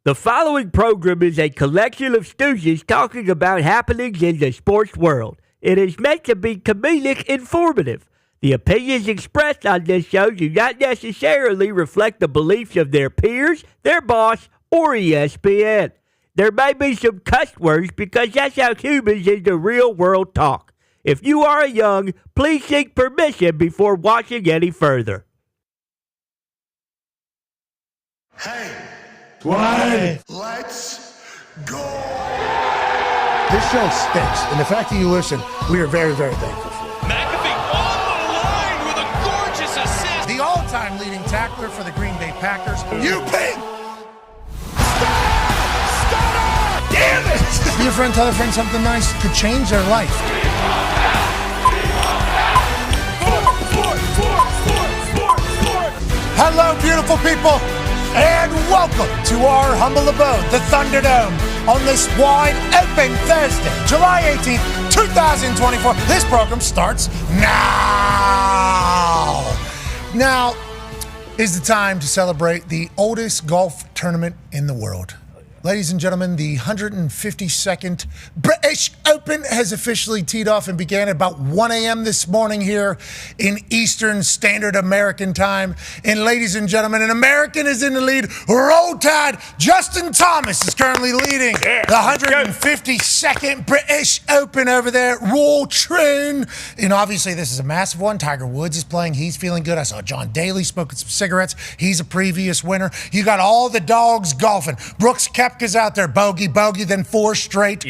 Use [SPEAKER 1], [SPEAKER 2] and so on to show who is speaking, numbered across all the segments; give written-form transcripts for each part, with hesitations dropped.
[SPEAKER 1] The following program is a collection of stooges talking about happenings in the sports world. It is meant to be comedic informative. The opinions expressed on this show do not necessarily reflect the beliefs of their peers, their boss, or ESPN. There may be some cuss words because that's how humans in the real world talk. If you are young, please seek permission before watching any further.
[SPEAKER 2] Hey.
[SPEAKER 3] Why?
[SPEAKER 2] Let's go!
[SPEAKER 3] This show stinks, and the fact that you listen, we are very, very thankful for.
[SPEAKER 4] McAfee on the line with a gorgeous assist.
[SPEAKER 3] The all-time leading tackler for the Green Bay Packers.
[SPEAKER 2] You ping!
[SPEAKER 3] Stop! Damn it! Your friend tell a friend something nice could change their life. Hello, beautiful people. And welcome to our humble abode, the Thunderdome, on this wide open Thursday, July 18th, 2024. This program starts now. Now is the time to celebrate the oldest golf tournament in the world. Ladies and gentlemen, the 152nd British Open has officially teed off and began at about 1 a.m. this morning here in Eastern Standard American Time. And ladies and gentlemen, an American is in the lead. Roll Tide. Justin Thomas is currently leading the 152nd British Open over there. Roll Train. And obviously this is a massive one. Tiger Woods is playing. He's feeling good. I saw John Daly smoking some cigarettes. He's a previous winner. You got all the dogs golfing. Brooks Koepka's out there, bogey, then 4 straight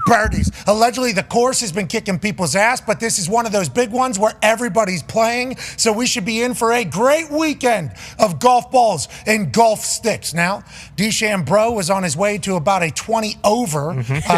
[SPEAKER 3] birdies. Allegedly, the course has been kicking people's ass, but this is one of those big ones where everybody's playing, so we should be in for a great weekend of golf balls and golf sticks. Now, DeChambeau was on his way to about a 20 over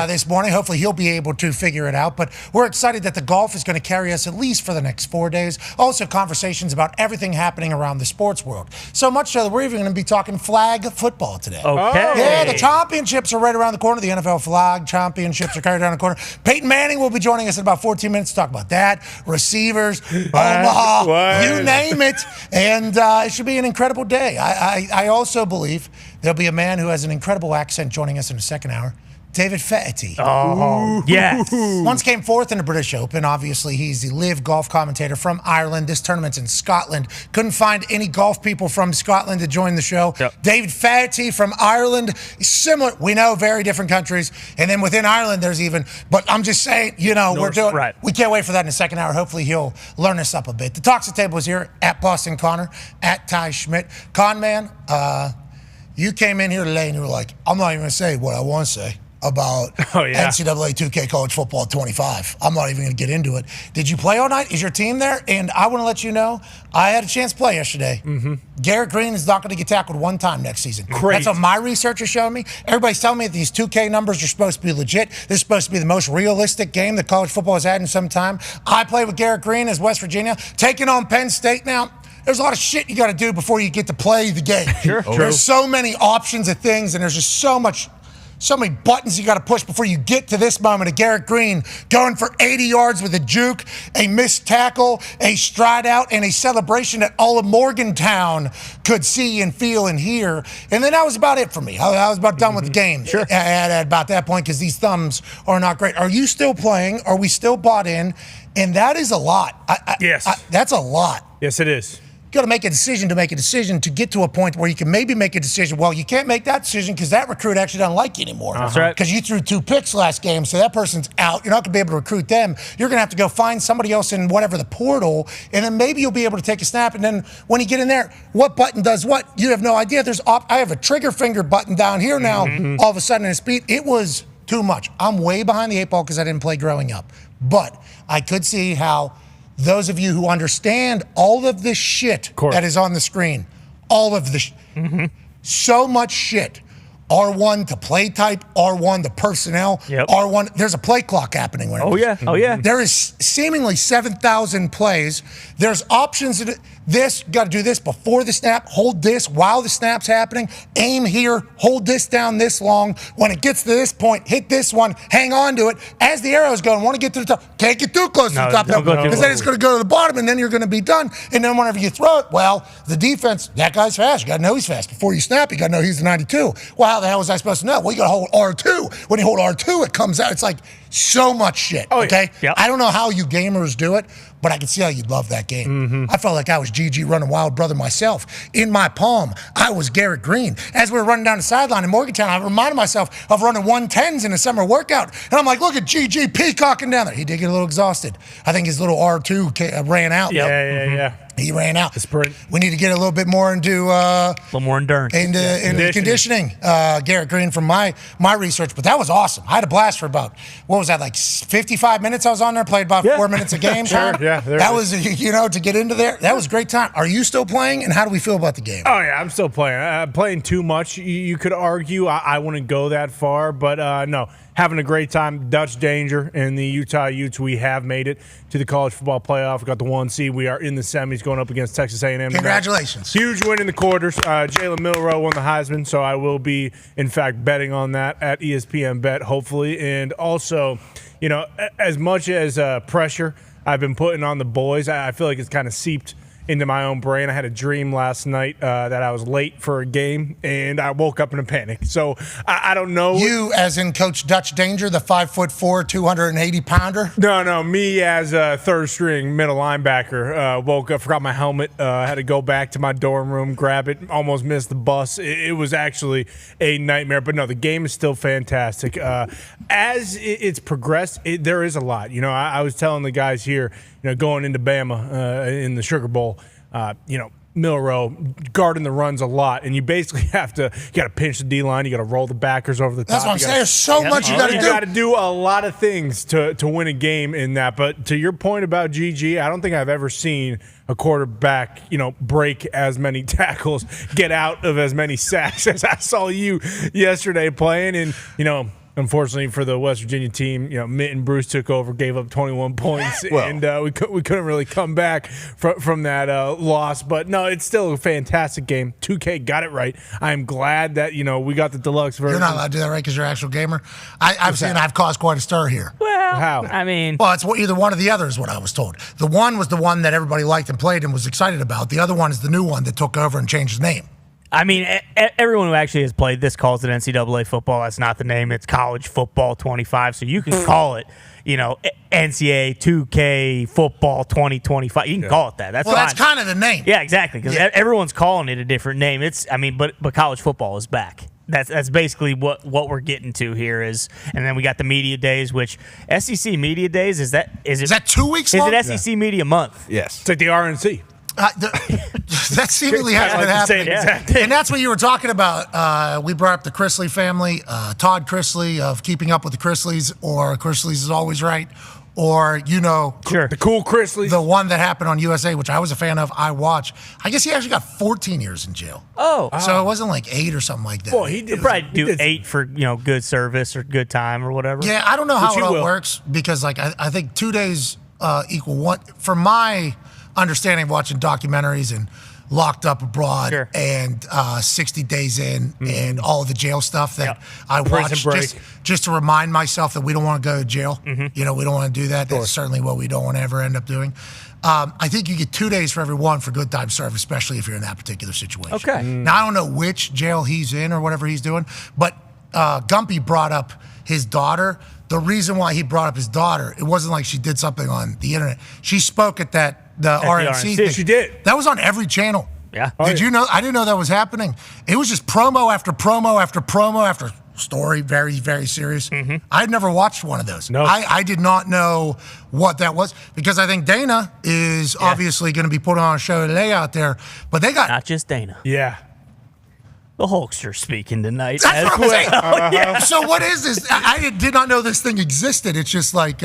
[SPEAKER 3] this morning. Hopefully, he'll be able to figure it out, but we're excited that the golf is going to carry us at least for the next 4 days. Also, conversations about everything happening around the sports world. So much so that we're even going to be talking flag football today.
[SPEAKER 1] Okay.
[SPEAKER 3] Yeah, the championships are right around the corner. The NFL flag championships are carried around the corner. Peyton Manning will be joining us in about 14 minutes to talk about that. Receivers, Omaha, you name it. And it should be an incredible day. I also believe there'll be a man who has an incredible accent joining us in the second hour. David Feherty.
[SPEAKER 1] Oh, yes.
[SPEAKER 3] Once came fourth in the British Open. Obviously, he's the live golf commentator from Ireland. This tournament's in Scotland. Couldn't find any golf people from Scotland to join the show. Yep. David Feherty from Ireland. Similar. We know very different countries. And then within Ireland, there's even, but I'm just saying, we can't wait for that in the second hour. Hopefully, he'll learn us up a bit. The Talks at Table is here at Boston Connor, at Ty Schmidt. Con man, you came in here today and you were like, I'm not even going to say what I want to say about NCAA 2K College Football 25. I'm not even going to get into it. Did you play all night? Is your team there? And I want to let you know, I had a chance to play yesterday. Garrett Green is not going to get tackled one time next season. Great. That's what my research is showing me. Everybody's telling me that these 2K numbers are supposed to be legit. This is supposed to be the most realistic game that college football has had in some time. I played with Garrett Green as West Virginia, taking on Penn State now. There's a lot of shit you got to do before you get to play the game. Sure. There's so many options of things, and there's just so many buttons you got to push before you get to this moment of Garrett Green going for 80 yards with a juke, a missed tackle, a stride out, and a celebration that all of Morgantown could see and feel and hear. And then that was about it for me. I was about done with the game at about that point because these thumbs are not great. Are you still playing? Are we still bought in? And that is a lot.
[SPEAKER 5] Yes.
[SPEAKER 3] That's a lot.
[SPEAKER 5] Yes, it is.
[SPEAKER 3] You got to make a decision to get to a point where you can maybe make a decision. Well, you can't make that decision because that recruit actually doesn't like you anymore.
[SPEAKER 5] That's right.
[SPEAKER 3] Because you threw 2 picks last game, so that person's out. You're not going to be able to recruit them. You're going to have to go find somebody else in whatever the portal, and then maybe you'll be able to take a snap. And then when you get in there, what button does what? You have no idea. I have a trigger finger button down here now. All of a sudden, in speed, it was too much. I'm way behind the 8 ball because I didn't play growing up. But I could see how those of you who understand all of this shit that is on the screen, all of the so much shit, R1 to play type, R1 to personnel, R1, there's a play clock happening.
[SPEAKER 1] Oh yeah.
[SPEAKER 3] There is seemingly 7,000 plays. There's options. this, got to do this before the snap, hold this while the snap's happening, aim here, hold this down this long. When it gets to this point, hit this one, hang on to it. As the arrow's going, want to get to the top. Can't get too close to the top because then it's going to go to the bottom and then you're going to be done. And then whenever you throw it, well, the defense, that guy's fast. You got to know he's fast. Before you snap, you got to know he's the 92. Well, how the hell was I supposed to know? Well, you got to hold R2. When you hold R2, it comes out. It's like so much shit, okay?
[SPEAKER 5] Yep.
[SPEAKER 3] I don't know how you gamers do it, but I can see how you'd love that game. I felt like I was GG running Wild Brother myself. In my palm, I was Garrett Green. As we were running down the sideline in Morgantown, I reminded myself of running 110s in a summer workout. And I'm like, look at GG peacocking down there. He did get a little exhausted. I think his little R2 ran out.
[SPEAKER 5] Yeah.
[SPEAKER 3] He ran out.
[SPEAKER 5] The sprint.
[SPEAKER 3] We need to get a little bit more into
[SPEAKER 1] A little more endurance.
[SPEAKER 3] into conditioning. Garrett Green from my research, but that was awesome. I had a blast for about, what was that, like 55 minutes I was on there, played about 4 minutes a game.
[SPEAKER 5] Sure, yeah.
[SPEAKER 3] That was, to get into there, that was a great time. Are you still playing, and how do we feel about the game?
[SPEAKER 5] Oh, yeah, I'm still playing. Playing too much, you could argue. I wouldn't go that far, but no. Having a great time. Dutch Danger and the Utah Utes, we have made it to the college football playoff. We got the 1 seed. We are in the semis going up against Texas A&M.
[SPEAKER 3] Congratulations.
[SPEAKER 5] Huge win in the quarters. Jalen Milroe won the Heisman, so I will be, in fact, betting on that at ESPN Bet, hopefully. And also, as much as pressure I've been putting on the boys, I feel like it's kind of seeped into my own brain. I had a dream last night that I was late for a game, and I woke up in a panic. So I don't know.
[SPEAKER 3] You, as in Coach Dutch Danger, the 5'4", 280-pounder?
[SPEAKER 5] No. Me as a third-string middle linebacker woke up, forgot my helmet, had to go back to my dorm room, grab it, almost missed the bus. It was actually a nightmare. But no, the game is still fantastic. As it's progressed, there is a lot. I was telling the guys here, going into Bama in the Sugar Bowl, Milroe guarding the runs a lot, and you basically you got to pinch the D-line, you got to roll the backers over the top.
[SPEAKER 3] That's what I'm saying. There's so much you got to do.
[SPEAKER 5] You got to do a lot of things to win a game in that. But to your point about GG, I don't think I've ever seen a quarterback, break as many tackles, get out of as many sacks as I saw you yesterday playing, and unfortunately for the West Virginia team, Mitt and Bruce took over, gave up 21 points, and we couldn't really come back from that loss. But no, it's still a fantastic game. 2K got it right. I'm glad that we got the deluxe version.
[SPEAKER 3] You're not allowed to do that, right? Because you're an actual gamer. I've caused quite a stir here.
[SPEAKER 1] Well,
[SPEAKER 5] how?
[SPEAKER 3] Well, it's either one or the other is what I was told. The one was the one that everybody liked and played and was excited about. The other one is the new one that took over and changed his name.
[SPEAKER 1] Everyone who actually has played this calls it NCAA football. That's not the name. It's college football 25. So you can call it, NCAA 2K football 2025. You can call it that. That's
[SPEAKER 3] kind of the name.
[SPEAKER 1] Yeah, exactly. Because everyone's calling it a different name. But college football is back. That's basically what we're getting to here is, and then we got the media days, which SEC media days is that
[SPEAKER 3] 2 weeks long?
[SPEAKER 1] Is it SEC media month?
[SPEAKER 5] Yes, it's like the RNC.
[SPEAKER 3] That seemingly hasn't been happening.
[SPEAKER 5] Exactly.
[SPEAKER 3] And that's what you were talking about. We brought up the Chrisley family, Todd Chrisley of Keeping Up with the Chrisleys, or Chrisleys is Always Right, or,
[SPEAKER 5] sure, the cool Chrisley.
[SPEAKER 3] The one that happened on USA, which I was a fan of, I watched. I guess he actually got 14 years in jail.
[SPEAKER 1] Oh.
[SPEAKER 3] So it wasn't like 8 or something like that.
[SPEAKER 5] Well, he did.
[SPEAKER 1] Probably do 8 for, good service or good time or whatever.
[SPEAKER 3] Yeah, I don't know how it all works because, I think 2 days equal one. For my understanding of watching documentaries and Locked Up Abroad and 60 Days In and all of the jail stuff that I watched just to remind myself that we don't want to go to jail. We don't want to do that. That's certainly what we don't want to ever end up doing. I think you get 2 days for every one for good time served, especially if you're in that particular situation.
[SPEAKER 1] Okay.
[SPEAKER 3] Now, I don't know which jail he's in or whatever he's doing, but Gumpy brought up his daughter. The reason why he brought up his daughter, it wasn't like she did something on the internet. She spoke at the RNC thing.
[SPEAKER 5] She did.
[SPEAKER 3] That was on every channel.
[SPEAKER 1] Yeah.
[SPEAKER 3] Did you know? I didn't know that was happening. It was just promo after promo after promo after story, very, very serious. I had never watched one of those.
[SPEAKER 5] No.
[SPEAKER 3] I did not know what that was because I think Dana is obviously going to be putting on a show today out there, but they got...
[SPEAKER 1] Not just Dana.
[SPEAKER 5] Yeah.
[SPEAKER 1] The Hulkster speaking tonight.
[SPEAKER 3] That's what I'm saying. So what is this? I did not know this thing existed. It's just like,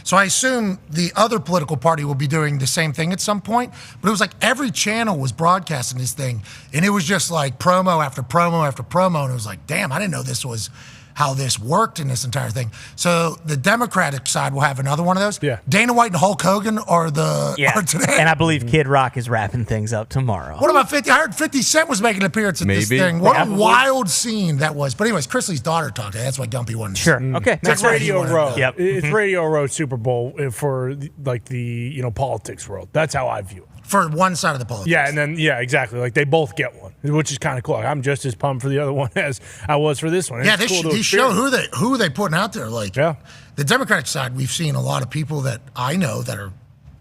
[SPEAKER 3] so I assume the other political party will be doing the same thing at some point. But it was like every channel was broadcasting this thing. And it was just like promo after promo after promo. And it was like, damn, I didn't know this was how this worked in this entire thing. So the Democratic side will have another one of those.
[SPEAKER 5] Yeah.
[SPEAKER 3] Dana White and Hulk Hogan are today.
[SPEAKER 6] And I believe Kid Rock is wrapping things up tomorrow.
[SPEAKER 3] What about 50? I heard 50 Cent was making an appearance at this thing. What a wild scene that was. But anyways, Chris Lee's daughter talked to her. That's why Dumpy wanted to
[SPEAKER 6] Sure.
[SPEAKER 3] see.
[SPEAKER 6] Okay.
[SPEAKER 5] It's Radio Row.
[SPEAKER 6] Yep.
[SPEAKER 5] It's Radio Row Super Bowl for like the politics world. That's how I view it.
[SPEAKER 3] For one side of the politics.
[SPEAKER 5] Yeah, and then exactly. Like they both get one, which is kind of cool. Like, I'm just as pumped for the other one as I was for this one.
[SPEAKER 3] Yeah,
[SPEAKER 5] it's cool
[SPEAKER 3] they show who they putting out there. Like the Democratic side, we've seen a lot of people that I know that are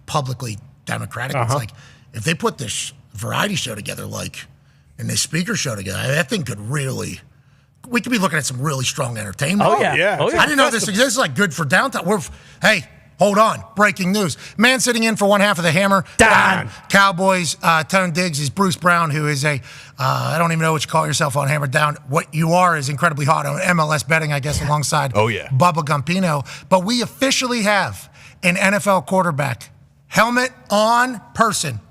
[SPEAKER 3] publicly Democratic. It's like if they put this variety show together, and this speaker show together, that thing could really. We could be looking at some really strong entertainment.
[SPEAKER 6] Oh yeah.
[SPEAKER 3] I didn't know this exists. Like good for downtown. Hey. Hold on. Breaking news. Man sitting in for one half of the Hammer.
[SPEAKER 5] Dahn.
[SPEAKER 3] Cowboys. Tone Diggs is Bruce Brown, who is I don't even know what you call yourself on Hammer Down. What you are is incredibly hot on MLS betting, I guess, alongside Bubba Gumpino. But we officially have an NFL quarterback, helmet on person,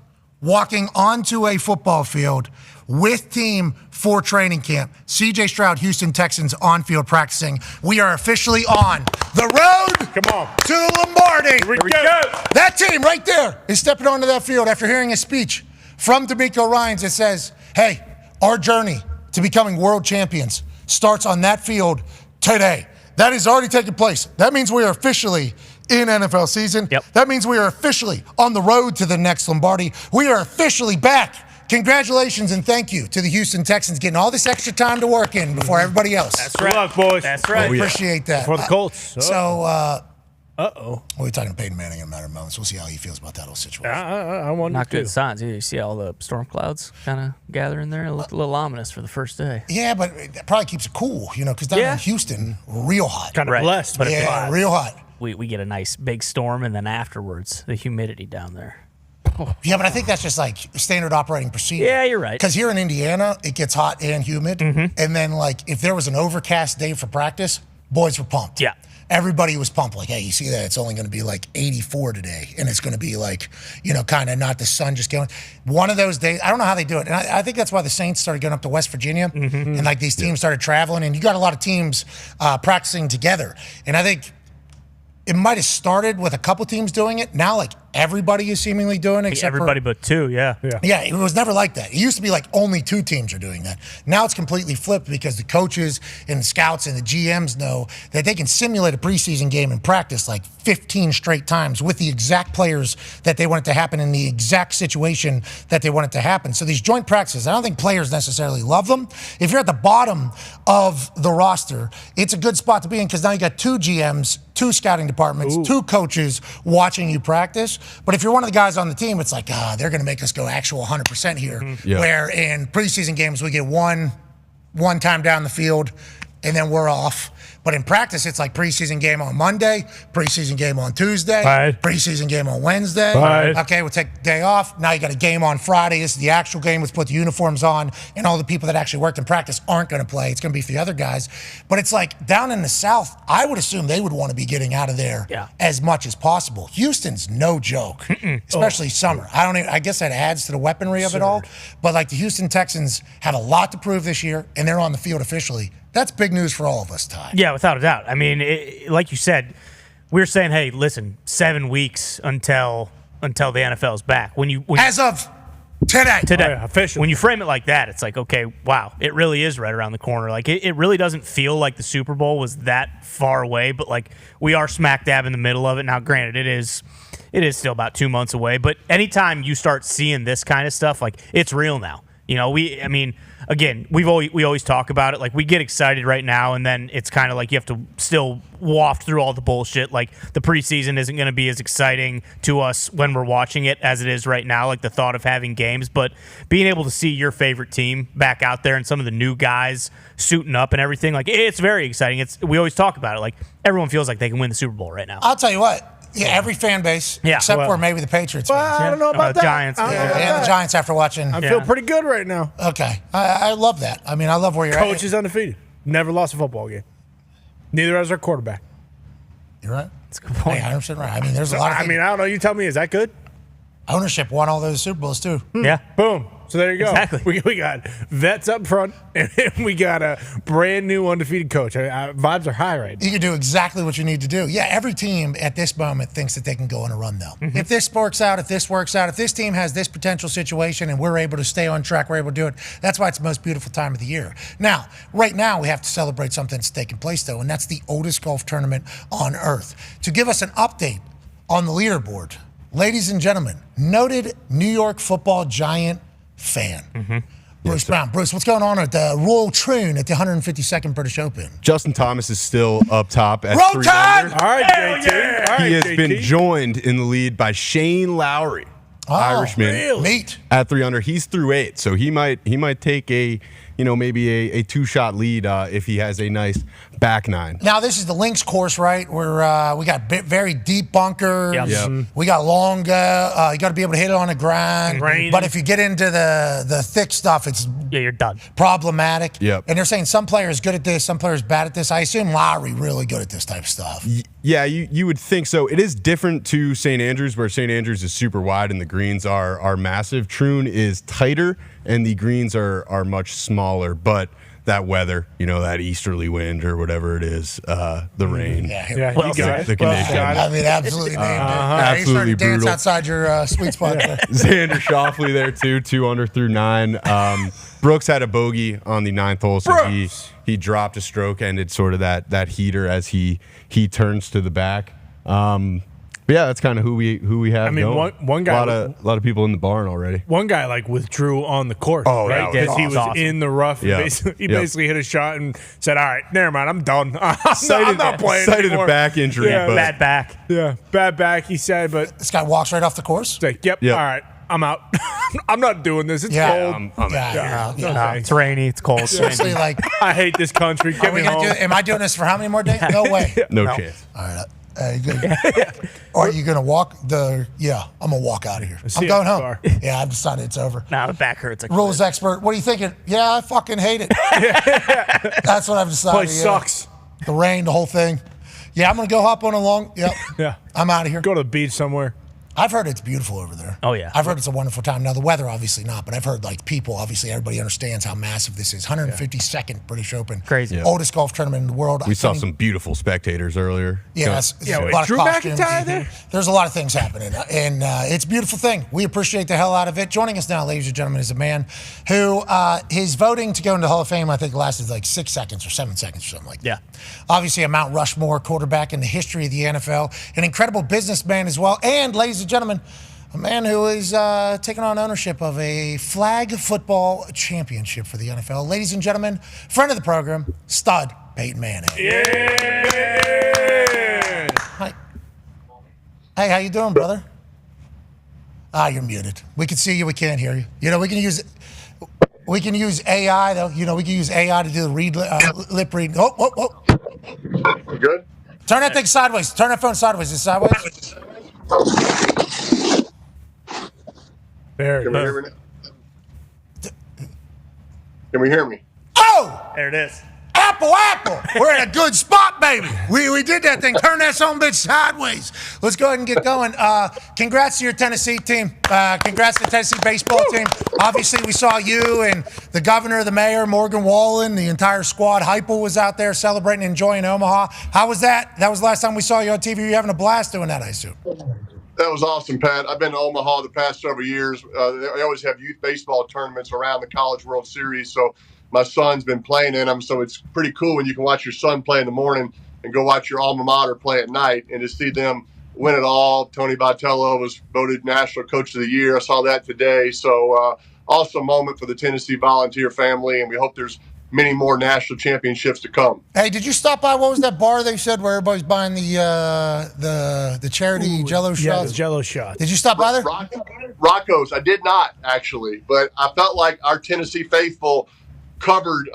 [SPEAKER 3] walking onto a football field with team for training camp. CJ Stroud, Houston Texans, on field practicing. We are officially on the road to the Lombardi.
[SPEAKER 5] Here we go.
[SPEAKER 3] That team right there is stepping onto that field after hearing a speech from D'Amico Ryans that says, hey, our journey to becoming world champions starts on that field today. That has already taken place. That means we are officially in NFL season.
[SPEAKER 6] Yep.
[SPEAKER 3] That means we are officially on the road to the next Lombardi. We are officially back. Congratulations and thank you to the Houston Texans getting all this extra time to work in before everybody else.
[SPEAKER 6] That's
[SPEAKER 5] Good
[SPEAKER 6] right.
[SPEAKER 5] luck, boys.
[SPEAKER 6] That's right.
[SPEAKER 3] We appreciate that.
[SPEAKER 5] For the Colts.
[SPEAKER 3] We'll be talking to Peyton Manning in a matter of moments. We'll see how he feels about that whole situation.
[SPEAKER 5] I wonder
[SPEAKER 6] Not
[SPEAKER 5] too.
[SPEAKER 6] good signs. You see all the storm clouds kind of gathering there. It looked a little ominous for the first day.
[SPEAKER 3] Yeah, but it probably keeps it cool, because down in Houston, real hot.
[SPEAKER 5] Kind of blessed.
[SPEAKER 6] But
[SPEAKER 3] Yeah, real hot.
[SPEAKER 6] we get a nice big storm, and then afterwards, the humidity down there.
[SPEAKER 3] Yeah, but I think that's just like standard operating procedure.
[SPEAKER 6] Yeah, you're right.
[SPEAKER 3] Because here in Indiana, it gets hot and humid. And then, if there was an overcast day for practice, boys were pumped.
[SPEAKER 6] Yeah.
[SPEAKER 3] Everybody was pumped. Like, hey, you see that? It's only going to be 84 today. And it's going to be kind of not the sun just going. One of those days, I don't know how they do it. And I think that's why the Saints started going up to West Virginia. And these teams started traveling. And you got a lot of teams practicing together. And I think it might have started with a couple teams doing it. Now, everybody is seemingly doing it. Except
[SPEAKER 6] everybody but two, yeah.
[SPEAKER 3] Yeah, it was never like that. It used to be only two teams are doing that. Now it's completely flipped because the coaches and the scouts and the GMs know that they can simulate a preseason game in practice 15 straight times with the exact players that they want it to happen in the exact situation that they want it to happen. So these joint practices, I don't think players necessarily love them. If you're at the bottom of the roster, it's a good spot to be in because now you got two GMs, two scouting departments, two coaches watching you practice. But if you're one of the guys on the team, it's they're going to make us go actual 100% here. Where in preseason games, we get one time down the field, and then we're off. But in practice, it's preseason game on Monday, preseason game on Tuesday, preseason game on Wednesday. Okay, we'll take the day off. Now you got a game on Friday. This is the actual game. Let's put the uniforms on, and all the people that actually worked in practice aren't going to play. It's going to be for the other guys. But it's down in the South, I would assume they would want to be getting out of there as much as possible. Houston's no joke, especially summer. I guess that adds to the weaponry of it all. But the Houston Texans have a lot to prove this year, and they're on the field officially. That's big news for all of us, Ty.
[SPEAKER 6] Yeah, without a doubt. I mean, like you said, we're saying, hey, listen, 7 weeks until the NFL's back.
[SPEAKER 3] As of today.
[SPEAKER 5] Oh, yeah, official.
[SPEAKER 6] When you frame it like that, it's okay, wow, it really is right around the corner. It really doesn't feel like the Super Bowl was that far away, but we are smack dab in the middle of it. Now, granted, it is still about 2 months away, but anytime you start seeing this kind of stuff, it's real now. Again, we always talk about it. We get excited right now, and then it's kind of you have to still waft through all the bullshit. The preseason isn't going to be as exciting to us when we're watching it as it is right now. The thought of having games, but being able to see your favorite team back out there and some of the new guys suiting up and everything, it's very exciting. We always talk about it. Everyone feels like they can win the Super Bowl right now.
[SPEAKER 3] I'll tell you what. Yeah, every fan base, except for maybe the Patriots fans.
[SPEAKER 5] I don't know about that.
[SPEAKER 6] Giants.
[SPEAKER 3] And the Giants after watching.
[SPEAKER 5] I feel pretty good right now.
[SPEAKER 3] Okay. I love that. I love where you're at.
[SPEAKER 5] Coach is undefeated. Never lost a football game. Neither has our quarterback.
[SPEAKER 3] You're right.
[SPEAKER 6] That's a good point.
[SPEAKER 3] Hey, 100% right. There's a lot of things.
[SPEAKER 5] I don't know. You tell me, is that good?
[SPEAKER 3] Ownership won all those Super Bowls, too.
[SPEAKER 6] Yeah.
[SPEAKER 5] Boom. So there you go.
[SPEAKER 6] Exactly.
[SPEAKER 5] We got vets up front, and we got a brand new undefeated coach. Vibes are high right now.
[SPEAKER 3] You can do exactly what you need to do. Yeah, every team at this moment thinks that they can go on a run, though.
[SPEAKER 6] Mm-hmm.
[SPEAKER 3] If this works out, if this team has this potential situation and we're able to stay on track, we're able to do it, that's why it's the most beautiful time of the year. Now, right now, we have to celebrate something that's taking place, though, and that's the oldest golf tournament on earth. To give us an update on the leaderboard, ladies and gentlemen, noted New York football giant fan. Bruce Brown. Bruce, what's going on at the Royal Troon at the 152nd British Open?
[SPEAKER 7] Justin Thomas is still up top at
[SPEAKER 3] Roll
[SPEAKER 7] 3
[SPEAKER 3] Tide!
[SPEAKER 7] under.
[SPEAKER 5] All right, JT. All right,
[SPEAKER 7] He has
[SPEAKER 5] JT.
[SPEAKER 7] been joined in the lead by Shane Lowry, Irishman,
[SPEAKER 3] Meat.
[SPEAKER 7] at 3 under. He's through 8, so he might take maybe a 2-shot lead if he has a nice back 9.
[SPEAKER 3] Now, this is the links course, right? Where we got very deep bunkers.
[SPEAKER 6] Yep.
[SPEAKER 3] We got long. You got to be able to hit it on the grind.
[SPEAKER 6] Rain.
[SPEAKER 3] But if you get into the thick stuff, it's
[SPEAKER 6] You're done.
[SPEAKER 3] problematic.
[SPEAKER 7] Yep.
[SPEAKER 3] And they're saying some players good at this, some players bad at this. I assume Lowry really good at this type of stuff.
[SPEAKER 7] Yeah, you would think so. It is different to St. Andrews, where St. Andrews is super wide and the greens are massive. Troon is tighter and the greens are much smaller, but that weather, that easterly wind or whatever it is, the rain.
[SPEAKER 5] Yeah,
[SPEAKER 6] Well
[SPEAKER 5] you got
[SPEAKER 6] said.
[SPEAKER 5] it.
[SPEAKER 7] The
[SPEAKER 5] Well
[SPEAKER 7] conditions.
[SPEAKER 5] got
[SPEAKER 3] I
[SPEAKER 5] it.
[SPEAKER 3] mean, absolutely named it. Yeah,
[SPEAKER 7] Absolutely
[SPEAKER 3] you started to dance
[SPEAKER 7] brutal.
[SPEAKER 3] outside your sweet spot there.
[SPEAKER 7] Xander Schauffele there too, 2 under through 9. Brooks had a bogey on the 9th hole, so he dropped a stroke, ended sort of that heater as he turns to the back. But yeah, that's kind of who we have.
[SPEAKER 5] I mean,
[SPEAKER 7] going.
[SPEAKER 5] one guy,
[SPEAKER 7] a lot of people in the barn already.
[SPEAKER 5] One guy withdrew on the course.
[SPEAKER 7] Oh,
[SPEAKER 5] right?
[SPEAKER 7] that
[SPEAKER 5] Because he
[SPEAKER 6] was
[SPEAKER 5] was
[SPEAKER 6] awesome.
[SPEAKER 5] in the rough.
[SPEAKER 7] Yeah.
[SPEAKER 5] He
[SPEAKER 7] Yeah.
[SPEAKER 5] basically hit a shot and said, "All right, never mind, I'm done. I'm not playing
[SPEAKER 7] Cited
[SPEAKER 5] anymore."
[SPEAKER 7] a back injury,
[SPEAKER 5] Yeah.
[SPEAKER 7] but
[SPEAKER 6] Bad back.
[SPEAKER 5] Yeah, bad back. He said, but
[SPEAKER 3] This guy walks right off the course.
[SPEAKER 5] it's like, yep,
[SPEAKER 7] Yep.
[SPEAKER 5] all right, I'm out. I'm not doing this. It's
[SPEAKER 3] Yeah.
[SPEAKER 5] cold.
[SPEAKER 3] Yeah.
[SPEAKER 6] No, it's rainy. It's cold. It's
[SPEAKER 3] Seriously,
[SPEAKER 6] windy.
[SPEAKER 3] like,
[SPEAKER 5] I hate this country.
[SPEAKER 3] are
[SPEAKER 5] Get
[SPEAKER 3] we
[SPEAKER 5] me
[SPEAKER 3] gonna
[SPEAKER 5] home.
[SPEAKER 3] am I doing this for how many more days? No way.
[SPEAKER 7] no
[SPEAKER 6] No.
[SPEAKER 7] chance.
[SPEAKER 3] All right. Are you going to walk Yeah, I'm going to walk out of here.
[SPEAKER 5] see
[SPEAKER 3] I'm
[SPEAKER 5] you
[SPEAKER 3] going
[SPEAKER 5] at the
[SPEAKER 3] home.
[SPEAKER 5] car.
[SPEAKER 3] Yeah, I've decided it's over.
[SPEAKER 6] Now the back hurts. Like
[SPEAKER 3] Rules expert, what are you thinking? Yeah, I fucking hate it. That's what I've decided.
[SPEAKER 5] Place sucks.
[SPEAKER 3] The rain, the whole thing. Yeah, I'm going to go hop on a long. Yep.
[SPEAKER 5] Yeah.
[SPEAKER 3] I'm out of here.
[SPEAKER 5] Go to the beach somewhere.
[SPEAKER 3] I've heard it's beautiful over there.
[SPEAKER 6] Oh, yeah.
[SPEAKER 3] I've heard it's a wonderful time. Now, the weather, obviously not, but I've heard, people, obviously, everybody understands how massive this is. 152nd British Open.
[SPEAKER 6] Crazy. Yeah.
[SPEAKER 3] Oldest golf tournament in the world.
[SPEAKER 7] We saw some beautiful spectators earlier.
[SPEAKER 3] Yeah,
[SPEAKER 5] Yeah,
[SPEAKER 3] a lot of
[SPEAKER 5] Drew
[SPEAKER 3] costumes.
[SPEAKER 5] McIntyre there?
[SPEAKER 3] There's a lot of things happening, and it's a beautiful thing. We appreciate the hell out of it. Joining us now, ladies and gentlemen, is a man who his voting to go into the Hall of Fame, I think, lasted like 6 seconds or 7 seconds or something like that.
[SPEAKER 6] Yeah.
[SPEAKER 3] Obviously, a Mount Rushmore quarterback in the history of the NFL, an incredible businessman as well, and, ladies and gentlemen, a man who is taking on ownership of a flag football championship for the NFL. Ladies and gentlemen, friend of the program, stud Peyton Manning.
[SPEAKER 5] Yeah.
[SPEAKER 3] Hi. Hey, how you doing, brother? You're muted. We can see you. We can't hear you. We can use AI though. We can use AI to do the lip reading. Oh.
[SPEAKER 2] You good?
[SPEAKER 3] Turn that thing sideways. Turn that phone sideways. Is it sideways?
[SPEAKER 5] Very
[SPEAKER 2] Can we
[SPEAKER 5] good.
[SPEAKER 2] hear me now? Can we hear me?
[SPEAKER 3] Oh!
[SPEAKER 6] There it is.
[SPEAKER 3] Apple. We're in a good spot, baby. We did that thing. Turn that son of a bitch sideways. Let's go ahead and get going. Congrats to your Tennessee team. Congrats to the Tennessee baseball team. Obviously, we saw you and the governor, the mayor, Morgan Wallen, the entire squad. Heupel was out there celebrating, enjoying Omaha. How was that? That was the last time we saw you on TV. You're having a blast doing that, I assume.
[SPEAKER 2] That was awesome, Pat. I've been to Omaha the past several years. They always have youth baseball tournaments around the College World Series, so my son's been playing in them. So it's pretty cool when you can watch your son play in the morning and go watch your alma mater play at night and to see them win it all. Tony Vitello was voted National Coach of the Year. I saw that today. So awesome moment for the Tennessee Volunteer family, and we hope there's many more national championships to come.
[SPEAKER 3] Hey, did you stop by? What was that bar they said where everybody's buying the charity Jello
[SPEAKER 5] Yeah,
[SPEAKER 3] shots?
[SPEAKER 5] the Jello shot.
[SPEAKER 3] Did you stop by there?
[SPEAKER 2] Rocco's, I did not actually, but I felt like our Tennessee faithful covered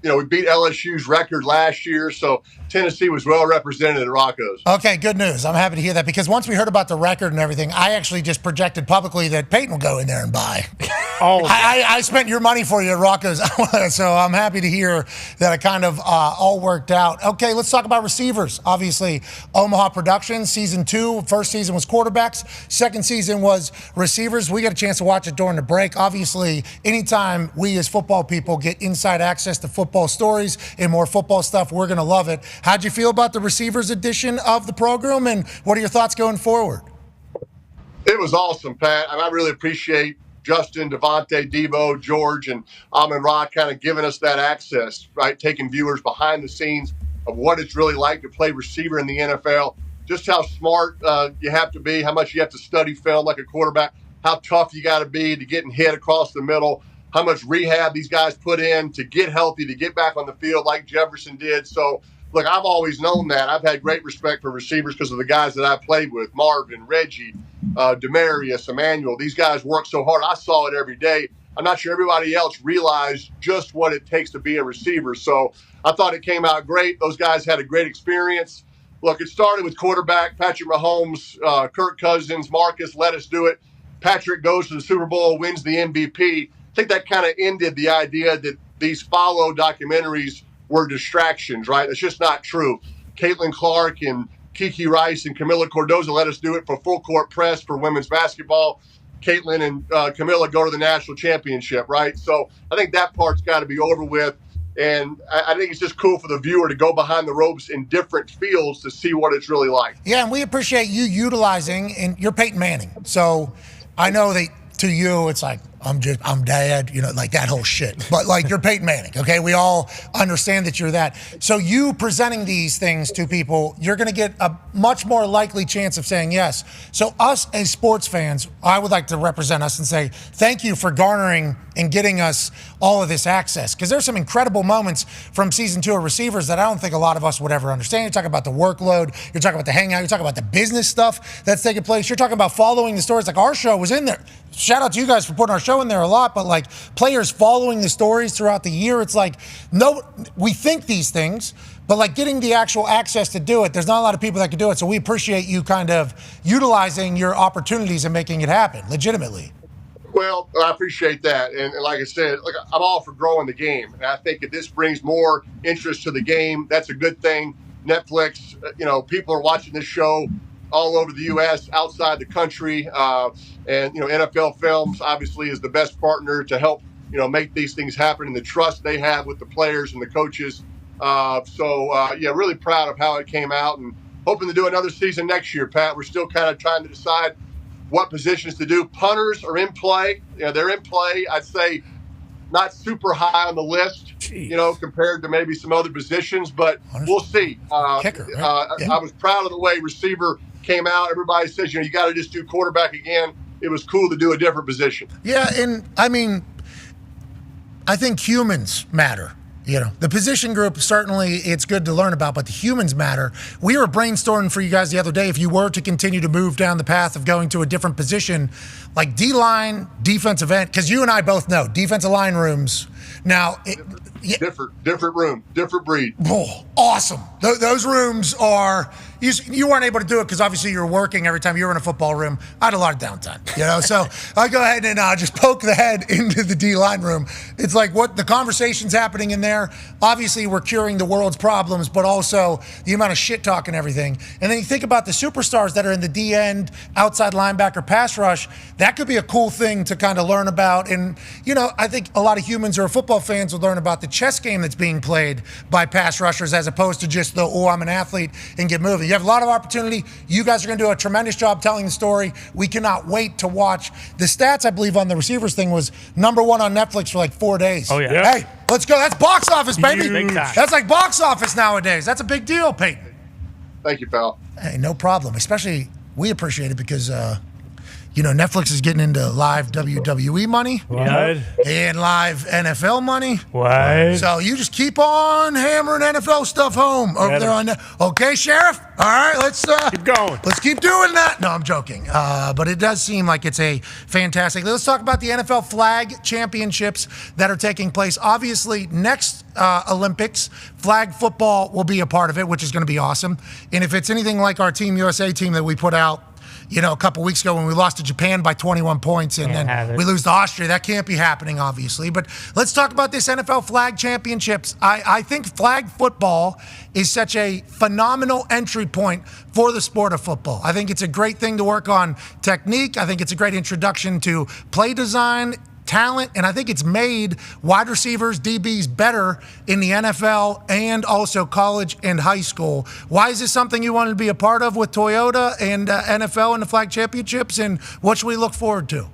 [SPEAKER 2] we beat LSU's record last year, so Tennessee was well represented at Rocco's.
[SPEAKER 3] Okay, good news. I'm happy to hear that because once we heard about the record and everything, I actually just projected publicly that Peyton will go in there and buy.
[SPEAKER 5] Oh,
[SPEAKER 3] I spent your money for you at Rocco's, so I'm happy to hear that it kind of all worked out. Okay, let's talk about receivers. Obviously, Omaha Productions, season 2. First season was quarterbacks. Second season was receivers. We got a chance to watch it during the break. Obviously, anytime we as football people get inside access to football stories and more football stuff, we're going to love it. How'd you feel about the receivers edition of the program, and what are your thoughts going forward?
[SPEAKER 2] It was awesome, Pat. I really appreciate Justin, Devontae, Devo, George, and Amon-Ra kind of giving us that access, right? Taking viewers behind the scenes of what it's really like to play receiver in the NFL, just how smart you have to be, how much you have to study film like a quarterback, how tough you got to be to getting hit across the middle, how much rehab these guys put in to get healthy, to get back on the field like Jefferson did. So, look, I've always known that. I've had great respect for receivers because of the guys that I played with, Marvin, Reggie, Demarius, Emmanuel. These guys work so hard. I saw it every day. I'm not sure everybody else realized just what it takes to be a receiver. So I thought it came out great. Those guys had a great experience. Look, it started with quarterback, Patrick Mahomes, Kirk Cousins, Marcus, let us do it. Patrick goes to the Super Bowl, wins the MVP. I think that kind of ended the idea that these follow documentaries were distractions, right? It's just not true. Caitlin Clark and Kiki Rice and Camila Cardozo let us do it for full court press for women's basketball. Caitlin and Camila go to the national championship, right? So I think that part's got to be over with. And I think it's just cool for the viewer to go behind the ropes in different fields to see what it's really like.
[SPEAKER 3] Yeah, and we appreciate you utilizing, and you're Peyton Manning. So I know that to you, it's like, I'm dad, like that whole shit. But like, you're Peyton Manning, okay? We all understand that you're that. So you presenting these things to people, you're going to get a much more likely chance of saying yes. So us as sports fans, I would like to represent us and say, thank you for garnering and getting us all of this access. Because there's some incredible moments from season 2 of receivers that I don't think a lot of us would ever understand. You're talking about the workload. You're talking about the hangout. You're talking about the business stuff that's taking place. You're talking about following the stories. Like our show was in there. Shout out to you guys for putting our show in there a lot, but like players following the stories throughout the year, it's like, no, we think these things, but like getting the actual access to do it, there's not a lot of people that can do it. So we appreciate you kind of utilizing your opportunities and making it happen legitimately.
[SPEAKER 2] Well, I appreciate that. And like I said, look, I'm all for growing the game. And I think if this brings more interest to the game, that's a good thing. Netflix, people are watching this show all over the U.S., outside the country. And NFL Films obviously is the best partner to help, make these things happen and the trust they have with the players and the coaches. Really proud of how it came out and hoping to do another season next year, Pat. We're still kind of trying to decide what positions to do. Punters are in play. They're in play. I'd say not super high on the list, compared to maybe some other positions, but we'll see.
[SPEAKER 3] Kicker, right?
[SPEAKER 2] I was proud of the way receiver came out. Everybody says, you got to just do quarterback again. It was cool to do a different position.
[SPEAKER 3] Yeah, and I think humans matter. The position group, certainly it's good to learn about, but the humans matter. We were brainstorming for you guys the other day, if you were to continue to move down the path of going to a different position, like D-line, defensive end, because you and I both know defensive line rooms. Now,
[SPEAKER 2] different room, different breed.
[SPEAKER 3] Oh, awesome. Those rooms are, you weren't able to do it because obviously you were working every time you were in a football room. I had a lot of downtime, so I go ahead and just poke the head into the D-line room. It's like what the conversation's happening in there. Obviously, we're curing the world's problems, but also the amount of shit talk and everything. And then you think about the superstars that are in the D-end, outside linebacker, pass rush. That could be a cool thing to kind of learn about. And, I think a lot of humans who are football fans will learn about the chess game that's being played by pass rushers as opposed to just I'm an athlete and get moving. You have a lot of opportunity. You guys are going to do a tremendous job telling the story. We cannot wait to watch. The stats, I believe, on the receivers thing was #1 on Netflix for like 4 days.
[SPEAKER 6] Oh, yeah.
[SPEAKER 3] Hey, let's go. That's box office, baby.
[SPEAKER 6] Big time.
[SPEAKER 3] That's like box office nowadays. That's a big deal, Peyton.
[SPEAKER 2] Thank you, pal.
[SPEAKER 3] Hey, no problem. Especially, we appreciate it because Netflix is getting into live WWE money.
[SPEAKER 5] What?
[SPEAKER 3] And live NFL money.
[SPEAKER 5] What?
[SPEAKER 3] So you just keep on hammering NFL stuff home over there on that. Okay, Sheriff? All right, let's
[SPEAKER 5] keep going.
[SPEAKER 3] Let's keep doing that. No, I'm joking. But it does seem like it's a fantastic. Let's talk about the NFL flag championships that are taking place. Obviously, next Olympics, flag football will be a part of it, which is going to be awesome. And if it's anything like our Team USA team that we put out, a couple weeks ago when we lost to Japan by 21 points and then we lose to Austria. That can't be happening, obviously. But let's talk about this NFL flag championships. I think flag football is such a phenomenal entry point for the sport of football. I think it's a great thing to work on technique. I think it's a great introduction to play design, talent, and I think it's made wide receivers, DBs better in the NFL and also college and high school. Why is this something you wanted to be a part of with Toyota and NFL and the flag championships, and what should we look forward to?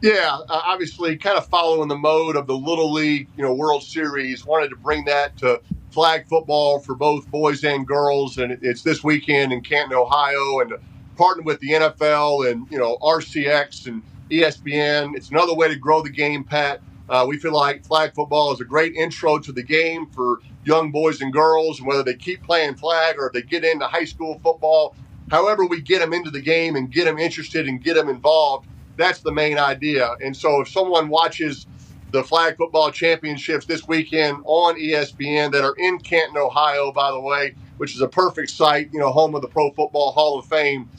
[SPEAKER 2] Yeah, obviously kind of following the mode of the Little League, World Series, wanted to bring that to flag football for both boys and girls, and it's this weekend in Canton, Ohio, and to partner with the NFL and, RCX and ESPN. It's another way to grow the game, Pat. We feel like flag football is a great intro to the game for young boys and girls, and whether they keep playing flag or if they get into high school football, however we get them into the game and get them interested and get them involved, that's the main idea. And so if someone watches the flag football championships this weekend on ESPN that are in Canton, Ohio, by the way, which is a perfect site, home of the Pro Football Hall of Fame,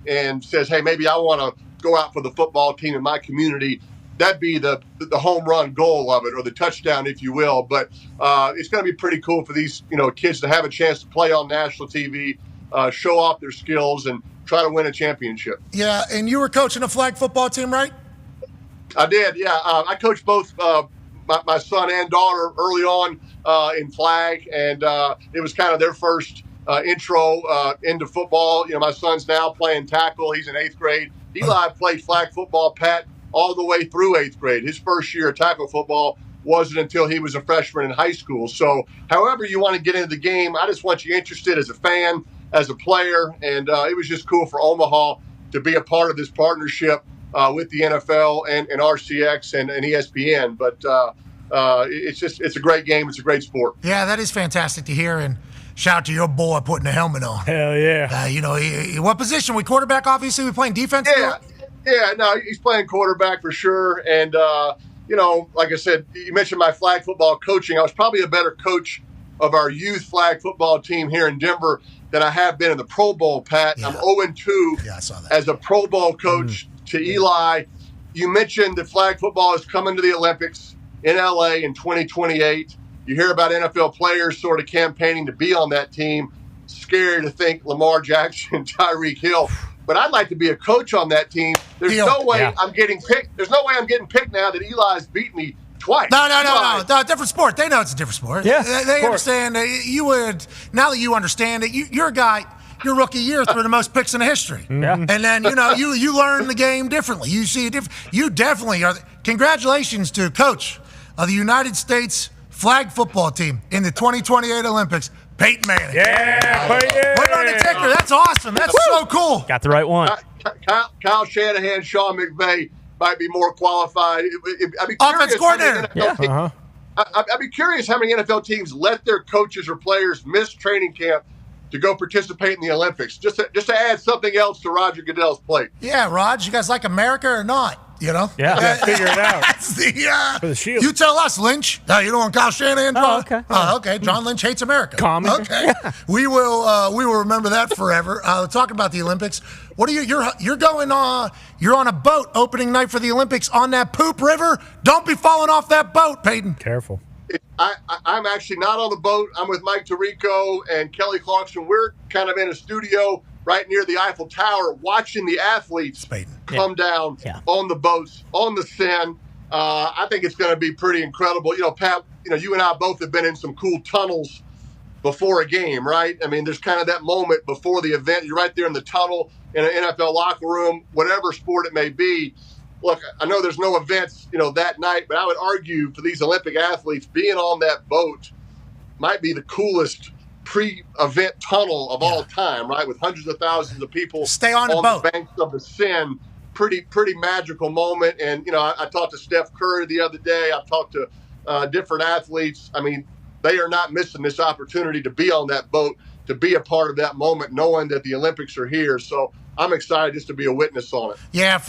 [SPEAKER 2] and says, hey, maybe I want to go out for the football team in my community, that'd be the home run goal of it, or the touchdown, if you will. But it's going to be pretty cool for these kids to have a chance to play on national TV, show off their skills, and try to win a championship.
[SPEAKER 3] Yeah, and you were coaching a flag football team, right?
[SPEAKER 2] I did, yeah. I coached both my son and daughter early on in flag, and it was kind of their first intro into football. My son's now playing tackle. He's in 8th grade. Eli played flag football, Pat, all the way through 8th grade. His first year of tackle football wasn't until he was a freshman in high school. So however you want to get into the game, I just want you interested as a fan, as a player, and it was just cool for Omaha to be a part of this partnership with the NFL and RCX and ESPN. But it's a great game. It's a great sport.
[SPEAKER 3] Yeah, that is fantastic to hear, and shout out to your boy putting the helmet on.
[SPEAKER 5] Hell yeah.
[SPEAKER 3] What position? We quarterback, obviously. We playing defense?
[SPEAKER 2] Yeah, no, he's playing quarterback for sure. And, like I said, you mentioned my flag football coaching. I was probably a better coach of our youth flag football team here in Denver than I have been in the Pro Bowl, Pat. Yeah. I'm 0-2 as a Pro Bowl coach to Eli. You mentioned that flag football is coming to the Olympics in L.A. in 2028. You hear about NFL players sort of campaigning to be on that team. Scary to think Lamar Jackson, Tyreek Hill. But I'd like to be a coach on that team. There's no way I'm getting picked. There's no way I'm getting picked now that Eli's beat me twice.
[SPEAKER 3] No. Different sport. They know it's a different sport.
[SPEAKER 5] Yeah,
[SPEAKER 3] they understand. You would, now that you understand it, you're a guy. Your rookie year threw the most picks in the history.
[SPEAKER 5] Yeah.
[SPEAKER 3] And then, you learn the game differently. You see it different. You definitely are. Congratulations to coach of the United States flag football team in the 2028 Olympics, Peyton Manning.
[SPEAKER 5] Yeah, Peyton.
[SPEAKER 3] Put on the ticker. That's awesome. That's so cool.
[SPEAKER 6] Got the right one.
[SPEAKER 2] Kyle Shanahan, Sean McVay might be more qualified. I'd be
[SPEAKER 3] Offense coordinator.
[SPEAKER 2] I'd be curious how many NFL teams let their coaches or players miss training camp to go participate in the Olympics, just to add something else to Roger Goodell's plate.
[SPEAKER 3] Yeah, Raj, you guys like America or not?
[SPEAKER 5] Yeah, figure it out.
[SPEAKER 3] That's
[SPEAKER 5] for the shield.
[SPEAKER 3] You tell us, Lynch. No, you don't want Kyle Shanahan.
[SPEAKER 6] Oh, okay.
[SPEAKER 3] Okay. John Lynch hates America.
[SPEAKER 5] Common.
[SPEAKER 3] Okay. We will remember that forever. Talking about the Olympics. What are you're going you're on a boat opening night for the Olympics on that poop river. Don't be falling off that boat, Peyton.
[SPEAKER 5] Careful.
[SPEAKER 2] I'm actually not on the boat. I'm with Mike Tirico and Kelly Clarkson. We're kind of in a studio right near the Eiffel Tower watching the athletes come down on the boats, on the Seine. I think it's going to be pretty incredible. Pat, you and I both have been in some cool tunnels before a game, right? I mean, there's kind of that moment before the event. You're right there in the tunnel in an NFL locker room, whatever sport it may be. Look, I know there's no events, that night, but I would argue for these Olympic athletes, being on that boat might be the coolest pre-event tunnel of all time, right? With hundreds of thousands of people
[SPEAKER 3] on the
[SPEAKER 2] banks of the Seine. pretty magical moment. And, I talked to Steph Curry the other day. I've talked to different athletes. I mean, they are not missing this opportunity to be on that boat, to be a part of that moment, knowing that the Olympics are here. So I'm excited just to be a witness on it.
[SPEAKER 3] Yeah,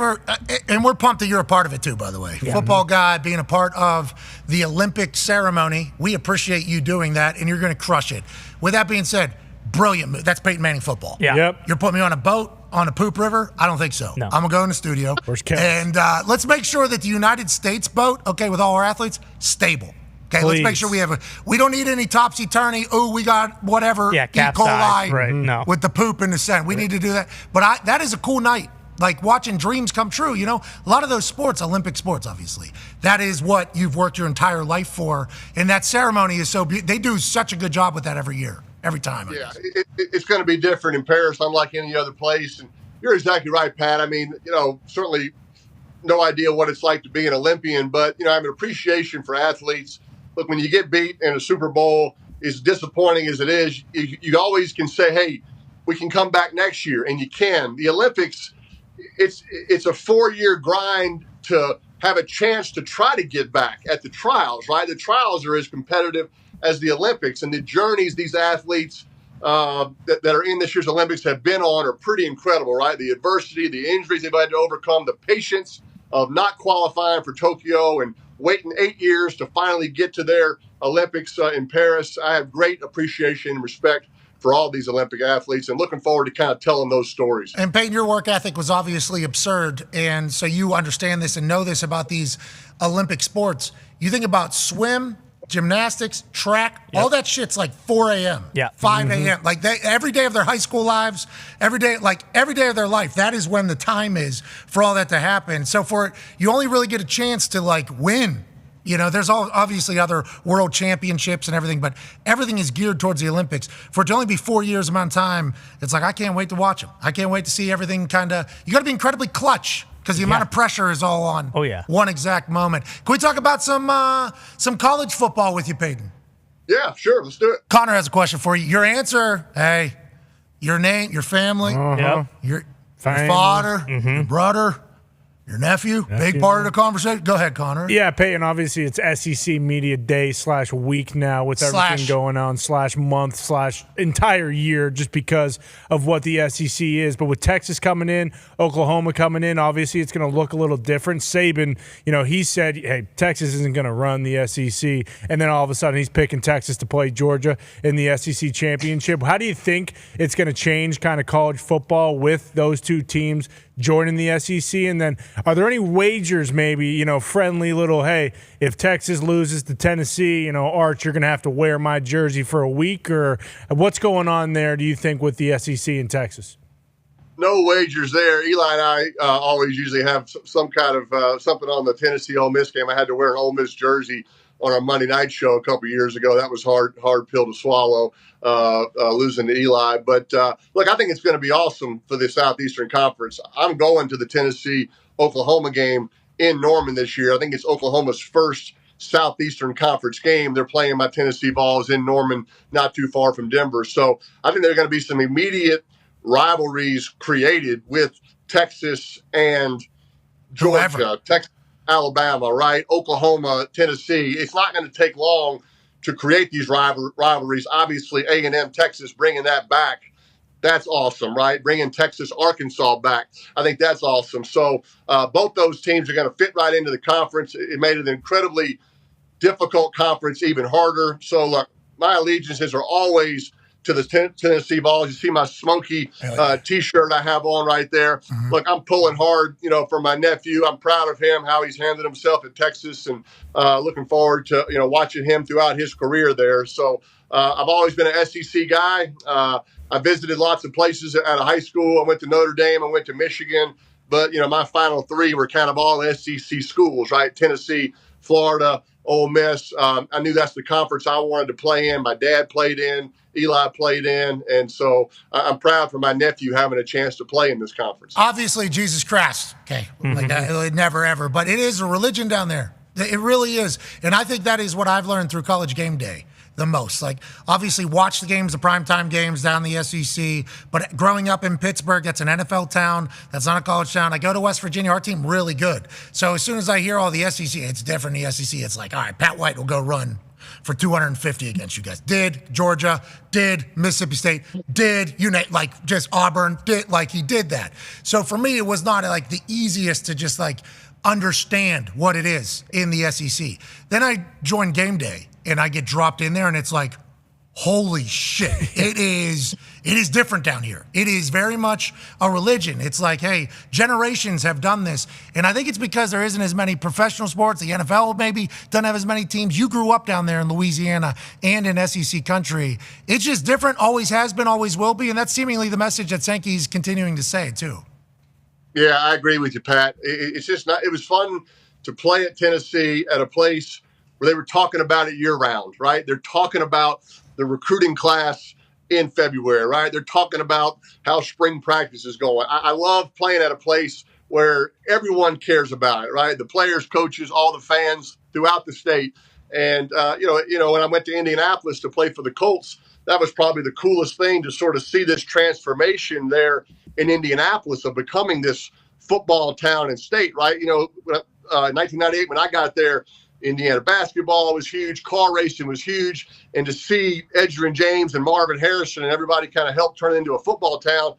[SPEAKER 3] and we're pumped that you're a part of it too, by the way. Yeah. Football guy, being a part of the Olympic ceremony. We appreciate you doing that, and you're going to crush it. With that being said, brilliant move. That's Peyton Manning football.
[SPEAKER 6] Yeah.
[SPEAKER 5] Yep.
[SPEAKER 3] You're putting me on a boat on a poop river? I don't think so.
[SPEAKER 6] No.
[SPEAKER 3] I'm going to go in the studio.
[SPEAKER 5] Where's Kevin?
[SPEAKER 3] And let's make sure that the United States boat, okay, with all our athletes, stable. Okay,
[SPEAKER 5] Please.
[SPEAKER 3] Let's make sure we don't need any topsy-turvy, we got whatever, E.
[SPEAKER 6] capsize,
[SPEAKER 3] coli
[SPEAKER 6] right, no.
[SPEAKER 3] with the poop in the sand. We need to do that. But that is a cool night. Like watching dreams come true, A lot of those sports, Olympic sports, obviously, that is what you've worked your entire life for. And that ceremony is they do such a good job with that every year, every time.
[SPEAKER 2] Yeah, it's going to be different in Paris, unlike any other place. And you're exactly right, Pat. I mean, certainly no idea what it's like to be an Olympian, but, I have an appreciation for athletes. Look, when you get beat in a Super Bowl, as disappointing as it is, you always can say, hey, we can come back next year, and you can. The Olympics, it's a 4-year grind to have a chance to try to get back at the trials, right? The trials are as competitive as the Olympics, and the journeys these athletes that are in this year's Olympics have been on are pretty incredible, right? The adversity, the injuries they've had to overcome, the patience of not qualifying for Tokyo and waiting 8 years to finally get to their Olympics in Paris. I have great appreciation and respect for all these Olympic athletes and looking forward to kind of telling those stories.
[SPEAKER 3] And Peyton, your work ethic was obviously absurd, and so you understand this and know this about these Olympic sports. You think about swim, gymnastics, track, all that shit's like 4 a.m., 5 a.m. Like every day of their high school lives, every day of their life, that is when the time is for all that to happen. So you only really get a chance to win. There's obviously other world championships and everything, but everything is geared towards the Olympics. For it to only be 4 years amount of time, it's like, I can't wait to watch them. I can't wait to see everything you got to be incredibly clutch. Because the amount of pressure is all on one exact moment. Can we talk about some college football with you, Peyton?
[SPEAKER 2] Yeah, sure. Let's do it.
[SPEAKER 3] Connor has a question for you. Your answer, your name, your family, your father, your brother, your nephew, big part of the conversation. Go ahead, Connor.
[SPEAKER 5] Yeah, Peyton, obviously it's SEC Media Day / week now with everything going on / month / entire year just because of what the SEC is. But with Texas coming in, Oklahoma coming in, obviously it's going to look a little different. Saban, he said, hey, Texas isn't going to run the SEC. And then all of a sudden he's picking Texas to play Georgia in the SEC championship. How do you think it's going to change kind of college football with those two teams joining the SEC? And then are there any wagers maybe, friendly little, hey, if Texas loses to Tennessee, Arch, you're going to have to wear my jersey for a week? Or what's going on there, do you think, with the SEC in Texas?
[SPEAKER 2] No wagers there. Eli and I always usually have some kind of something on the Tennessee-Ole Miss game. I had to wear an Ole Miss jersey on our Monday night show a couple years ago. That was hard pill to swallow, losing to Eli. But look, I think it's going to be awesome for the Southeastern Conference. I'm going to the Tennessee-Oklahoma game in Norman this year. I think it's Oklahoma's first Southeastern Conference game. They're playing my Tennessee Vols in Norman, not too far from Denver. So I think there are going to be some immediate rivalries created with Texas and Georgia, Texas, Alabama, right? Oklahoma, Tennessee. It's not going to take long to create these rivalries. Obviously, A&M, Texas, bringing that back, that's awesome, right? Bringing Texas, Arkansas back, I think that's awesome. So both those teams are going to fit right into the conference. It made an incredibly difficult conference even harder. So, look, my allegiances are always to the Tennessee Vols. You see my Smoky T-shirt I have on right there. Mm-hmm. Look, I'm pulling hard, for my nephew. I'm proud of him, how he's handled himself at Texas, and looking forward to, watching him throughout his career there. So I've always been an SEC guy. I visited lots of places out of high school. I went to Notre Dame. I went to Michigan. But, my final three were kind of all SEC schools, right? Tennessee, Florida, Ole Miss. I knew that's the conference I wanted to play in. My dad played in. Eli played in, and so I'm proud for my nephew having a chance to play in this conference.
[SPEAKER 3] Obviously, Jesus Christ, okay, like that, never ever, but it is a religion down there. It really is, and I think that is what I've learned through College Game Day. the most? Like, obviously, watch the games, the primetime games down the SEC, but growing up in Pittsburgh, that's an NFL town, that's not a college town. I go to West Virginia, our team really good. So as soon as I hear all the SEC, it's different in the SEC. It's like, all right, Pat White will go run for 250 against you guys. Did Georgia, did Mississippi State, did like just Auburn, did like he did that. So for me, it was not like the easiest to just like understand what it is in the SEC. Then I joined Game Day and I get dropped in there and it's like, holy shit, it is different down here. It is very much a religion. It's like, hey, generations have done this. And I think it's because there isn't as many professional sports. The NFL maybe doesn't have as many teams. You grew up down there in Louisiana and in SEC country. It's just different, always has been, always will be. And that's seemingly the message that Sankey's continuing to say, too.
[SPEAKER 2] Yeah, I agree with you, Pat. It's just not, it was fun to play at Tennessee at a place where they were talking about it year round, right? They're talking about the recruiting class in February, right? They're talking about how spring practice is going. I love playing at a place where everyone cares about it, right? The players, coaches, all the fans throughout the state. And, when I went to Indianapolis to play for the Colts, that was probably the coolest thing to sort of see this transformation there in Indianapolis of becoming this football town and state, right? 1998, when I got there, Indiana basketball was huge, car racing was huge, and to see Edgerrin James and Marvin Harrison and everybody kind of help turn it into a football town,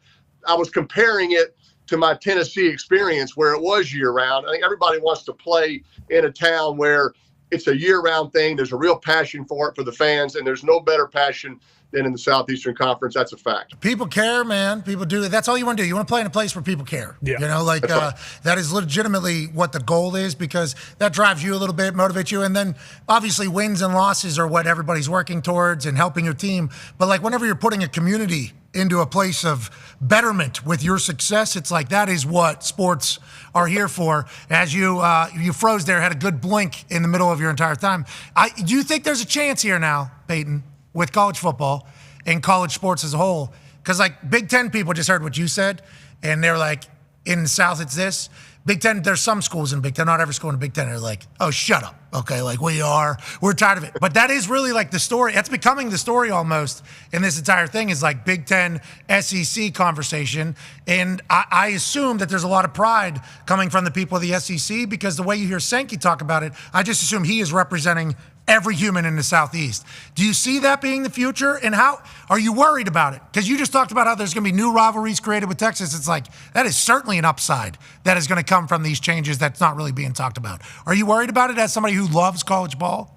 [SPEAKER 2] I was comparing it to my Tennessee experience where it was year-round. I think everybody wants to play in a town where it's a year-round thing. There's a real passion for it for the fans, and there's no better passion than in the Southeastern Conference. That's a fact.
[SPEAKER 3] People care, man. People do it. That's all you want to do. You want to play in a place where people care.
[SPEAKER 5] Yeah.
[SPEAKER 3] That is legitimately what the goal is because that drives you a little bit, motivates you. And then obviously wins and losses are what everybody's working towards and helping your team. But like whenever you're putting a community into a place of betterment with your success, it's like that is what sports are here for. As you froze there, had a good blink in the middle of your entire time. Do you think there's a chance here now, Peyton, with college football and college sports as a whole? Because like Big Ten people just heard what you said, and they're like, in the South it's this. Big Ten, there's some schools in Big Ten, not every school in the Big Ten are like, oh, shut up. Okay, like we're tired of it. But that is really like the story. That's becoming the story almost in this entire thing is like Big Ten SEC conversation. And I assume that there's a lot of pride coming from the people of the SEC because the way you hear Sankey talk about it, I just assume he is representing every human in the Southeast. Do you see that being the future? And how are you worried about it? Because you just talked about how there's going to be new rivalries created with Texas. It's like that is certainly an upside that is going to come from these changes that's not really being talked about. Are you worried about it as somebody who loves college ball?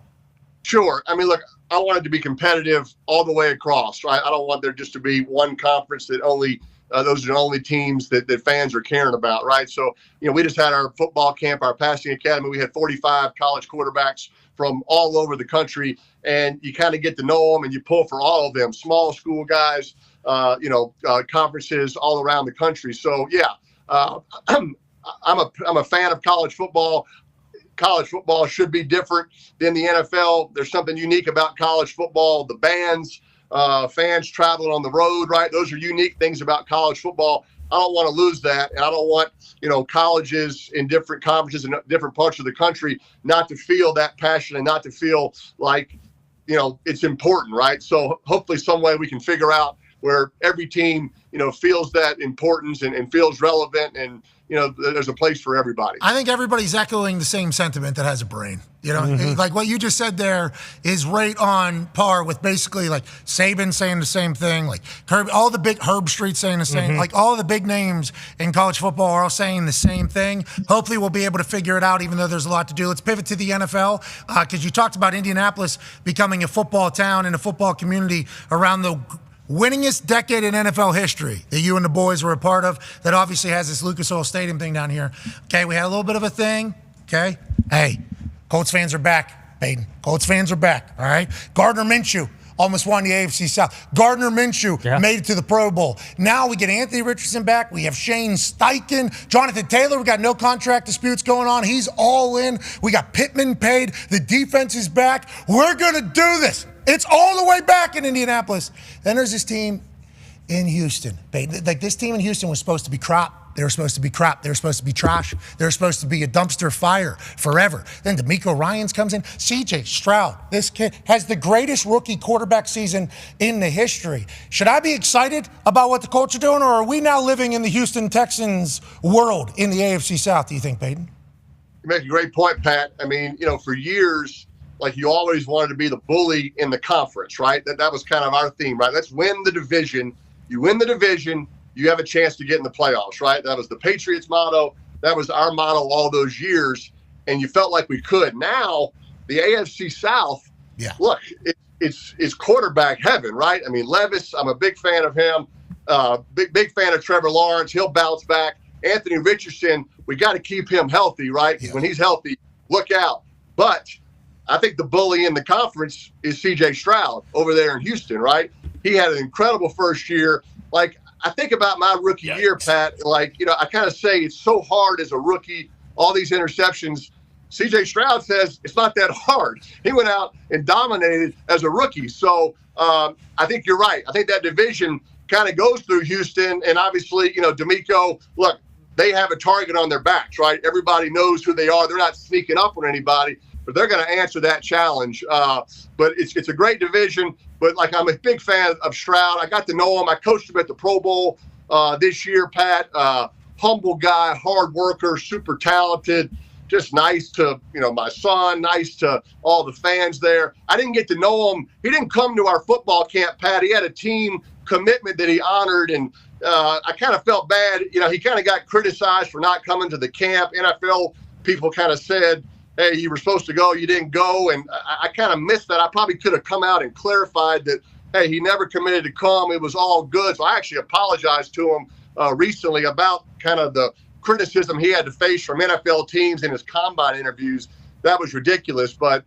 [SPEAKER 2] Sure. I mean, look, I want it to be competitive all the way across, right? I don't want there just to be one conference that only those are the only teams that fans are caring about, right? So, we just had our football camp, our passing academy. We had 45 college quarterbacks from all over the country, and you kind of get to know them and you pull for all of them, small school guys, conferences all around the country. So, I'm a fan of college football. College football should be different than the NFL. There's something unique about college football. The bands, fans traveling on the road, right? Those are unique things about college football. I don't want to lose that. And I don't want, colleges in different conferences in different parts of the country not to feel that passion and not to feel like, it's important, right? So hopefully some way we can figure out where every team, feels that importance and feels relevant and, there's a place for everybody.
[SPEAKER 3] I think everybody's echoing the same sentiment that has a brain. Like what you just said there is right on par with basically like Saban saying the same thing, like all the big Herb Street saying the same, like all the big names in college football are all saying the same thing. Hopefully we'll be able to figure it out, even though there's a lot to do. Let's pivot to the NFL because you talked about Indianapolis becoming a football town and a football community around the winningest decade in NFL history that you and the boys were a part of that obviously has this Lucas Oil Stadium thing down here. Okay, we had a little bit of a thing, okay? Hey, Colts fans are back, Peyton. Colts fans are back, all right? Gardner Minshew almost won the AFC South. Gardner Minshew made it to the Pro Bowl. Now we get Anthony Richardson back. We have Shane Steichen. Jonathan Taylor, we got no contract disputes going on. He's all in. We got Pittman paid. The defense is back. We're going to do this. It's all the way back in Indianapolis. Then there's this team in Houston. Like this team in Houston was supposed to be crap. They were supposed to be crap. They were supposed to be trash. They were supposed to be a dumpster fire forever. Then D'Amico Ryans comes in. C.J. Stroud, this kid has the greatest rookie quarterback season in the history. Should I be excited about what the Colts are doing, or are we now living in the Houston Texans world in the AFC South, do you think, Peyton?
[SPEAKER 2] You make a great point, Pat. I mean, for years, like, you always wanted to be the bully in the conference, right? That was kind of our theme, right? Let's win the division. You win the division, you have a chance to get in the playoffs, right? That was the Patriots' motto. That was our motto all those years, and you felt like we could. Now, the AFC South, look, it's quarterback heaven, right? I mean, Levis, I'm a big fan of him. Big fan of Trevor Lawrence. He'll bounce back. Anthony Richardson, we got to keep him healthy, right? When he's healthy, look out. But I think the bully in the conference is C.J. Stroud over there in Houston, right? He had an incredible first year. Like, I think about my rookie year, Pat. Like, I kind of say it's so hard as a rookie, all these interceptions. C.J. Stroud says it's not that hard. He went out and dominated as a rookie. So I think you're right. I think that division kind of goes through Houston. And obviously, D'Amico, look, they have a target on their backs, right? Everybody knows who they are. They're not sneaking up on anybody, but they're going to answer that challenge. But it's a great division. But, like, I'm a big fan of Stroud. I got to know him. I coached him at the Pro Bowl this year, Pat. Humble guy, hard worker, super talented, just nice to, my son, nice to all the fans there. I didn't get to know him. He didn't come to our football camp, Pat. He had a team commitment that he honored, and I kind of felt bad. He kind of got criticized for not coming to the camp. NFL people kind of said, hey, you were supposed to go, you didn't go, and I kind of missed that. I probably could have come out and clarified that, hey, he never committed to come. It was all good. So I actually apologized to him recently about kind of the criticism he had to face from NFL teams in his combine interviews. That was ridiculous, but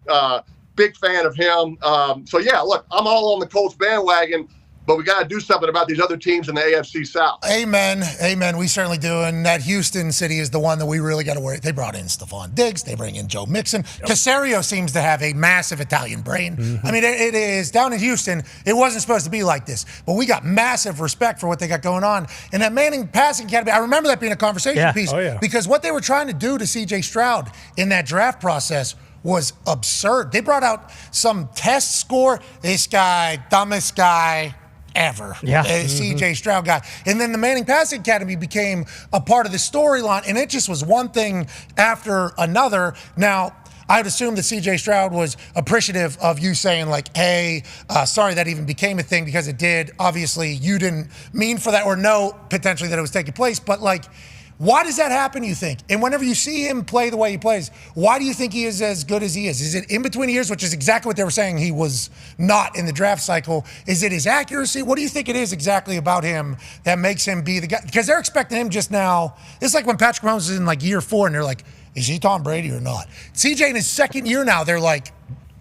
[SPEAKER 2] big fan of him. So, yeah, look, I'm all on the Colts bandwagon, but we got to do something about these other teams in the AFC South.
[SPEAKER 3] Amen. Amen. We certainly do. And that Houston city is the one that we really got to worry. They brought in Stephon Diggs. They bring in Joe Mixon. Yep. Caserio seems to have a massive Italian brain. Mm-hmm. I mean, it is down in Houston. It wasn't supposed to be like this, but we got massive respect for what they got going on. And that Manning passing academy, I remember that being a conversation piece because what they were trying to do to C.J. Stroud in that draft process was absurd. They brought out some test score. This guy, dumbest guy ever. C.J. Stroud guy. And then the Manning Passing Academy became a part of the storyline, and it just was one thing after another. Now, I would assume that C.J. Stroud was appreciative of you saying, like, hey, sorry that even became a thing, because it did. Obviously, you didn't mean for that or know potentially that it was taking place, but, like, why does that happen, you think? And whenever you see him play the way he plays, why do you think he is as good as he is? Is it in between years, which is exactly what they were saying he was not in the draft cycle? Is it his accuracy? What do you think it is exactly about him that makes him be the guy? Because they're expecting him just now. It's like when Patrick Mahomes is in, like, year 4, and they're like, is he Tom Brady or not? CJ in his second year now, they're like,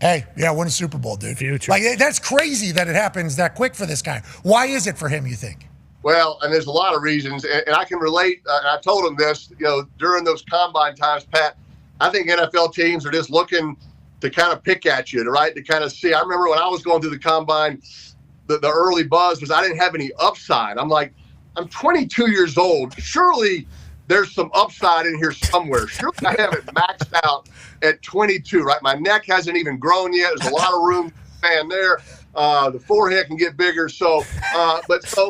[SPEAKER 3] hey, win a Super Bowl, dude.
[SPEAKER 5] Future.
[SPEAKER 3] Like, that's crazy that it happens that quick for this guy. Why is it for him, you think?
[SPEAKER 2] Well, and there's a lot of reasons, and I can relate. And I told him this, during those combine times, Pat. I think NFL teams are just looking to kind of pick at you, right? To kind of see. I remember when I was going through the combine, the early buzz was I didn't have any upside. I'm like, I'm 22 years old. Surely there's some upside in here somewhere. Surely I haven't maxed out at 22, right? My neck hasn't even grown yet. There's a lot of room to expand there. The forehead can get bigger. So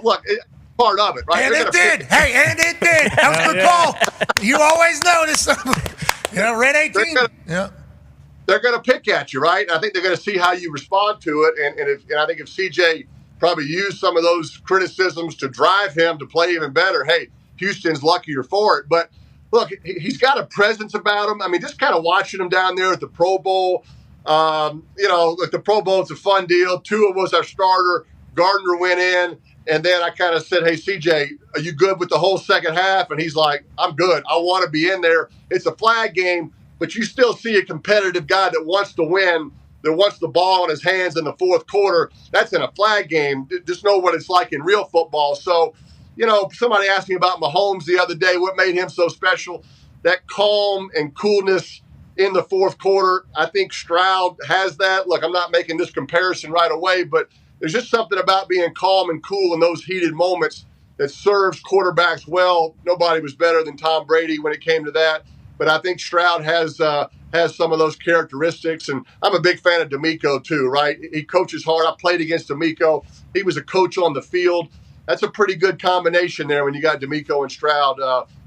[SPEAKER 2] look. Part of it, right?
[SPEAKER 3] And it did. And it did. That was a good call. You always notice. Red 18.
[SPEAKER 2] They're going to pick at you, right? I think they're going to see how you respond to it. And I think if CJ probably used some of those criticisms to drive him to play even better, hey, Houston's luckier for it. But look, he's got a presence about him. I mean, just kind of watching him down there at the Pro Bowl. Look, the Pro Bowl is a fun deal. Tua was our starter. Gardner went in. And then I kind of said, hey, CJ, are you good with the whole second half? And he's like, I'm good. I want to be in there. It's a flag game, but you still see a competitive guy that wants to win, that wants the ball in his hands in the fourth quarter. That's in a flag game. Just know what it's like in real football. So, somebody asked me about Mahomes the other day, what made him so special. That calm and coolness in the fourth quarter. I think Stroud has that. Look, I'm not making this comparison right away, but there's just something about being calm and cool in those heated moments that serves quarterbacks well. Nobody was better than Tom Brady when it came to that. But I think Stroud has some of those characteristics, and I'm a big fan of D'Amico too. Right? He coaches hard. I played against D'Amico. He was a coach on the field. That's a pretty good combination there when you got D'Amico and Stroud.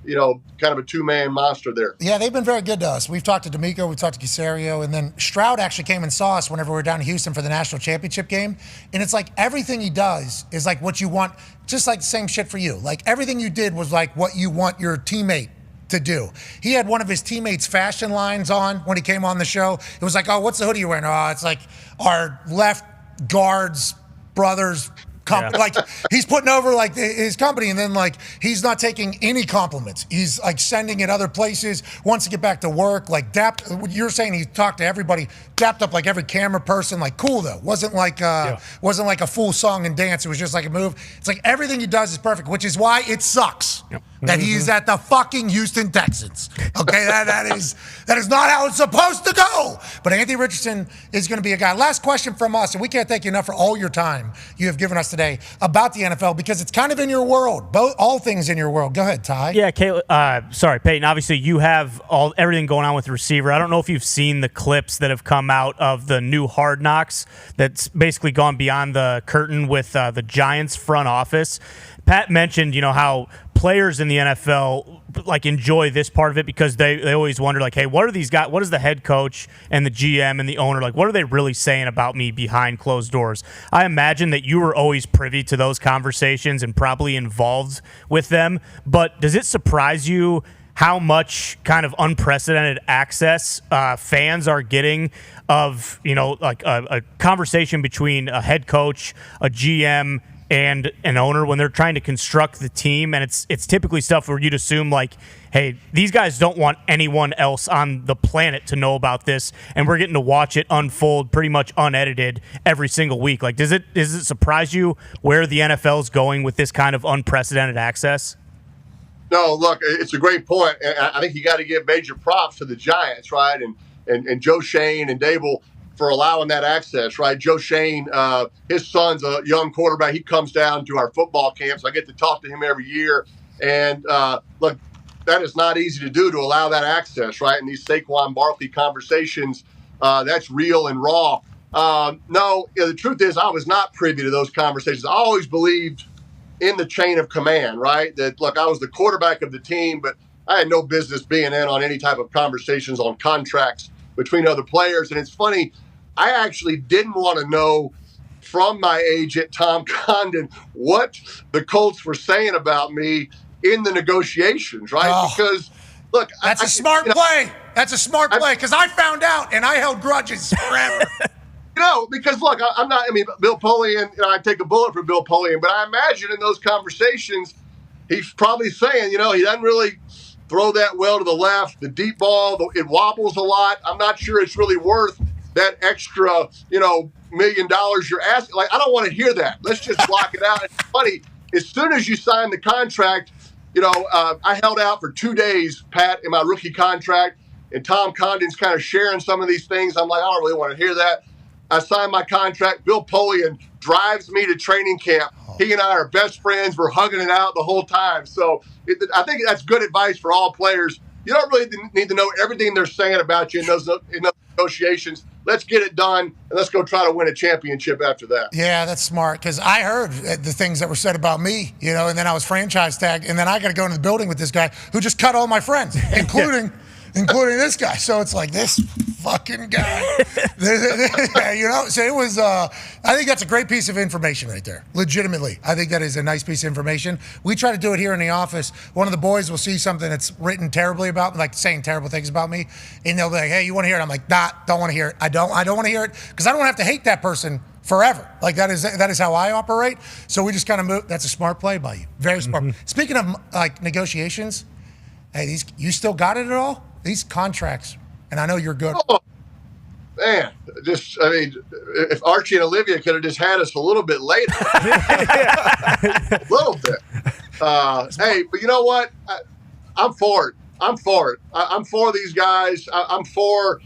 [SPEAKER 2] Kind of a two-man monster there.
[SPEAKER 3] Yeah, they've been very good to us. We've talked to D'Amico, we've talked to Caserio, and then Stroud actually came and saw us whenever we were down in Houston for the national championship game. And it's like everything he does is like what you want, just like the same shit for you. Like everything you did was like what you want your teammate to do. He had one of his teammates' fashion lines on when he came on the show. It was like, oh, what's the hoodie you're wearing? Oh, it's like our left guard's brother's company. Like he's putting over like his company, and then like he's not taking any compliments. He's like sending it other places, wants to get back to work. Like you're saying he talked to everybody, dapped up like every camera person. Like cool though. Wasn't like a full song and dance. It was just like a move. It's like everything he does is perfect, which is why it sucks that he's at the fucking Houston Texans. Okay, that is not how it's supposed to go. But Anthony Richardson is going to be a guy. Last question from us, and we can't thank you enough for all your time you have given us today about the NFL, because it's kind of in your world, all things in your world. Go ahead, Ty.
[SPEAKER 6] Yeah, Peyton. Obviously, you have everything going on with the receiver. I don't know if you've seen the clips that have come out of the new Hard Knocks that's basically gone beyond the curtain with the Giants front office. Pat mentioned, how players in the NFL like enjoy this part of it because they always wonder like, hey, what are these guys? What is the head coach and the GM and the owner like? What are they really saying about me behind closed doors? I imagine that you were always privy to those conversations and probably involved with them. But does it surprise you how much kind of unprecedented access fans are getting of like a conversation between a head coach, a GM, and an owner when they're trying to construct the team? And it's typically stuff where you'd assume like, hey, these guys don't want anyone else on the planet to know about this, and we're getting to watch it unfold pretty much unedited every single week. Like, does it surprise you where the NFL's going with this kind of unprecedented access?
[SPEAKER 2] No, look, it's a great point. And I think you got to give major props to the Giants, right? And Joe Shane and Dable for allowing that access, right? Joe Shane, his son's a young quarterback. He comes down to our football camps. I get to talk to him every year. And look, that is not easy to do, to allow that access, right? And these Saquon Barkley conversations, that's real and raw. The truth is I was not privy to those conversations. I always believed in the chain of command, right? That, look, I was the quarterback of the team, but I had no business being in on any type of conversations on contracts between other players. And it's funny, I actually didn't want to know from my agent, Tom Condon, what the Colts were saying about me in the negotiations, right?
[SPEAKER 3] Oh,
[SPEAKER 2] because, look,
[SPEAKER 3] that's a smart play. That's a smart play, because I found out and I held grudges forever.
[SPEAKER 2] Because, look, Bill Polian, I take a bullet for Bill Polian, but I imagine in those conversations, he's probably saying, he doesn't really throw that well to the left. The deep ball, it wobbles a lot. I'm not sure it's really worth that extra, $1 million you're asking. Like, I don't want to hear that. Let's just block it out. It's funny. As soon as you sign the contract, I held out for 2 days, Pat, in my rookie contract, and Tom Condon's kind of sharing some of these things. I'm like, I don't really want to hear that. I signed my contract. Bill Polian drives me to training camp. He and I are best friends. We're hugging it out the whole time. So I think that's good advice for all players. You don't really need to know everything they're saying about you in those negotiations. Let's get it done, and let's go try to win a championship after that.
[SPEAKER 3] Yeah, that's smart, because I heard the things that were said about me, and then I was franchise tagged, and then I got to go into the building with this guy who just cut all my friends, including this guy. So it's like, this fucking guy. So it was, I think that's a great piece of information right there. Legitimately. I think that is a nice piece of information. We try to do it here in the office. One of the boys will see something that's written terribly about me, like saying terrible things about me, and they'll be like, hey, you want to hear it? I'm like, nah, don't want to hear it. I don't want to hear it, because I don't have to hate that person forever. Like, that is how I operate. So we just kind of move. That's a smart play by you. Very smart. Speaking of like negotiations, hey, you still got it at all? These contracts, and I know you're good.
[SPEAKER 2] Oh, man, if Archie and Olivia could have just had us a little bit later. A little bit. Hey, but you know what? I'm for it. I'm for these guys. I'm for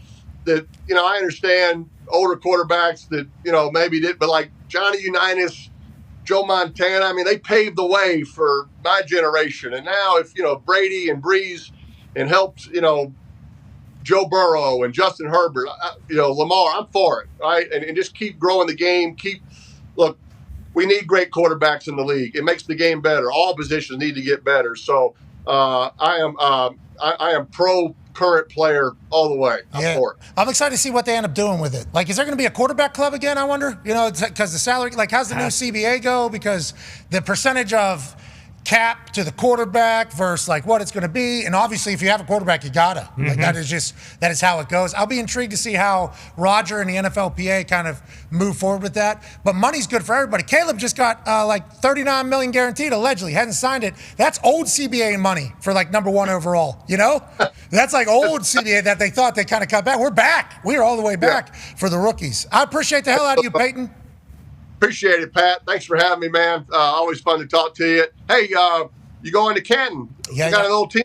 [SPEAKER 2] the, I understand older quarterbacks that, maybe did, but like Johnny Unitas, Joe Montana. I mean, they paved the way for my generation. And now if, Brady and Breeze and helps, Joe Burrow and Justin Herbert, Lamar, I'm for it, right? And just keep growing the game. Look, we need great quarterbacks in the league. It makes the game better. All positions need to get better. So I am pro current player all the way. I'm for it.
[SPEAKER 3] I'm excited to see what they end up doing with it. Like, is there going to be a quarterback club again, I wonder? Because the salary, like, how's the new CBA go? Because the percentage of cap to the quarterback versus like what it's going to be, and obviously if you have a quarterback, you gotta. Like, that is how it goes. I'll be intrigued to see how Roger and the NFLPA kind of move forward with that. But money's good for everybody. Caleb just got like $39 million guaranteed, allegedly. Hasn't signed it. That's old CBA money for like number 1 overall. That's like old CBA that they thought they kind of cut back. We're back. We're all the way back for the rookies. I appreciate the hell out of you, Peyton.
[SPEAKER 2] Appreciate it, Pat. Thanks for having me, man. Always fun to talk to you. Hey, you going to Canton?
[SPEAKER 3] Yeah,
[SPEAKER 2] you got a little team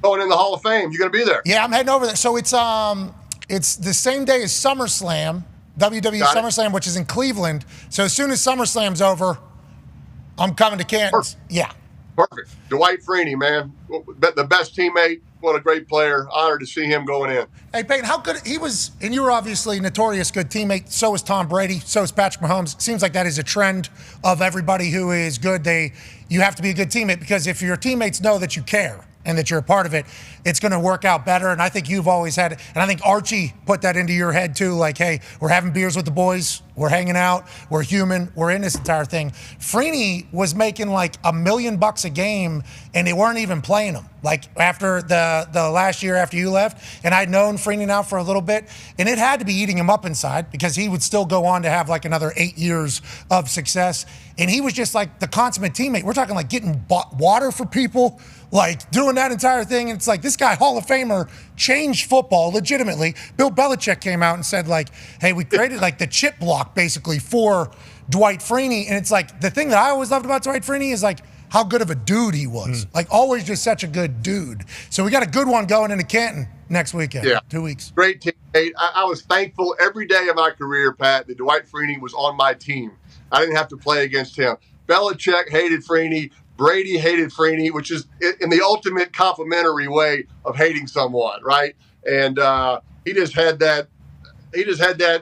[SPEAKER 2] going in the Hall of Fame. You going to be there?
[SPEAKER 3] Yeah, I'm heading over there. So it's the same day as SummerSlam, WWE SummerSlam, which is in Cleveland. So as soon as SummerSlam's over, I'm coming to Canton.
[SPEAKER 2] Perfect.
[SPEAKER 3] Yeah.
[SPEAKER 2] Perfect. Dwight Freeney, man. The best teammate. What a great player. Honored to see him going in.
[SPEAKER 3] Hey, Peyton, how good he was, and you were obviously a notorious good teammate. So is Tom Brady. So is Patrick Mahomes. Seems like that is a trend of everybody who is good. You have to be a good teammate, because if your teammates know that you care and that you're a part of it, it's going to work out better. And I think you've always had, and I think Archie put that into your head too, like, hey, we're having beers with the boys, we're hanging out, we're human, we're in this entire thing. Freeney was making like $1 million a game, and they weren't even playing him. Like after the last year after you left, and I'd known Freeney now for a little bit, and it had to be eating him up inside, because he would still go on to have like another 8 years of success. And he was just like the consummate teammate. We're talking like getting water for people, like doing that entire thing. And it's like, this guy, Hall of Famer, changed football legitimately. Bill Belichick came out and said like, hey, we created like the chip block basically for Dwight Freeney. And it's like, the thing that I always loved about Dwight Freeney is like how good of a dude he was. Like always just such a good dude. So we got a good one going into Canton next weekend.
[SPEAKER 2] Yeah.
[SPEAKER 3] 2 weeks.
[SPEAKER 2] Great teammate. I was thankful every day of my career, Pat, that Dwight Freeney was on my team. I didn't have to play against him. Belichick hated Freeney. Brady hated Freeney, which is in the ultimate complimentary way of hating someone, right? And he just had that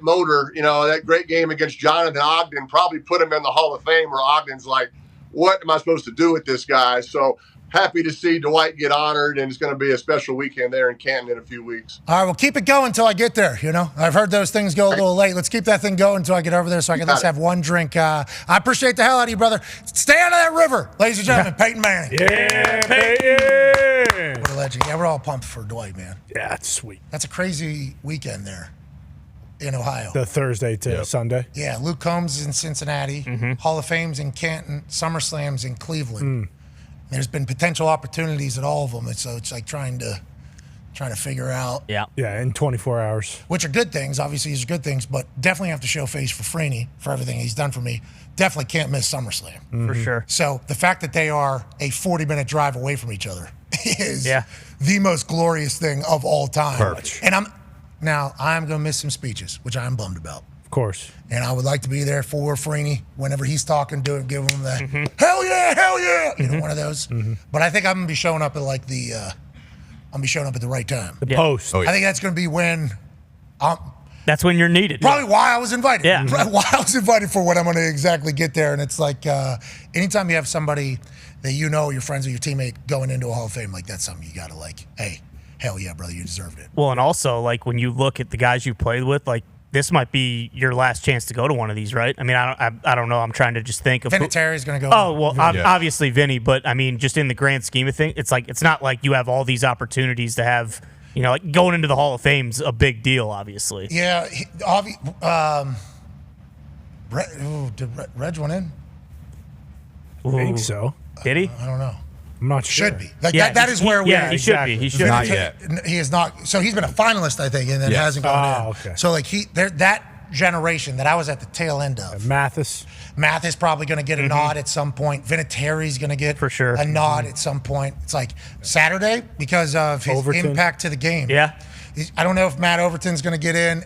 [SPEAKER 2] motor, that great game against Jonathan Ogden probably put him in the Hall of Fame, where Ogden's like, what am I supposed to do with this guy? So happy to see Dwight get honored, and it's going to be a special weekend there in Canton in a few weeks.
[SPEAKER 3] All right, well, keep it going until I get there, I've heard those things go a little late. Let's keep that thing going until I get over there so I can at least have one drink. I appreciate the hell out of you, brother. Stay out of that river, ladies and gentlemen. Peyton Manning.
[SPEAKER 5] Yeah, Peyton.
[SPEAKER 3] What a legend. Yeah, we're all pumped for Dwight, man.
[SPEAKER 5] Yeah, that's sweet.
[SPEAKER 3] That's a crazy weekend there in Ohio.
[SPEAKER 5] The Thursday to Sunday.
[SPEAKER 3] Yeah, Luke Combs is in Cincinnati. Hall of Fame's in Canton. SummerSlam's in Cleveland. There's been potential opportunities at all of them, and so it's like trying to figure out.
[SPEAKER 6] Yeah,
[SPEAKER 5] in 24 hours.
[SPEAKER 3] Which are good things. Obviously, these are good things, but definitely have to show face for Freeney for everything he's done for me. Definitely can't miss SummerSlam.
[SPEAKER 6] For sure.
[SPEAKER 3] So the fact that they are a 40-minute drive away from each other is the most glorious thing of all time.
[SPEAKER 7] Perfect.
[SPEAKER 3] And I'm going to miss some speeches, which I'm bummed about.
[SPEAKER 5] Of course.
[SPEAKER 3] And I would like to be there for Freeney whenever he's talking, give him that hell yeah, one of those. But I think I'm gonna be showing up at like at the right time.
[SPEAKER 5] The post.
[SPEAKER 3] I think that's gonna be when
[SPEAKER 6] that's when you're needed.
[SPEAKER 3] Probably why I was invited.
[SPEAKER 6] Yeah.
[SPEAKER 3] Why I was invited for when I'm gonna exactly get there. And it's like anytime you have somebody that your friends or your teammate going into a Hall of Fame, like that's something you gotta like, hey, hell yeah, brother, you deserved it.
[SPEAKER 6] Well, and also like when you look at the guys you played with, like this might be your last chance to go to one of these, right? I mean, I don't know. I'm trying to just think of
[SPEAKER 3] Vinatieri's going to go.
[SPEAKER 6] Oh, well, obviously Vinny, but I mean, just in the grand scheme of things, it's like it's not like you have all these opportunities to have, like going into the Hall of Fame's a big deal, obviously.
[SPEAKER 3] Yeah, did Reg went in?
[SPEAKER 5] I think so.
[SPEAKER 6] Did he?
[SPEAKER 3] I don't know.
[SPEAKER 5] I'm not sure.
[SPEAKER 3] Should be. Like that is where we
[SPEAKER 6] he
[SPEAKER 5] exactly.
[SPEAKER 6] should be. He should
[SPEAKER 7] Not
[SPEAKER 6] be.
[SPEAKER 7] yet.
[SPEAKER 3] He is not. So he's been a finalist, I think, and then hasn't gone in.
[SPEAKER 5] Okay.
[SPEAKER 3] So like that generation that I was at the tail end of.
[SPEAKER 5] Mathis
[SPEAKER 3] probably going to get a nod at some point. Vinatieri's going to get
[SPEAKER 6] for sure
[SPEAKER 3] a nod at some point. It's like Saturday because of his impact to the game.
[SPEAKER 6] Yeah.
[SPEAKER 3] I don't know if Matt Overton's going to get in,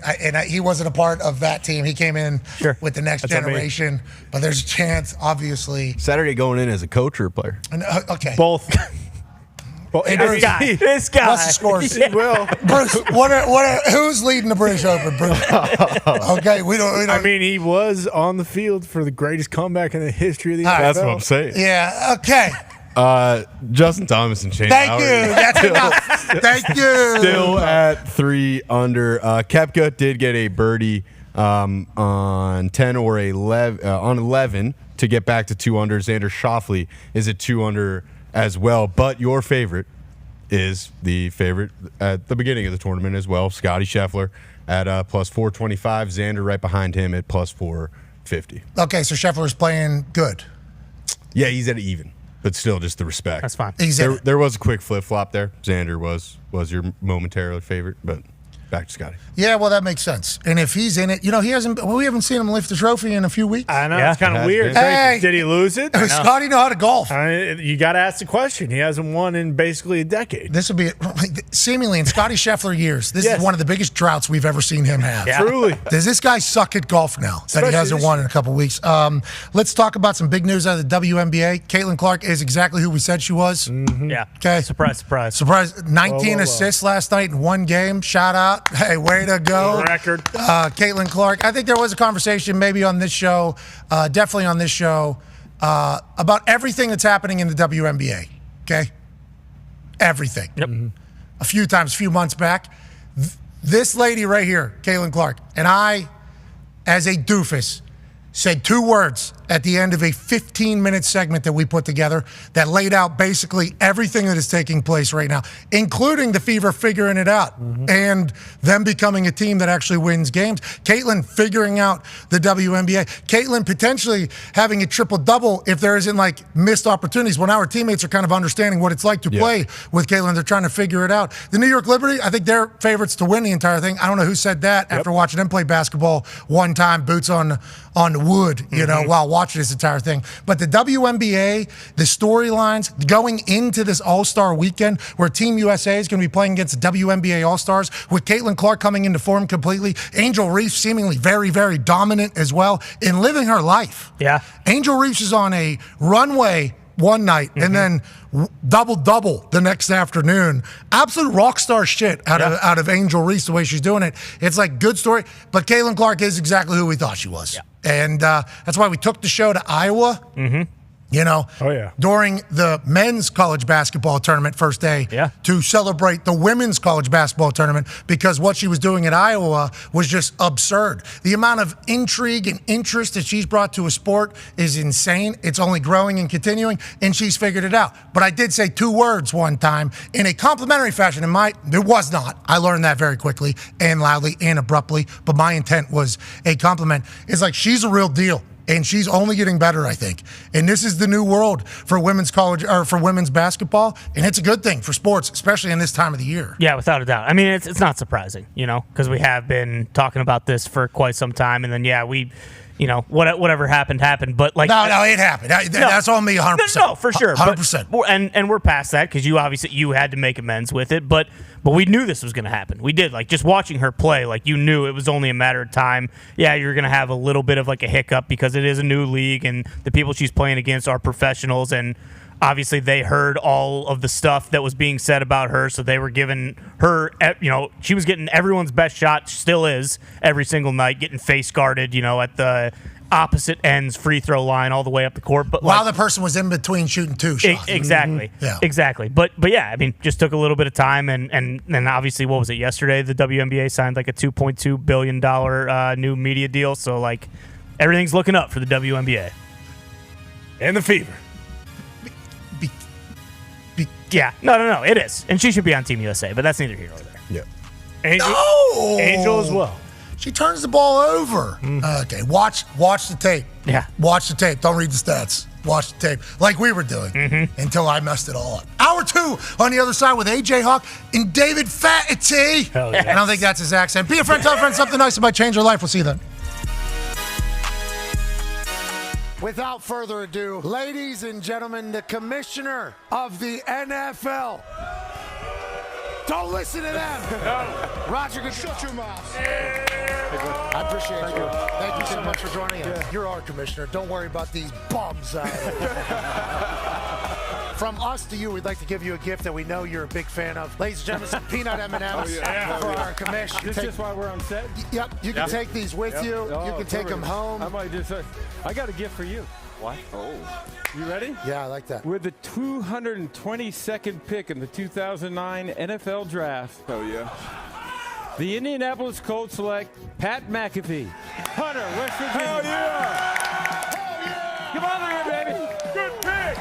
[SPEAKER 3] he wasn't a part of that team. He came in with the next generation, but there's a chance, obviously.
[SPEAKER 7] Saturday going in as a coach or a player?
[SPEAKER 3] Okay.
[SPEAKER 5] Both. Well,
[SPEAKER 6] this guy.
[SPEAKER 3] What's the scores?
[SPEAKER 5] Yeah. Will.
[SPEAKER 3] Bruce, who's leading the British Open, Bruce? Okay, we don't.
[SPEAKER 5] I mean, he was on the field for the greatest comeback in the history of the NFL.
[SPEAKER 7] That's what I'm saying.
[SPEAKER 3] Yeah. Okay.
[SPEAKER 7] Justin Thomas and Shane.
[SPEAKER 3] Thank you. That's enough. Thank you.
[SPEAKER 7] Still at 3 under. Koepka did get a birdie on 10 or 11 on 11 to get back to 2 under. Xander Schauffele is at 2 under as well. But your favorite is the favorite at the beginning of the tournament as well. Scotty Scheffler at plus 425. Xander right behind him at plus 450.
[SPEAKER 3] Okay, so Scheffler's playing good.
[SPEAKER 7] Yeah, he's at even. But still, just the respect.
[SPEAKER 6] That's fine.
[SPEAKER 7] There was a quick flip-flop there. Xander was your momentarily favorite, but back to Scotty.
[SPEAKER 3] Yeah, well, that makes sense. And if he's in it, we haven't seen him lift the trophy in a few weeks.
[SPEAKER 5] I know. It's kind of weird.
[SPEAKER 3] Hey,
[SPEAKER 5] did he lose it?
[SPEAKER 3] Scotty know how to golf.
[SPEAKER 5] You got to ask the question. He hasn't won in basically a decade.
[SPEAKER 3] This would be seemingly in Scotty Scheffler years. This is one of the biggest droughts we've ever seen him have.
[SPEAKER 5] Yeah. Truly.
[SPEAKER 3] Does this guy suck at golf now that he hasn't won in a couple weeks? Let's talk about some big news out of the WNBA. Caitlin Clark is exactly who we said she was.
[SPEAKER 5] Mm-hmm.
[SPEAKER 6] Yeah.
[SPEAKER 3] Okay.
[SPEAKER 6] Surprise.
[SPEAKER 3] 19 assists last night in one game. Shout out. Hey, way to go.
[SPEAKER 5] Record.
[SPEAKER 3] Caitlin Clark. I think there was a conversation maybe on this show, definitely on this show, about everything that's happening in the WNBA. Okay? Everything.
[SPEAKER 6] Yep.
[SPEAKER 3] A few months back. This lady right here, Caitlin Clark, and I, as a doofus, said 2 words at the end of a 15-minute segment that we put together that laid out basically everything that is taking place right now, including the Fever figuring it out and them becoming a team that actually wins games. Caitlin figuring out the WNBA. Caitlin potentially having a triple-double if there isn't missed opportunities. Well, now her teammates are kind of understanding what it's like to play with Caitlin. They're trying to figure it out. The New York Liberty, I think they're favorites to win the entire thing. I don't know who said that after watching them play basketball one time, boots on the wood, while watching this entire thing. But the WNBA, the storylines going into this All-Star weekend where Team USA is going to be playing against the WNBA All-Stars with Caitlin Clark coming into form completely, Angel Reese seemingly very, very dominant as well in living her life.
[SPEAKER 6] Yeah.
[SPEAKER 3] Angel Reese is on a runway one night and then double the next afternoon. Absolute rock star shit out of Angel Reese, the way she's doing it. It's good story, but Caitlin Clark is exactly who we thought she was. Yeah. And that's why we took the show to Iowa. During the men's college basketball tournament first day to celebrate the women's college basketball tournament, because what she was doing at Iowa was just absurd. The amount of intrigue and interest that she's brought to a sport is insane. It's only growing and continuing, and she's figured it out. But I did say 2 words one time in a complimentary fashion. It was not. I learned that very quickly and loudly and abruptly, but my intent was a compliment. It's she's a real deal. And she's only getting better, I think. And this is the new world for women's college or for women's basketball, and it's a good thing for sports, especially in this time of the year.
[SPEAKER 6] Yeah, without a doubt. I mean, it's not surprising, because we have been talking about this for quite some time, and then whatever happened. But
[SPEAKER 3] no, it happened. That's on me, 100%.
[SPEAKER 6] No, for sure,
[SPEAKER 3] 100%.
[SPEAKER 6] And we're past that because you had to make amends with it, but we knew this was going to happen. We did. Just watching her play, you knew it was only a matter of time. Yeah, you're going to have a little bit of a hiccup because it is a new league and the people she's playing against are professionals, and obviously they heard all of the stuff that was being said about her, so they were giving her, she was getting everyone's best shot, still is, every single night, getting face guarded, at the opposite ends free throw line all the way up the court. But
[SPEAKER 3] while the person was in between shooting 2 shots.
[SPEAKER 6] Exactly.
[SPEAKER 3] Yeah.
[SPEAKER 6] Exactly. But yeah, I mean, just took a little bit of time, and obviously, what was it, yesterday? The WNBA signed a $2.2 billion new media deal, so everything's looking up for the WNBA.
[SPEAKER 5] And the Fever.
[SPEAKER 6] Yeah. No, it is. And she should be on Team USA, but that's neither here nor there.
[SPEAKER 5] Yeah. Angel as well.
[SPEAKER 3] She turns the ball over. Okay, watch the tape.
[SPEAKER 6] Yeah.
[SPEAKER 3] Watch the tape. Don't read the stats. Watch the tape like we were doing until I messed it all up. Hour 2 on the other side with AJ Hawk and David Feherty.
[SPEAKER 5] Hell yes.
[SPEAKER 3] I don't think that's his accent. Be a friend, tell a friend something nice that might change your life. We'll see you then. Without further ado, ladies and gentlemen, the commissioner of the NFL. Don't listen to them.
[SPEAKER 8] No.
[SPEAKER 3] Roger Goodell. Shut your mouth. I appreciate you. Thank you so much for joining us. You're our commissioner. Don't worry about these bums. From us to you, we'd like to give you a gift that we know you're a big fan of. Ladies and gentlemen, some peanut M&Ms for our commission.
[SPEAKER 8] Is this just while we're on set?
[SPEAKER 3] Yep. You can take these with you. You can take them home.
[SPEAKER 8] I might just say, I got a gift for you.
[SPEAKER 9] What? Oh.
[SPEAKER 8] You ready?
[SPEAKER 3] Yeah, I like that.
[SPEAKER 8] With the 222nd pick in the 2009 NFL Draft.
[SPEAKER 9] Oh, yeah.
[SPEAKER 8] The Indianapolis Colts select Pat McAfee. Hunter, West Virginia.
[SPEAKER 9] Hell yeah!
[SPEAKER 8] Come on there, baby.
[SPEAKER 9] Good pick!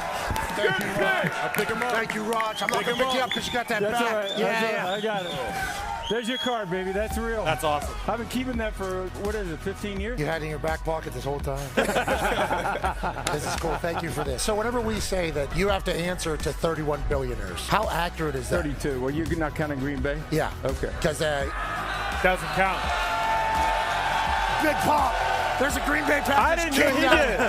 [SPEAKER 9] Good pick!
[SPEAKER 8] I'll pick him up.
[SPEAKER 3] Thank you, Raj. I'm not going to pick you up because you got that
[SPEAKER 8] That's
[SPEAKER 3] back.
[SPEAKER 8] all right.
[SPEAKER 3] Yeah.
[SPEAKER 8] I got it. There's your card, baby. That's real.
[SPEAKER 9] That's awesome.
[SPEAKER 8] I've been keeping that for, 15 years?
[SPEAKER 3] You had it in your back pocket this whole time. This is cool. Thank you for this. So whenever we say that you have to answer to 31 billionaires, how accurate is that?
[SPEAKER 8] 32. Well, you're not counting Green Bay?
[SPEAKER 3] Yeah.
[SPEAKER 8] Okay.
[SPEAKER 3] Because
[SPEAKER 9] Doesn't count.
[SPEAKER 3] Big Pop. There's a Green Bay Packers.
[SPEAKER 8] I didn't know he did.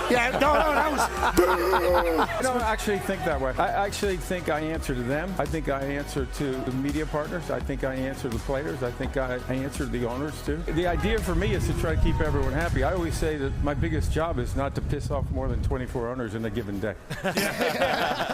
[SPEAKER 3] Yeah, no, that was.
[SPEAKER 8] I don't actually think that way. I actually think I answer to them. I think I answer to the media partners. I think I answer the players. I think I answer the owners too. The idea for me is to try to keep everyone happy. I always say that my biggest job is not to piss off more than 24 owners in a given day.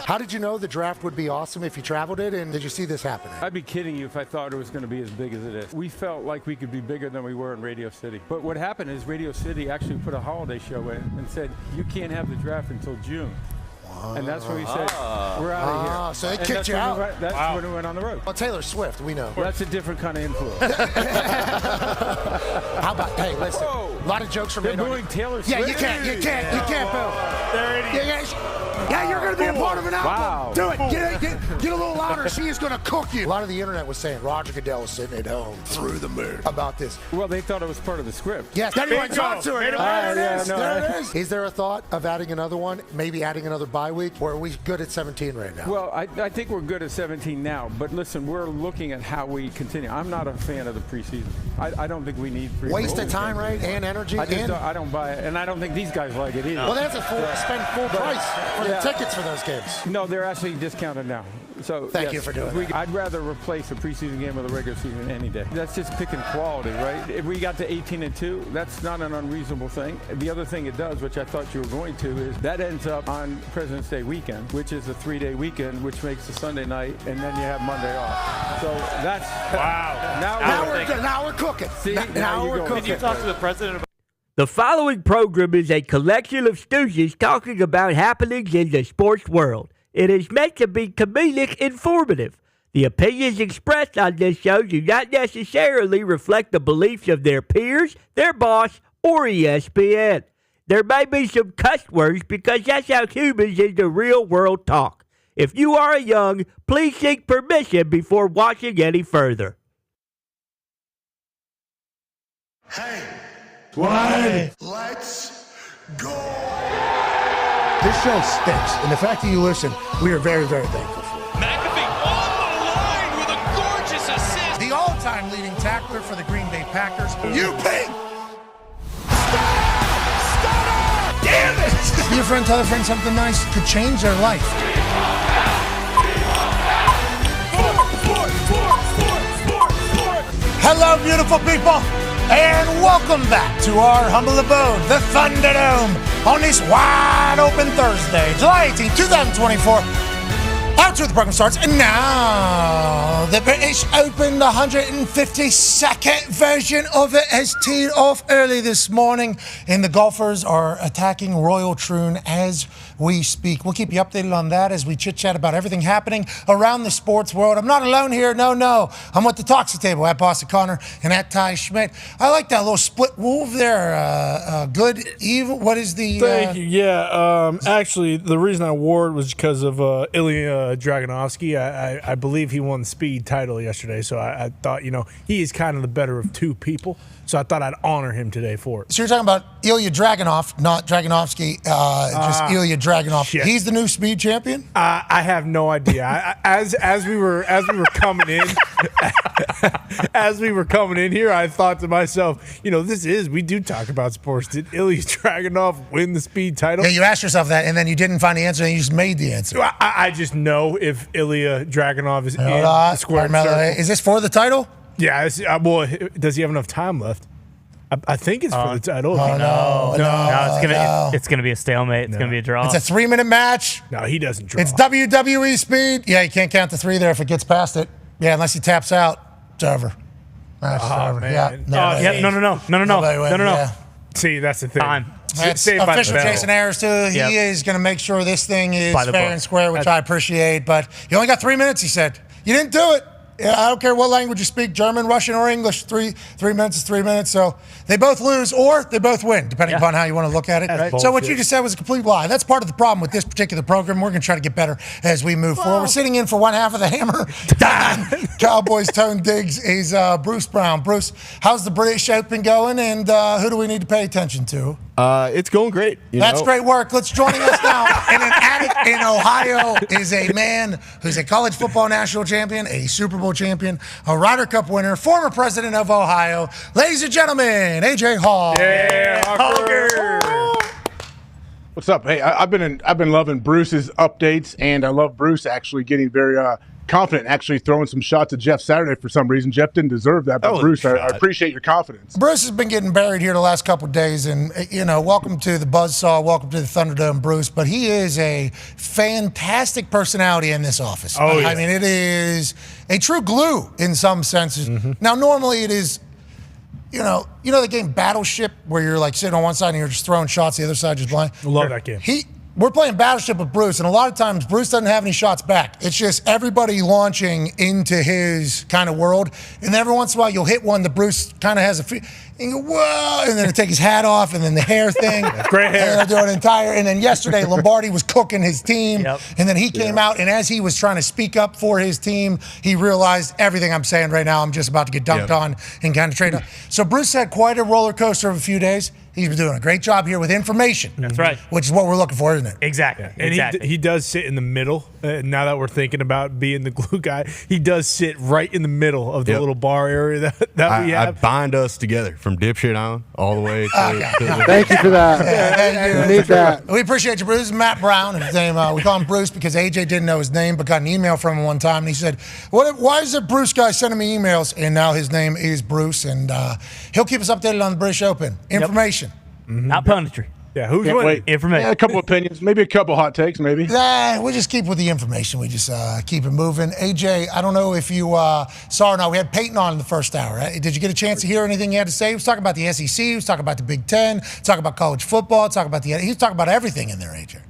[SPEAKER 3] How did you know the draft would be awesome if you traveled it, and did you see this happening?
[SPEAKER 8] I'd be kidding you if I thought it was going to be as big as it is. We felt like we could be bigger than we were in Radio City. But what happened is Radio City actually put a holiday show in and said, you can't have the draft until June. And that's when we said, we're out of here.
[SPEAKER 3] So they
[SPEAKER 8] And
[SPEAKER 3] kicked you out?
[SPEAKER 8] That's when we went on the road.
[SPEAKER 3] Well, Taylor Swift, we know.
[SPEAKER 8] Well, that's a different kind of influence.
[SPEAKER 3] How about, hey, listen, a lot of jokes from
[SPEAKER 8] They're booing Taylor Swift.
[SPEAKER 3] Yeah, you can't boo.
[SPEAKER 9] They're idiots.
[SPEAKER 3] Yeah, you're going to be a part of an album.
[SPEAKER 8] Wow.
[SPEAKER 3] Do it. Get a little louder. She is going to cook you. A lot of the internet was saying Roger Goodell was sitting at home through the moon about this.
[SPEAKER 8] Well, they thought it was part of the script.
[SPEAKER 3] Yes, everyone talks to her.
[SPEAKER 8] Yeah, no,
[SPEAKER 3] There it is. Is there a thought of adding another one, maybe adding another bye week, or are we good at 17 right now?
[SPEAKER 8] Well, I think we're good at 17 now, but listen, we're looking at how we continue. I'm not a fan of the preseason. I don't think we need preseason.
[SPEAKER 3] Waste of time, right? And energy.
[SPEAKER 8] I don't buy it, and I don't think these guys like it either.
[SPEAKER 3] Well, that's spend full price for the tickets for those games.
[SPEAKER 8] No, they're actually discounted now. So
[SPEAKER 3] Thank you for doing that.
[SPEAKER 8] I'd rather replace a preseason game with a regular season any day. That's just picking quality, right? If we got to 18-2, that's not an unreasonable thing. The other thing it does, which I thought you were going to, is that ends up on President's Day weekend, which is a 3-day weekend, which makes a Sunday night, and then you have Monday off. So that's
[SPEAKER 9] Wow.
[SPEAKER 3] Now we're cooking.
[SPEAKER 8] See,
[SPEAKER 3] now we're cooking.
[SPEAKER 9] Did you talk to the president about
[SPEAKER 1] The following program is a collection of stooges talking about happenings in the sports world. It is meant to be comedic informative. The opinions expressed on this show do not necessarily reflect the beliefs of their peers, their boss, or ESPN. There may be some cuss words because that's how humans in the real world talk. If you are young, please seek permission before watching any further.
[SPEAKER 10] Hey. Why? Let's go.
[SPEAKER 3] This show stinks, and the fact that you listen, we are very, very thankful for.
[SPEAKER 4] McAfee on the line with a gorgeous assist.
[SPEAKER 3] The all-time leading tackler for the Green Bay Packers,
[SPEAKER 10] You pink.
[SPEAKER 3] damn it! Your friend tell a friend something nice could change their life. Hello, beautiful people, and welcome back to our humble abode, the Thunderdome, on this wide-open Thursday, July 18, 2024. That's where the program starts, and now the British Open, the 152nd version of it, has teed off early this morning, and the golfers are attacking Royal Troon as we speak. We'll keep you updated on that as we chit-chat about everything happening around the sports world. I'm not alone here, no. I'm with the Toxic Table, at Boston Connor and at Ty Schmidt. I like that little split wolf there. Good, evil, what is the...
[SPEAKER 5] Thank you, yeah. Actually, the reason I wore it was because of Ilya Dragunovsky. I believe he won the speed title yesterday, so I thought, he is kind of the better of two people, so I thought I'd honor him today for it.
[SPEAKER 3] So you're talking about Ilya Dragunov, not Dragunovsky, just Ilya Dragunov.
[SPEAKER 5] Shit.
[SPEAKER 3] He's the new speed champion?
[SPEAKER 5] I have no idea. As we were coming in, as we were coming in here, I thought to myself, we do talk about sports. Did Ilya Dragunov win the speed title?
[SPEAKER 3] Yeah, you asked yourself that, and then you didn't find the answer, and you just made the answer.
[SPEAKER 5] I just know if Ilya Dragunov is in the squared circle.
[SPEAKER 3] Is this for the title?
[SPEAKER 5] Yeah. Well, does he have enough time left? I think it's for the title.
[SPEAKER 3] No,
[SPEAKER 6] it's gonna be a stalemate. It's gonna be a draw.
[SPEAKER 3] It's a 3-minute match.
[SPEAKER 5] No, he doesn't draw.
[SPEAKER 3] It's WWE speed. Yeah, you can't count to 3 there if it gets past it. Yeah, unless he taps out, it's over. That's over.
[SPEAKER 5] Man.
[SPEAKER 3] Yeah,
[SPEAKER 6] No.
[SPEAKER 5] See, that's the thing.
[SPEAKER 6] Time.
[SPEAKER 3] That's
[SPEAKER 5] Saved by the
[SPEAKER 3] official
[SPEAKER 5] bell.
[SPEAKER 3] Jason Ayers, too.
[SPEAKER 6] Yep.
[SPEAKER 3] He is going to make sure this thing is
[SPEAKER 6] By the
[SPEAKER 3] fair
[SPEAKER 6] book.
[SPEAKER 3] and square, which I appreciate. But you only got 3 minutes, he said. You didn't do it. Yeah, I don't care what language you speak, German, Russian, or English. 3 minutes is 3 minutes. So they both lose or they both win, depending upon how you want to look at it.
[SPEAKER 5] That's
[SPEAKER 3] So what
[SPEAKER 5] bullshit.
[SPEAKER 3] you just said was a complete lie. That's part of the problem with this particular program. We're going to try to get better as we move forward. We're sitting in for one half of the Hammer. Dahn. Cowboys, Tone Diggs is Bruce Brown. Bruce, how's the British Open going, and who do we need to pay attention to?
[SPEAKER 7] It's going great.
[SPEAKER 3] That's great work. Joining us now in an attic in Ohio is a man who's a college football national champion, a Super Bowl champion, a Ryder Cup winner, former president of Ohio. Ladies and gentlemen, AJ Hall.
[SPEAKER 5] Yeah, Hawker.
[SPEAKER 9] What's up? Hey, I've been loving Bruce's updates, and I love Bruce actually getting very confident, actually throwing some shots at Jeff Saturday for some reason. Jeff didn't deserve that, but Bruce, I appreciate your confidence.
[SPEAKER 3] Bruce has been getting buried here the last couple of days, and, welcome to the Buzzsaw, welcome to the Thunderdome, Bruce, but he is a fantastic personality in this office.
[SPEAKER 5] Oh, yeah.
[SPEAKER 3] I mean, it is a true glue in some senses. Mm-hmm. Now, normally it is, you know the game Battleship, where you're like sitting on one side and you're just throwing shots, the other side just blind?
[SPEAKER 5] I love that game.
[SPEAKER 3] We're playing Battleship with Bruce, and a lot of times Bruce doesn't have any shots back. It's just everybody launching into his kind of world, and every once in a while you'll hit one that Bruce kind of has and you go, whoa, and then he'll take his hat off, and then the hair thing.
[SPEAKER 5] Great hair.
[SPEAKER 3] And they'll do an entire, and then yesterday Lombardi was cooking his team, and then he came out, and as he was trying to speak up for his team, he realized everything I'm saying right now, I'm just about to get dunked on and kind of trade up. So Bruce had quite a roller coaster of a few days. He's been doing a great job here with information.
[SPEAKER 6] That's right.
[SPEAKER 3] Which is what we're looking for, isn't it?
[SPEAKER 6] Exactly.
[SPEAKER 5] And he does sit in the middle. Now that we're thinking about being the glue guy, he does sit right in the middle of the little bar area that we have.
[SPEAKER 7] I bind us together from Dipshit Island all the way to
[SPEAKER 11] Thank you for that. We need that.
[SPEAKER 3] We appreciate you, Bruce. This is Matt Brown. His name, we call him Bruce because AJ didn't know his name, but got an email from him one time, and he said, why is it Bruce guy sending me emails? And now his name is Bruce, and he'll keep us updated on the British Open. Information.
[SPEAKER 6] Not punditry.
[SPEAKER 5] Yeah, who's winning?
[SPEAKER 6] Information.
[SPEAKER 9] Yeah, a couple opinions, maybe a couple hot takes, maybe.
[SPEAKER 3] We just keep with the information. We just keep it moving. AJ, I don't know if you saw or not. We had Peyton on in the first hour. Right? Did you get a chance to hear anything he had to say? He was talking about the SEC. He was talking about the Big Ten. Talking about college football. He was talking about everything in there, AJ.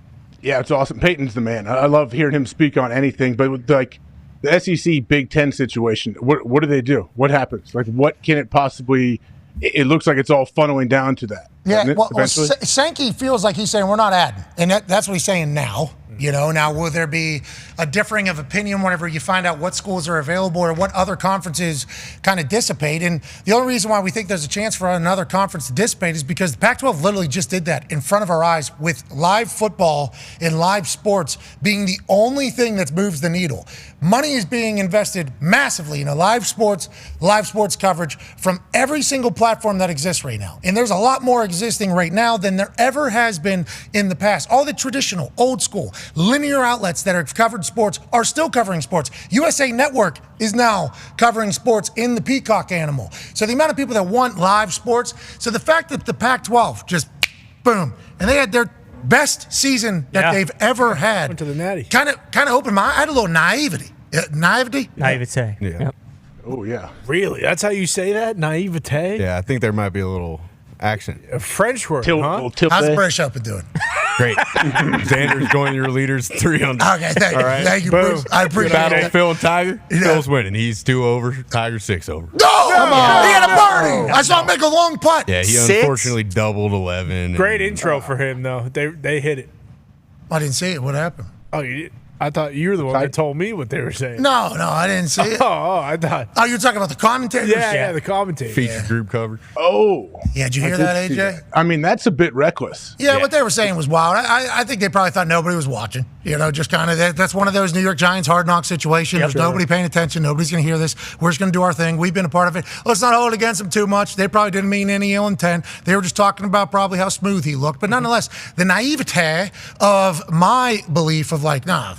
[SPEAKER 9] Yeah, it's awesome. Peyton's the man. I love hearing him speak on anything, but with, like, the SEC Big Ten situation, what do they do? What happens? Like, what can it possibly? It looks like it's all funneling down to that.
[SPEAKER 3] Yeah, well, Sankey feels like he's saying we're not adding, and that's what he's saying now. Now will there be a differing of opinion whenever you find out what schools are available or what other conferences kind of dissipate? And the only reason why we think there's a chance for another conference to dissipate is because the Pac-12 literally just did that in front of our eyes with live football and live sports being the only thing that moves the needle. Money is being invested massively in live sports coverage from every single platform that exists right now. And there's a lot more existing right now than there ever has been in the past. All the traditional, old school, linear outlets that have covered sports are still covering sports. USA Network is now covering sports in the Peacock animal. So the amount of people that want live sports, so the fact that the Pac-12 just boom, and they had their best season that they've ever had.
[SPEAKER 5] Went to the Natty.
[SPEAKER 3] Kind of opened my eye. I had a little naivety. Naivety?
[SPEAKER 6] Naivete.
[SPEAKER 7] Yeah.
[SPEAKER 6] Yep.
[SPEAKER 9] Oh, yeah.
[SPEAKER 5] Really? That's how you say that? Naivete?
[SPEAKER 7] Yeah, I think there might be a little accent.
[SPEAKER 5] A French word,
[SPEAKER 3] How's the British Open doing?
[SPEAKER 7] Great. Xander's going your leaders 3-0.
[SPEAKER 3] Okay, thank you.
[SPEAKER 7] All right.
[SPEAKER 3] Thank you,
[SPEAKER 7] Boom.
[SPEAKER 3] Bruce. I appreciate
[SPEAKER 7] Battle
[SPEAKER 3] it.
[SPEAKER 7] Phil and Tiger. Phil's winning. He's 2 over. Tiger's 6 over.
[SPEAKER 3] No! Come on. He had a birdie. I saw him make a long putt.
[SPEAKER 7] Yeah, he unfortunately doubled 11.
[SPEAKER 5] Great intro for him, though. They hit it.
[SPEAKER 3] I didn't see it. What happened?
[SPEAKER 5] Oh, you did? I thought you were the one that told me what they were saying.
[SPEAKER 3] No, I didn't see it.
[SPEAKER 5] I thought.
[SPEAKER 3] Oh, you're talking about the commentators?
[SPEAKER 5] Yeah, the commentators.
[SPEAKER 7] Feature group coverage.
[SPEAKER 9] Oh.
[SPEAKER 3] Yeah, did you hear that, AJ?
[SPEAKER 9] I mean, that's a bit reckless.
[SPEAKER 3] Yeah, what they were saying was wild. I think they probably thought nobody was watching. Just kind of that's one of those New York Giants hard knock situations. There's nobody paying attention. Nobody's going to hear this. We're just going to do our thing. We've been a part of it. Let's not hold it against them too much. They probably didn't mean any ill intent. They were just talking about probably how smooth he looked. But nonetheless, the naivete of my belief of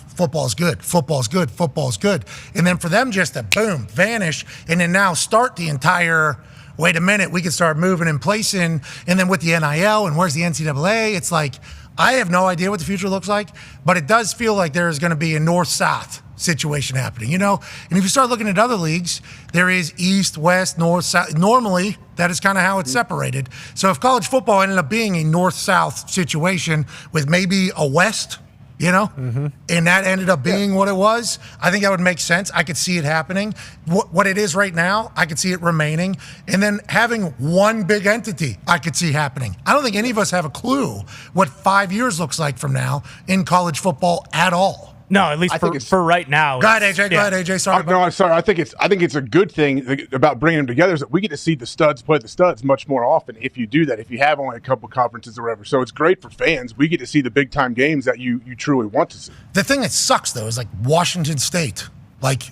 [SPEAKER 3] football's good. Football's good. Football's good. And then for them just to boom, vanish, and then now start the entire, wait a minute, we can start moving and placing, and then with the NIL and where's the NCAA, it's like, I have no idea what the future looks like, but it does feel like there's going to be a north-south situation happening, And if you start looking at other leagues, there is east, west, north, south. Normally, that is kind of how it's separated. So if college football ended up being a north-south situation with maybe a west, and that ended up being what it was, I think that would make sense. I could see it happening. What it is right now, I could see it remaining. And then having one big entity, I could see happening. I don't think any of us have a clue what 5 years looks like from now in college football at all.
[SPEAKER 6] No, at least for right now.
[SPEAKER 3] Go ahead, AJ. Sorry.
[SPEAKER 9] No, I'm sorry. I think it's a good thing about bringing them together is that we get to see the studs play the studs much more often if you do that, if you have only a couple conferences or whatever. So it's great for fans. We get to see the big-time games that you truly want to see.
[SPEAKER 3] The thing that sucks, though, is Washington State.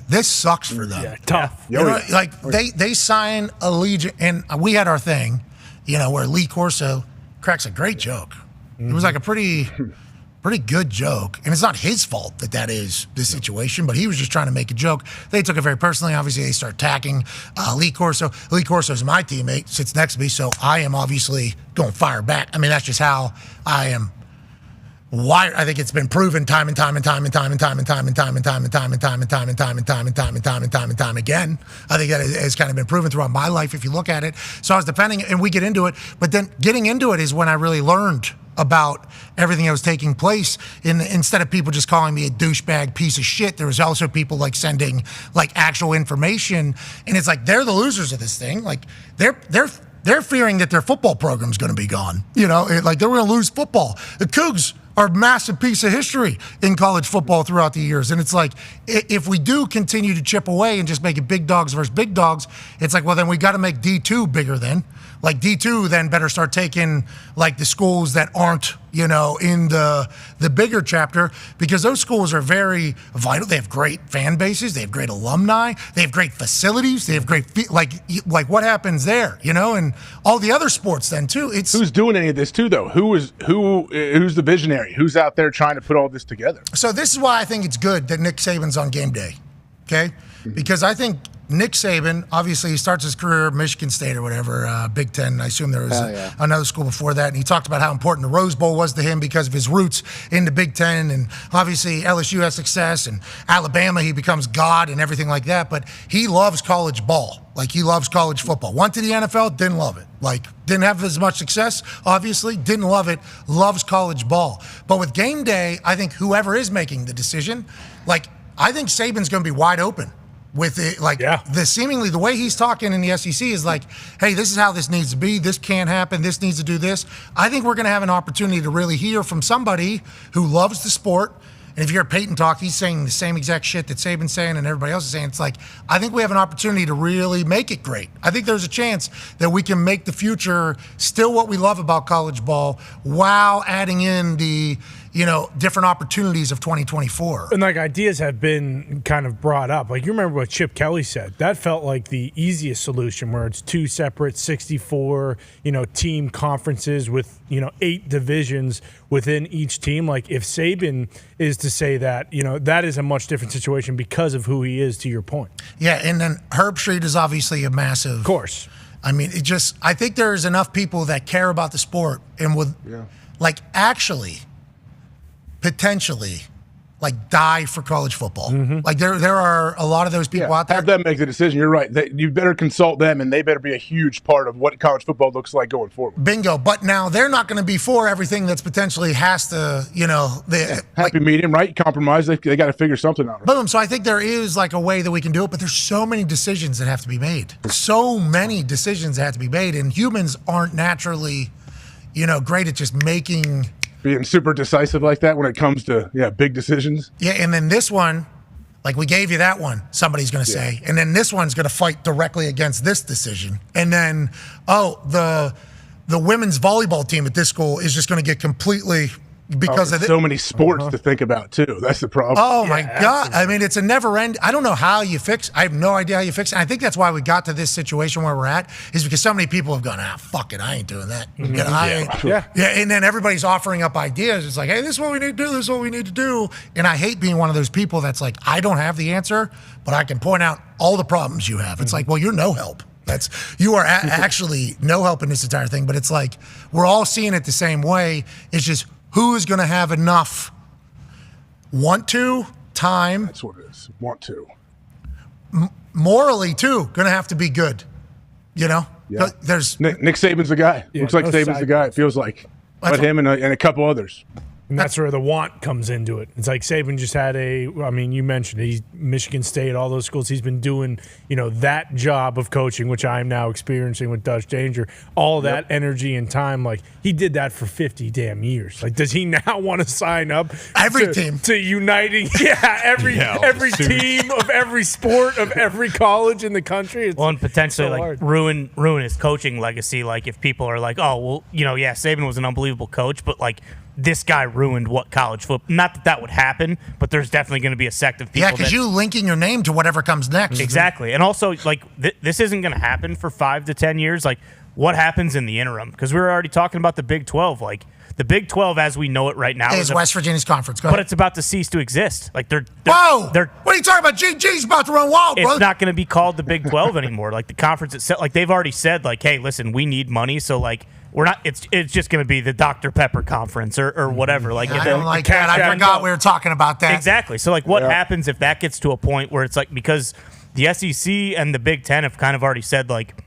[SPEAKER 3] This sucks for them.
[SPEAKER 5] Yeah, tough.
[SPEAKER 3] They sign Allegiant, and we had our thing, where Lee Corso cracks a great joke. It was a pretty good joke. And it's not his fault that is the situation, but he was just trying to make a joke. They took it very personally. Obviously, they start attacking Lee Corso. Lee Corso is my teammate, sits next to me, so I am obviously going to fire back. I mean, that's just how I am wired. I think it's been proven time and time again. I think that has kind of been proven throughout my life if you look at it. So I was defending it, and we get into it. But then getting into it is when I really learned about everything that was taking place. Instead of people just calling me a douchebag piece of shit, there was also people sending actual information, and it's they're the losers of this thing. They're fearing that their football program's going to be gone. They're going to lose football. The Cougs are a massive piece of history in college football throughout the years. And it's if we do continue to chip away and just make it big dogs versus big dogs, it's well, then we got to make D2 bigger then. D2 then better start taking the schools that aren't, in the bigger chapter, because those schools are very vital. They have great fan bases. They have great alumni. They have great facilities. They have great, what happens there, and all the other sports then too.
[SPEAKER 9] Who's doing any of this too, though? Who's the visionary? Who's out there trying to put all this together?
[SPEAKER 3] So this is why I think it's good that Nick Saban's on game day, okay? Because I think Nick Saban, obviously, he starts his career at Michigan State or whatever, Big Ten. I assume there was another school before that. And he talked about how important the Rose Bowl was to him because of his roots in the Big Ten. And obviously, LSU has success. And Alabama, he becomes God and everything like that. But he loves college ball. He loves college football. Went to the NFL, didn't love it. Didn't have as much success, obviously. Didn't love it. Loves college ball. But with game day, I think whoever is making the decision, I think Saban's going to be wide open. With it, the seemingly the way he's talking in the SEC is hey, this is how this needs to be. This can't happen. This needs to do this. I think we're going to have an opportunity to really hear from somebody who loves the sport. And if you hear Peyton talk, he's saying the same exact shit that Saban's saying and everybody else is saying. It's I think we have an opportunity to really make it great. I think there's a chance that we can make the future still what we love about college ball while adding in the different opportunities of 2024.
[SPEAKER 5] And ideas have been kind of brought up. You remember what Chip Kelly said. That felt like the easiest solution where it's two separate 64, team conferences with, 8 divisions within each team. If Saban is to say that, that is a much different situation because of who he is, to your point.
[SPEAKER 3] Yeah, and then Herb Street is obviously a massive.
[SPEAKER 5] Of course.
[SPEAKER 3] I mean, I think there's enough people that care about the sport and would, actually potentially die for college football. There are a lot of those people out there.
[SPEAKER 9] Have them make the decision. You're right. You better consult them, and they better be a huge part of what college football looks like going forward.
[SPEAKER 3] Bingo. But now they're not going to be for everything that's potentially has to,
[SPEAKER 9] happy medium, right? Compromise. They got to figure something out.
[SPEAKER 3] Boom. So I think there is a way that we can do it, but there's so many decisions that have to be made. So many decisions that have to be made, and humans aren't naturally, great at just making
[SPEAKER 9] being super decisive like that when it comes to big decisions.
[SPEAKER 3] Yeah, and then this one, like we gave you that one, somebody's going to say, and then this one's going to fight directly against this decision, and then the women's volleyball team at this school is just going to get completely. Because of
[SPEAKER 9] so many sports to think about too. That's the problem.
[SPEAKER 3] Oh my God! I mean, it's a never end. I don't know how you fix. I have no idea how you fix it. I think that's why we got to this situation where we're at, is because so many people have gone, fuck it, I ain't doing that. You know, and then everybody's offering up ideas. It's like, hey, this is what we need to do. This is what we need to do. And I hate being one of those people that's like, I don't have the answer, but I can point out all the problems you have. It's like, well, you're no help. You are actually no help in this entire thing. But it's like we're all seeing it the same way. It's just. Who is going to have enough time?
[SPEAKER 9] That's what it is. Want to.
[SPEAKER 3] Morally, too, going to have to be good. You know?
[SPEAKER 9] Yeah.
[SPEAKER 3] There's
[SPEAKER 9] Nick Saban's the guy. Looks like Saban's the guy, it feels like. But him and a couple others.
[SPEAKER 5] And that's where the want comes into it. It's like Saban just had you mentioned it, he's Michigan State, all those schools. He's been doing, that job of coaching, which I'm now experiencing with Dutch Danger. All that energy and time, like he did that for 50 damn years. Like, does he now want to sign up to uniting? Every team of every sport of every college in the country. It's
[SPEAKER 6] and potentially
[SPEAKER 5] so
[SPEAKER 6] like ruin his coaching legacy. Like if people are like, oh well, Saban was an unbelievable coach, but like. This guy ruined what college football. Not that would happen, but there's definitely going to be a sect of people.
[SPEAKER 3] Yeah, because you linking your name to whatever comes next.
[SPEAKER 6] Exactly, and also like this isn't going to happen for 5 to 10 years. Like, what happens in the interim? Because we were already talking about the Big 12. Like the Big 12, as we know it right now,
[SPEAKER 3] is West Virginia's conference. Go
[SPEAKER 6] but
[SPEAKER 3] ahead.
[SPEAKER 6] it's about to cease to exist. Like they're
[SPEAKER 3] what are you talking about? GG's about to run wild, bro.
[SPEAKER 6] It's not going to be called the Big 12 anymore. Like the conference itself. Like they've already said, like, hey, listen, we need money, so like. We're not. It's just going to be the Dr. Pepper conference or whatever. Like
[SPEAKER 3] I don't like that. I forgot we were talking about that.
[SPEAKER 6] Exactly. So like, what happens if that gets to a point where it's like because the SEC and the Big Ten have kind of already said like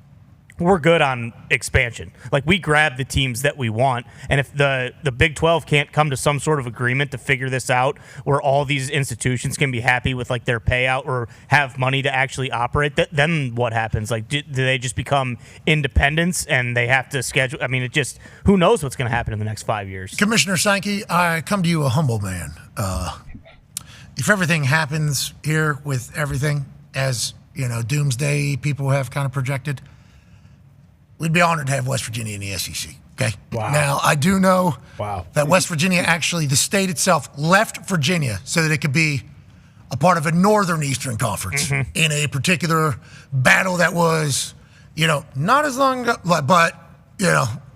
[SPEAKER 6] we're good on expansion. Like we grab the teams that we want, and if the Big 12 can't come to some sort of agreement to figure this out, where all these institutions can be happy with like their payout or have money to actually operate, then what happens? Like do they just become independents and they have to schedule? I mean, who knows what's going to happen in the next 5 years?
[SPEAKER 3] Commissioner Sankey, I come to you a humble man. If everything happens here with everything as doomsday people have kind of projected. We'd be honored to have West Virginia in the SEC, okay?
[SPEAKER 5] Wow.
[SPEAKER 3] Now, I do know that West Virginia actually, the state itself, left Virginia so that it could be a part of a Northern Eastern Conference in a particular battle that was, not as long ago, but,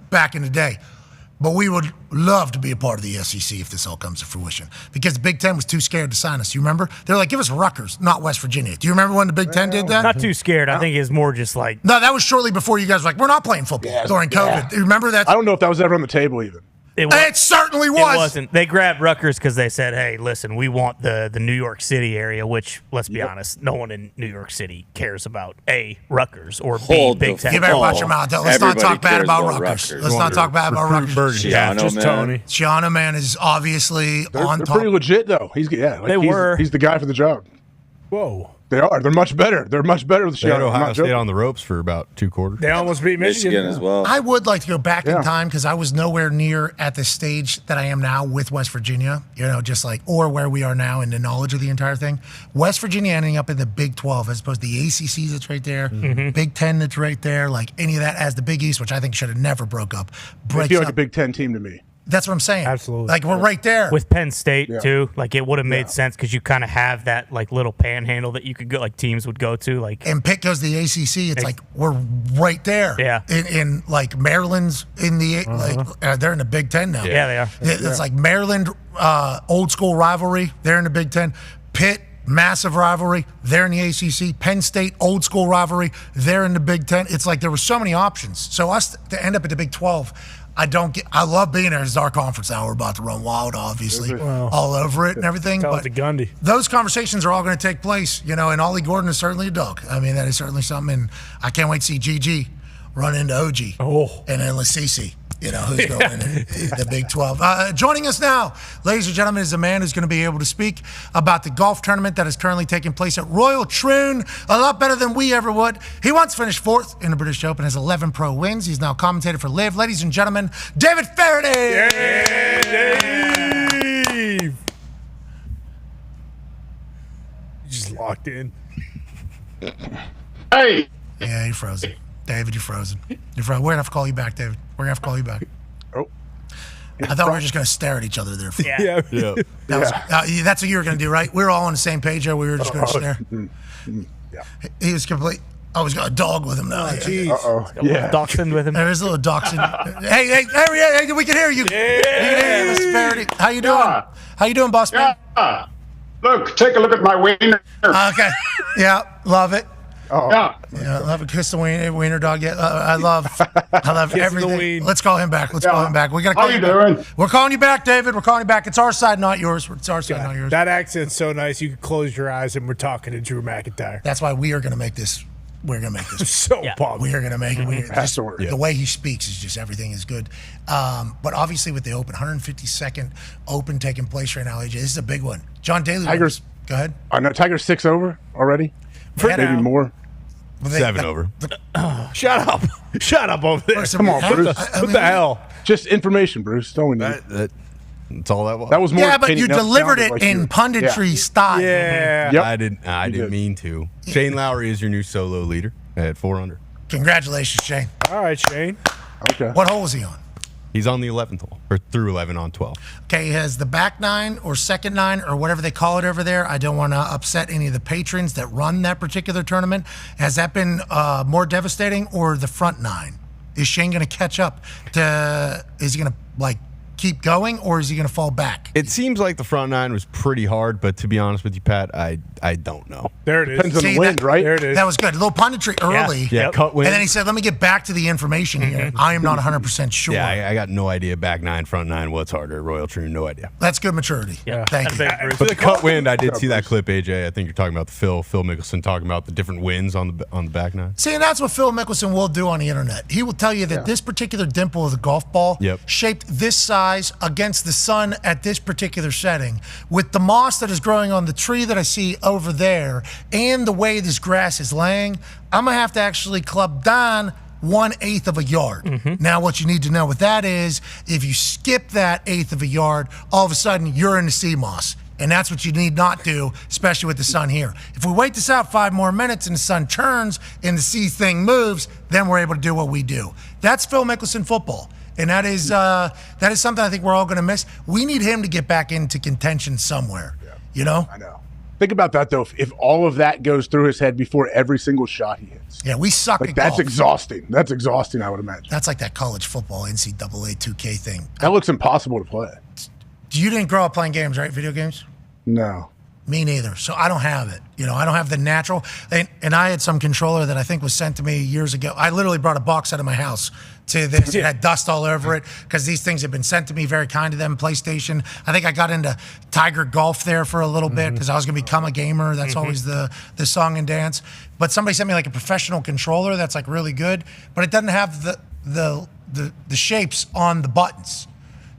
[SPEAKER 3] back in the day. But we would love to be a part of the SEC if this all comes to fruition. Because the Big Ten was too scared to sign us. You remember? They're like, give us Rutgers, not West Virginia. Do you remember when the Big Ten did that?
[SPEAKER 6] Not too scared. I think it's more just like...
[SPEAKER 3] No, that was shortly before you guys were like, we're not playing football during COVID. You remember that?
[SPEAKER 9] I don't know if that was ever on the table even.
[SPEAKER 3] It certainly was.
[SPEAKER 6] It wasn't. They grabbed Rutgers because they said, hey, listen, we want the New York City area, which, let's be honest, no one in New York City cares about A, Rutgers, or B, Big Ten.
[SPEAKER 3] You better watch your mouth, though. Let's not talk bad about Rutgers. Let's not talk bad about Rutgers. Shiano, man, is obviously on top.
[SPEAKER 9] They're pretty legit, though. He's the guy for the job.
[SPEAKER 5] Whoa.
[SPEAKER 9] They are. They're much better. They're much better with
[SPEAKER 7] They had Ohio State on the ropes for about 2 quarters.
[SPEAKER 5] They almost beat Michigan
[SPEAKER 12] as well.
[SPEAKER 3] I would like to go back in time because I was nowhere near at the stage that I am now with West Virginia, or where we are now in the knowledge of the entire thing. West Virginia ending up in the Big 12 as opposed to the ACC that's right there, Big 10 that's right there, like any of that as the Big East, which I think should have never broke up.
[SPEAKER 9] They feel like a Big 10 team to me.
[SPEAKER 3] That's what I'm saying.
[SPEAKER 5] Absolutely.
[SPEAKER 3] Like, we're right there.
[SPEAKER 6] With Penn State, too. Like, it would have made sense because you kind of have that, like, little panhandle that you could go, like, teams would go to. Like,
[SPEAKER 3] and Pitt goes to the ACC. It's like, we're right there.
[SPEAKER 6] Yeah.
[SPEAKER 3] In like, Maryland's in the, they're in the Big Ten now.
[SPEAKER 6] Yeah, they are.
[SPEAKER 3] It's like Maryland, old school rivalry. They're in the Big Ten. Pitt, massive rivalry. They're in the ACC. Penn State, old school rivalry. They're in the Big Ten. It's like there were so many options. So us to end up at the Big 12, I love being there. It's our conference now. We're about to run wild, obviously, all over it and everything.
[SPEAKER 5] Tell
[SPEAKER 3] but
[SPEAKER 5] it to Gundy.
[SPEAKER 3] Those conversations are all going to take place, and Ollie Gordon is certainly a dog. I mean, that is certainly something. And I can't wait to see GG run into OG. And then Lasisi. Who's going in the Big 12. Joining us now, ladies and gentlemen, is a man who's going to be able to speak about the golf tournament that is currently taking place at Royal Troon. A lot better than we ever would. He once finished 4th in the British Open, has 11 pro wins. He's now commentator for Live. Ladies and gentlemen, David Feherty.
[SPEAKER 5] Dave! You just locked in.
[SPEAKER 12] Hey.
[SPEAKER 3] Yeah, you're frozen. David, you're frozen. We're going to have to call you back, David. We're going to have to call you back.
[SPEAKER 9] Oh.
[SPEAKER 3] I thought we were just going to stare at each other there.
[SPEAKER 5] Yeah.
[SPEAKER 3] That's what you were going to do, right? We were all on the same page there. We were just going to stare.
[SPEAKER 9] Yeah.
[SPEAKER 3] He was complete. Oh, he's got a dog with him now.
[SPEAKER 5] Jeez.
[SPEAKER 6] Yeah. Dachshund with him.
[SPEAKER 3] There's a little dachshund. hey, we can hear you.
[SPEAKER 5] Hey.
[SPEAKER 3] We can hear you, Mr. Feherty. How you doing?
[SPEAKER 12] Yeah.
[SPEAKER 3] How you doing, boss man?
[SPEAKER 12] Look, take a look at my wiener.
[SPEAKER 3] Okay. Yeah, love it.
[SPEAKER 12] Yeah.
[SPEAKER 3] Yeah, I love a kiss the wiener dog. Yeah, I love everything. Let's call him back. We gotta call
[SPEAKER 12] How you doing?
[SPEAKER 3] We're calling you back, David. We're calling you back. It's our side, not yours. It's our side, not yours.
[SPEAKER 5] That accent's so nice. You can close your eyes and we're talking to Drew McIntyre.
[SPEAKER 3] That's why we are going to make this. We're going to make this.
[SPEAKER 5] So pumped.
[SPEAKER 3] We are going to make it.
[SPEAKER 9] The
[SPEAKER 3] way he speaks is just everything is good. But obviously with the Open, 152nd Open taking place right now, AJ, this is a big one. John Daly.
[SPEAKER 9] Tigers.
[SPEAKER 3] Go ahead.
[SPEAKER 9] I know Tigers 6 over already. Maybe more.
[SPEAKER 7] 7 over.
[SPEAKER 5] Shut up over there.
[SPEAKER 9] Come on, Bruce.
[SPEAKER 5] What the hell?
[SPEAKER 9] Just information, Bruce. Don't we need?
[SPEAKER 7] That's all that was.
[SPEAKER 9] That was more.
[SPEAKER 3] Yeah, but you delivered it in punditry style.
[SPEAKER 5] Yeah.
[SPEAKER 9] Yep.
[SPEAKER 7] I didn't mean to. Shane Lowry is your new solo leader at 4 under.
[SPEAKER 3] Congratulations, Shane.
[SPEAKER 5] All right, Shane.
[SPEAKER 9] Okay.
[SPEAKER 3] What hole is he on?
[SPEAKER 7] He's on the 11th hole, or through 11 on 12.
[SPEAKER 3] Okay, he has the back 9 or second 9 or whatever they call it over there. I don't want to upset any of the patrons that run that particular tournament. Has that been more devastating, or the front 9? Is Shane going to catch up? Is he going to keep going, or is he going to fall back?
[SPEAKER 7] It seems like the front 9 was pretty hard, but to be honest with you, Pat, I don't know.
[SPEAKER 5] There it is.
[SPEAKER 9] Depends on the wind, right?
[SPEAKER 5] There it is.
[SPEAKER 3] That was good. A little punditry early.
[SPEAKER 7] Yeah, cut wind.
[SPEAKER 3] And then he said, let me get back to the information here. I am not 100% sure.
[SPEAKER 7] Yeah, I got no idea. Back 9, front 9, what's harder? Royal Troon, no idea.
[SPEAKER 3] That's good maturity.
[SPEAKER 6] Yeah.
[SPEAKER 3] Thank you.
[SPEAKER 7] But the cut wind, I did see that clip, AJ. I think you're talking about the Phil Mickelson talking about the different winds on the back 9.
[SPEAKER 3] See, and that's what Phil Mickelson will do on the internet. He will tell you that this particular dimple of the golf ball shaped this size against the sun at this particular setting, with the moss that is growing on the tree that I see over there and the way this grass is laying, I'm going to have to actually club Dahn 1/8 of a yard. Now, what you need to know with that is if you skip that 1/8 of a yard, all of a sudden you're in the sea moss. And that's what you need not do, especially with the sun here. If we wait this out 5 more minutes and the sun turns and the sea thing moves, then we're able to do what we do. That's Phil Mickelson football. And that is something I think we're all going to miss. We need him to get back into contention somewhere. You know?
[SPEAKER 9] I know. Think about that, though. If all of that goes through his head before every single shot he hits.
[SPEAKER 3] Yeah, we suck at
[SPEAKER 9] that's
[SPEAKER 3] golf.
[SPEAKER 9] Exhausting. That's exhausting, I would imagine.
[SPEAKER 3] That's like that college football NCAA 2K thing.
[SPEAKER 9] That looks impossible to play.
[SPEAKER 3] You didn't grow up playing games, right? Video games?
[SPEAKER 9] No.
[SPEAKER 3] Me neither. So I don't have it. I don't have the natural. And I had some controller that I think was sent to me years ago. I literally brought a box out of my house to this. It had dust all over it because these things have been sent to me, very kind to them. PlayStation. I think I got into Tiger Golf there for a little bit because I was going to become a gamer. That's always the song and dance. But somebody sent me like a professional controller that's like really good, but it doesn't have the shapes on the buttons.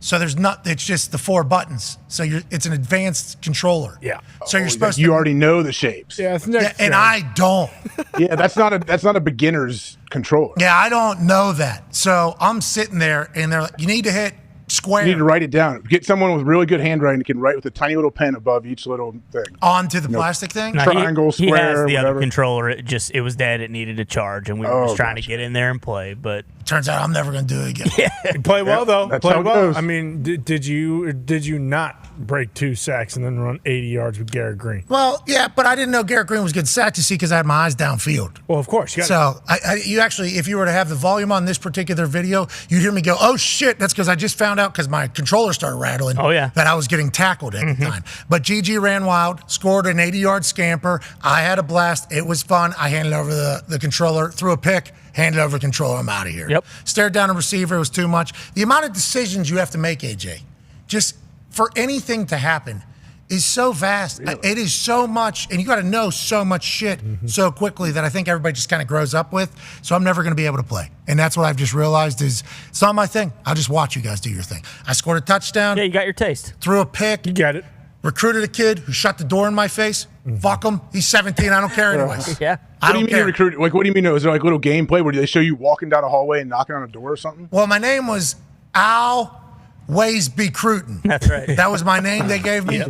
[SPEAKER 3] So it's just the 4 buttons. So it's an advanced controller.
[SPEAKER 5] Yeah.
[SPEAKER 3] So you're supposed to.
[SPEAKER 9] You already know the shapes.
[SPEAKER 5] Yeah, it's next
[SPEAKER 3] and I don't.
[SPEAKER 9] Yeah, that's not a beginner's controller.
[SPEAKER 3] Yeah, I don't know that. So I'm sitting there and they're like, you need to hit square.
[SPEAKER 9] You need to write it down. Get someone with really good handwriting that can write with a tiny little pen above each little thing.
[SPEAKER 3] Onto the plastic thing?
[SPEAKER 9] Triangle,
[SPEAKER 6] he
[SPEAKER 9] square,
[SPEAKER 6] has the
[SPEAKER 9] whatever.
[SPEAKER 6] other controller. It was dead. It needed a charge, and we were just trying to get in there and play. But
[SPEAKER 3] turns out I'm never going to do it again.
[SPEAKER 5] You play well though.
[SPEAKER 9] That's
[SPEAKER 5] Play
[SPEAKER 9] how it
[SPEAKER 5] well.
[SPEAKER 9] goes.
[SPEAKER 5] I mean, did you not break 2 sacks and then run 80 yards with Garrett Green?
[SPEAKER 3] Well, yeah, but I didn't know Garrett Green was good sack to see because I had my eyes downfield.
[SPEAKER 5] Well, of course.
[SPEAKER 3] So you actually, if you were to have the volume on this particular video, you'd hear me go, "Oh shit!" That's because I just found out because my controller started rattling.
[SPEAKER 6] Oh yeah,
[SPEAKER 3] that I was getting tackled at the time. But GG ran wild, scored an 80-yard scamper. I had a blast. It was fun. I handed over the controller, threw a pick. Handed over the controller, I'm out of here.
[SPEAKER 6] Yep.
[SPEAKER 3] Stared down a receiver, it was too much. The amount of decisions you have to make, AJ, just for anything to happen, is so vast.
[SPEAKER 9] Really?
[SPEAKER 3] It is so much, and you got to know so much shit so quickly that I think everybody just kind of grows up with. So I'm never going to be able to play. And that's what I've just realized is it's not my thing. I'll just watch you guys do your thing. I scored a touchdown.
[SPEAKER 6] Yeah, you got your taste.
[SPEAKER 3] Threw a pick.
[SPEAKER 5] You get it.
[SPEAKER 3] Recruited a kid who shut the door in my face. Fuck him. He's 17. I don't care anyways.
[SPEAKER 6] Yeah.
[SPEAKER 9] What do you mean recruit? Like, what do you mean? Is there like little gameplay where they show you walking down a hallway and knocking on a door or something?
[SPEAKER 3] Well, my name was Al Waysby Cruton.
[SPEAKER 6] That's right.
[SPEAKER 3] That was my name they gave me.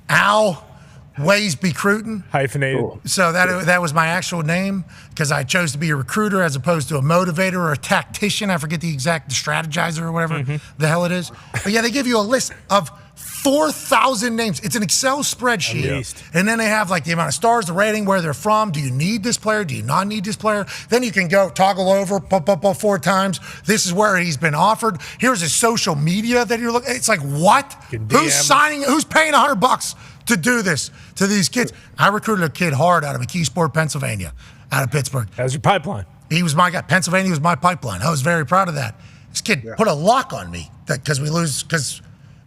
[SPEAKER 3] Al Waysby Cruton.
[SPEAKER 5] Hyphenated.
[SPEAKER 9] Cool.
[SPEAKER 3] So that was my actual name because I chose to be a recruiter as opposed to a motivator or a tactician. I forget the strategizer or whatever the hell it is. But yeah, they give you a list of 4,000 names. It's an Excel spreadsheet. And then they have like the amount of stars, the rating, where they're from. Do you need this player? Do you not need this player? Then you can go toggle over, pop 4 times. This is where he's been offered. Here's his social media that you're looking. It's like, what? Who's paying $100 to do this to these kids? I recruited a kid hard out of McKeesport, Pennsylvania, out of Pittsburgh.
[SPEAKER 5] That was your pipeline.
[SPEAKER 3] He was my guy. Pennsylvania was my pipeline. I was very proud of that. This kid put a lock on me because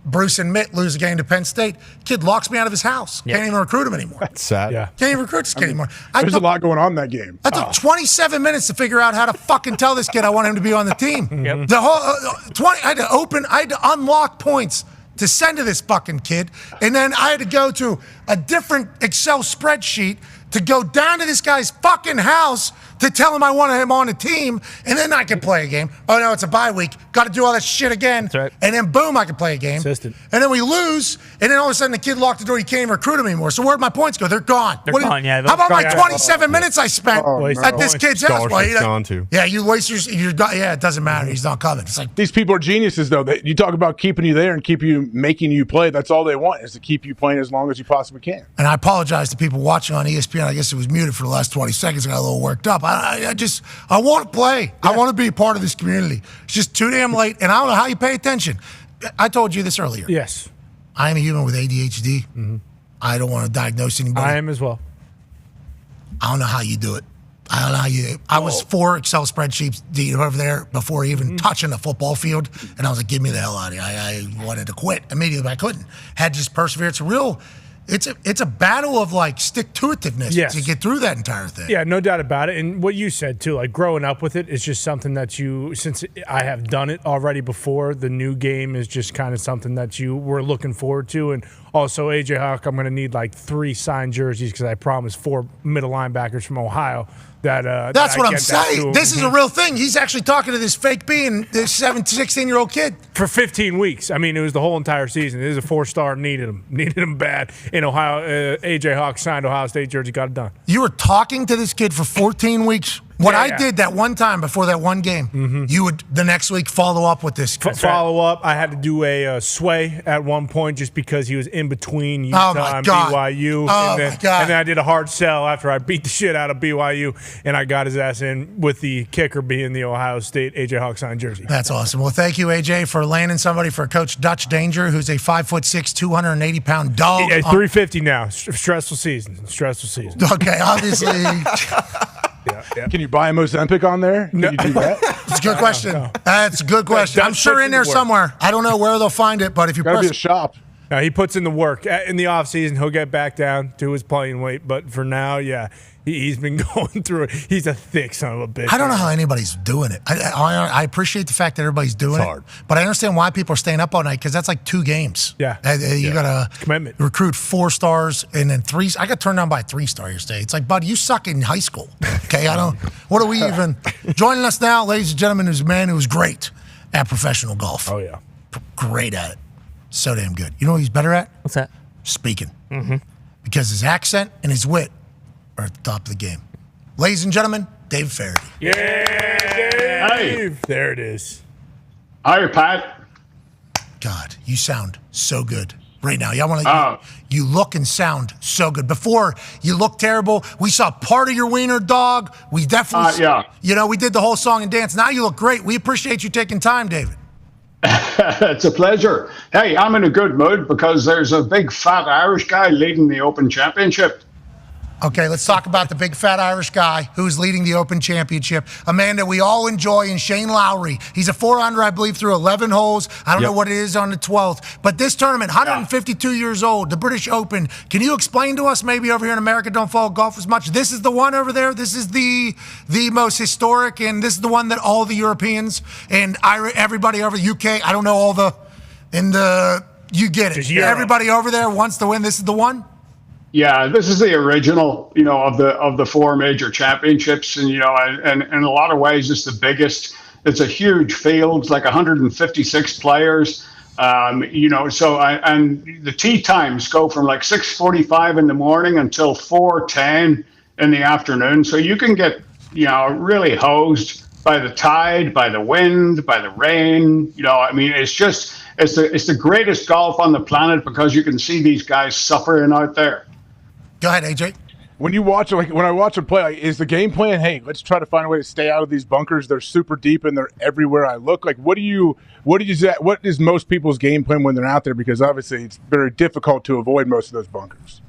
[SPEAKER 3] Bruce and Mitt lose a game to Penn State. Kid locks me out of his house. Can't even recruit him anymore.
[SPEAKER 7] That's sad.
[SPEAKER 5] Yeah.
[SPEAKER 3] Can't even recruit this kid anymore.
[SPEAKER 9] There's a lot going on in that game.
[SPEAKER 3] I took 27 minutes to figure out how to fucking tell this kid I want him to be on the team. The whole I had to unlock points to send to this fucking kid, and then I had to go to a different Excel spreadsheet to go down to this guy's fucking house to tell him I wanted him on the team, and then I could play a game. Oh, no, it's a bye week. Got to do all that shit again.
[SPEAKER 5] That's right.
[SPEAKER 3] And then, boom, I can play a game.
[SPEAKER 5] Assistant.
[SPEAKER 3] And then we lose, and then all of a sudden the kid locked the door. You can't even recruit him anymore. So where'd my points go? They're gone.
[SPEAKER 6] They're gone, yeah.
[SPEAKER 3] How about my 27 minutes I spent at this kid's house?
[SPEAKER 7] Scholarship's gone too.
[SPEAKER 3] Yeah, you waste your yeah, it doesn't matter. He's not coming. It's like,
[SPEAKER 9] These people are geniuses, though. You talk about keeping you there and making you play. That's all they want is to keep you playing as long as you possibly can.
[SPEAKER 3] and I apologize to people watching on ESPN. I guess it was muted for the last 20 seconds. I got a little worked up. I want to play. I want to be a part of this community. It's just too damn late, and I don't know how you pay attention. I told you this earlier.
[SPEAKER 5] Yes.
[SPEAKER 3] I am a human with ADHD. I don't want to diagnose anybody.
[SPEAKER 5] I am as well.
[SPEAKER 3] I don't know how you do it. I don't know how you. I was 4 Excel spreadsheets over there before even touching the football field, and I was like, "Give me the hell out of here!" I wanted to quit immediately, but I couldn't. Had to just persevere. It's a battle of like stick-to-itiveness to get through that entire thing.
[SPEAKER 5] Yeah, no doubt about it. And what you said too, like growing up with it is just something that since I have done it already before, the new game is just kind of something that you were looking forward to. And also, AJ Hawk, I'm going to need like 3 signed jerseys because I promised 4 middle linebackers from Ohio.
[SPEAKER 3] That's what I'm saying. This is a real thing. He's actually talking to this fake B and this 16-year-old kid.
[SPEAKER 5] For 15 weeks. I mean, it was the whole entire season. It was a 4-star, needed him bad. In Ohio, AJ Hawk signed Ohio State jersey, got it done.
[SPEAKER 3] You were talking to this kid for 14 weeks. What I did that one time before that one game, you would the next week follow up with this.
[SPEAKER 5] Follow up. I had to do a sway at one point just because he was in between Utah and BYU. And then I did a hard sell after I beat the shit out of BYU, and I got his ass in with the kicker being the Ohio State AJ Hawk signed jersey.
[SPEAKER 3] That's awesome. Well, thank you, AJ, for landing somebody for Coach Dutch Danger, who's a 5'6", 280-pound dog.
[SPEAKER 5] Yeah, 350 now. Stressful season.
[SPEAKER 3] Okay, obviously.
[SPEAKER 9] Yeah. Can you buy a Ozempic on there? Can you do that?
[SPEAKER 3] It's a good question. That's a good question. I'm sure in there somewhere. I don't know where they'll find it, but if you
[SPEAKER 9] gotta be a shop.
[SPEAKER 5] No, he puts in the work. In the offseason, he'll get back down to his playing weight. But for now, he's been going through it. He's a thick son of a bitch.
[SPEAKER 3] I don't know how anybody's doing it. I appreciate the fact that everybody's doing it. But I understand why people are staying up all night because that's like 2 games.
[SPEAKER 5] Yeah.
[SPEAKER 3] You got to
[SPEAKER 5] commitment.
[SPEAKER 3] Recruit 4 stars and then 3. I got turned down by a 3-star yesterday. It's like, buddy, you suck in high school. Okay, what are we even? Joining us now, ladies and gentlemen, is a man who's great at professional golf.
[SPEAKER 5] Oh, yeah.
[SPEAKER 3] Great at it. So damn good. You know what he's better at?
[SPEAKER 6] What's that?
[SPEAKER 3] Speaking. Because his accent and his wit are at the top of the game. Ladies and gentlemen, David Feherty.
[SPEAKER 5] Yeah, Dave.
[SPEAKER 12] Hey.
[SPEAKER 5] There it is.
[SPEAKER 12] Hi, Pat.
[SPEAKER 3] God, you sound so good right now. You look and sound so good. Before, you looked terrible. We saw part of your wiener, dog. We definitely, we did the whole song and dance. Now you look great. We appreciate you taking time, David.
[SPEAKER 12] It's a pleasure. Hey, I'm in a good mood because there's a big fat Irish guy leading the Open Championship.
[SPEAKER 3] Okay, let's talk about the big fat Irish guy who's leading the Open Championship. A man that we all enjoy in Shane Lowry. He's a 4-under, I believe, through 11 holes. I don't know what it is on the 12th. But this tournament, 152 years old, the British Open. Can you explain to us, maybe over here in America don't follow golf as much, this is the one over there? This is the most historic, and this is the one that all the Europeans and everybody over the UK, I don't know all the, you get it. Everybody over there wants to win. This is the one?
[SPEAKER 12] Yeah, this is the original, of the 4 major championships, and and in a lot of ways, it's the biggest. It's a huge field, like 156 players. And the tee times go from like 6:45 in the morning until 4:10 in the afternoon. So you can get, really hosed by the tide, by the wind, by the rain. It's the greatest golf on the planet because you can see these guys suffering out there.
[SPEAKER 3] Go ahead, AJ.
[SPEAKER 9] When you watch, when I watch them play, is the game plan, hey, let's try to find a way to stay out of these bunkers? They're super deep and they're everywhere I look. Like, what is most people's game plan when they're out there? Because obviously it's very difficult to avoid most of those bunkers.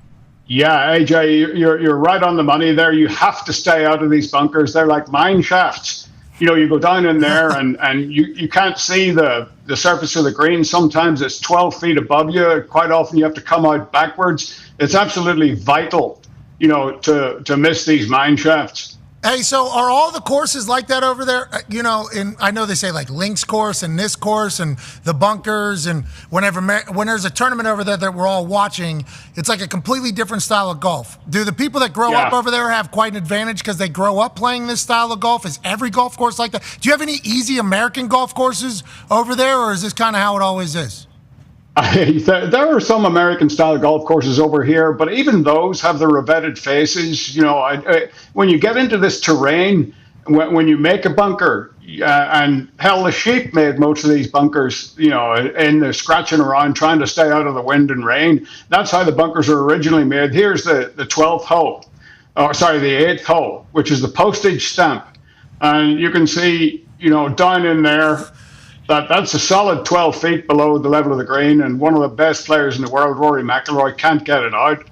[SPEAKER 12] Yeah, AJ, you're right on the money there. You have to stay out of these bunkers. They're like mine shafts. You go down in there and you can't see the surface of the green. Sometimes it's 12 feet above you. Quite often you have to come out backwards. It's absolutely vital, to miss these mine shafts.
[SPEAKER 3] Hey, so are all the courses like that over there? I know they say like links course and this course and the bunkers, and when there's a tournament over there that we're all watching, it's like a completely different style of golf. Do the people that grow up over there have quite an advantage because they grow up playing this style of golf? Is every golf course like that? Do you have any easy American golf courses over there, or is this kind of how it always is?
[SPEAKER 12] There are some American-style golf courses over here, but even those have the revetted faces. When you get into this terrain, when you make a bunker, and hell, the sheep made most of these bunkers, and they're scratching around trying to stay out of the wind and rain. That's how the bunkers were originally made. Here's the 12th hole, the 8th hole, which is the postage stamp. And you can see, down in there, that's a solid 12 feet below the level of the green, and one of the best players in the world, Rory McIlroy, can't get it out.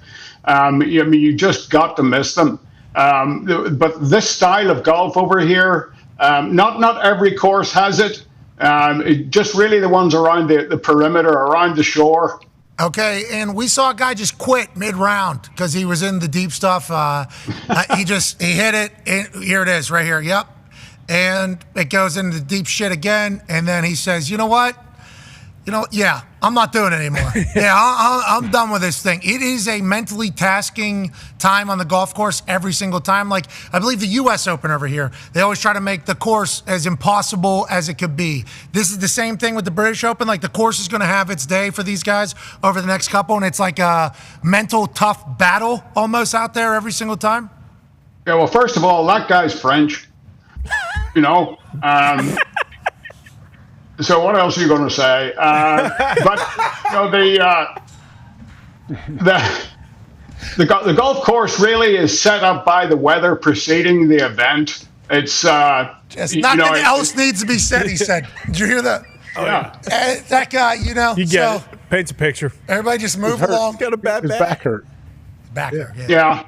[SPEAKER 12] You just got to miss them. But this style of golf over here, not every course has it. Just really the ones around the perimeter, around the shore.
[SPEAKER 3] Okay, and we saw a guy just quit mid-round because he was in the deep stuff. He hit it. Here it is, right here. Yep. And it goes into the deep shit again, and then he says, you know what? I'm not doing it anymore. I'm done with this thing. It is a mentally tasking time on the golf course every single time. Like, I believe the U.S. Open over here, they always try to make the course as impossible as it could be. This is the same thing with the British Open. Like, the course is going to have its day for these guys over the next couple, and it's like a mental tough battle almost out there every single time.
[SPEAKER 12] Yeah, well, first of all, that guy's French. So what else are you going to say? The golf course really is set up by the weather preceding the event. It's
[SPEAKER 3] nothing else needs to be said. He said, "Did you hear that?"
[SPEAKER 12] Oh, yeah.
[SPEAKER 3] That guy,
[SPEAKER 5] you get it. Paints a picture.
[SPEAKER 3] Everybody just move along.
[SPEAKER 5] He's got a bad
[SPEAKER 9] His back hurt.
[SPEAKER 3] Back hurt.
[SPEAKER 12] Yeah.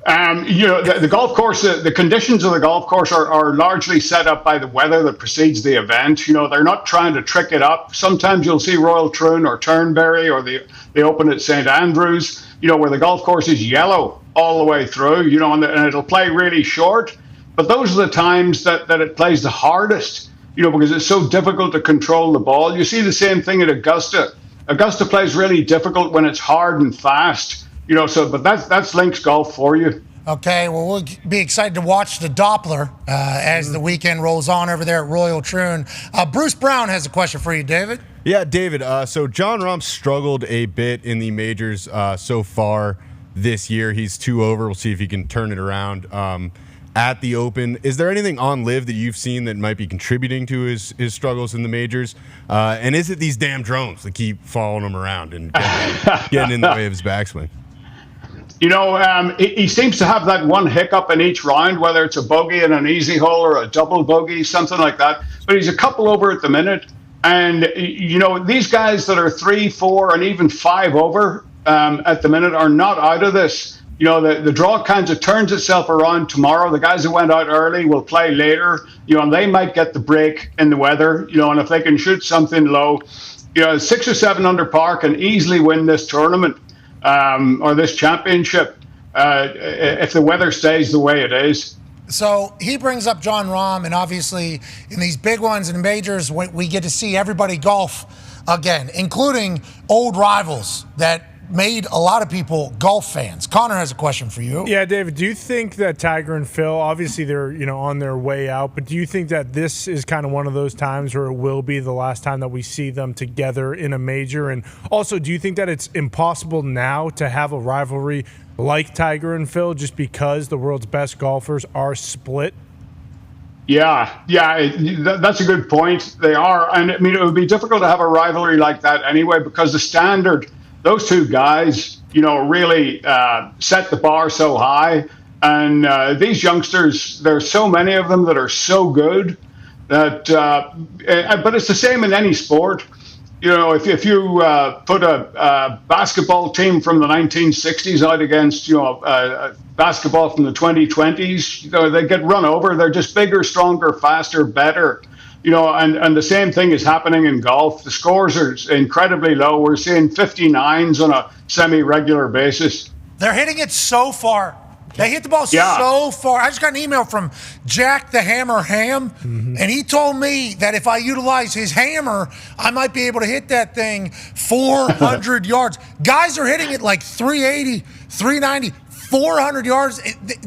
[SPEAKER 12] The golf course, the conditions of the golf course are largely set up by the weather that precedes the event. They're not trying to trick it up. Sometimes you'll see Royal Troon or Turnberry or the Open at St. Andrews, where the golf course is yellow all the way through, and it'll play really short. But those are the times that it plays the hardest, because it's so difficult to control the ball. You see the same thing at Augusta. Augusta plays really difficult when it's hard and fast. But that's links golf for you.
[SPEAKER 3] Okay, well, we'll be excited to watch the Doppler as the weekend rolls on over there at Royal Troon. Bruce Brown has a question for you, David.
[SPEAKER 7] Yeah, David. So John Rahm struggled a bit in the majors so far this year. He's 2 over. We'll see if he can turn it around at the Open. Is there anything on LIV that you've seen that might be contributing to his struggles in the majors? And is it these damn drones that keep following him around and getting in the way of his backswing?
[SPEAKER 12] He seems to have that one hiccup in each round, whether it's a bogey in an easy hole or a double bogey, something like that. But he's a couple over at the minute. And, these guys that are 3, 4, and even 5 over at the minute are not out of this. You know, the draw kind of turns itself around tomorrow. The guys that went out early will play later, you know, and they might get the break in the weather, you know, and if they can shoot something low, you know, 6 or 7 under par can easily win this tournament or this championship if the weather stays the way it is.
[SPEAKER 3] So he brings up John Rahm, and obviously in these big ones and majors, we get to see everybody golf again, including old rivals that made a lot of people golf fans. Connor has a question for you.
[SPEAKER 5] Yeah, David, do you think that Tiger and Phil, obviously they're, you know, on their way out, but do you think that this is kind of one of those times where it will be the last time that we see them together in a major? And also, do you think that it's impossible now to have a rivalry like Tiger and Phil just because the world's best golfers are split?
[SPEAKER 12] Yeah, that's a good point. They are. And I mean, it would be difficult to have a rivalry like that anyway, because the standard, those two guys, you know, really set the bar so high. And these youngsters, there's so many of them that are so good that, but it's the same in any sport. You know, if you put a basketball team from the 1960s out against, you know, basketball from the 2020s, you know, they get run over. They're just bigger, stronger, faster, better. You know, and the same thing is happening in golf. The scores are incredibly low. We're seeing 59s on a semi-regular basis.
[SPEAKER 3] They're hitting it so far. They hit the ball so far. I just got an email from Jack the Hammer Ham, and he told me that if I utilize his hammer, I might be able to hit that thing 400 yards. Guys are hitting it like 380, 390, 400 yards.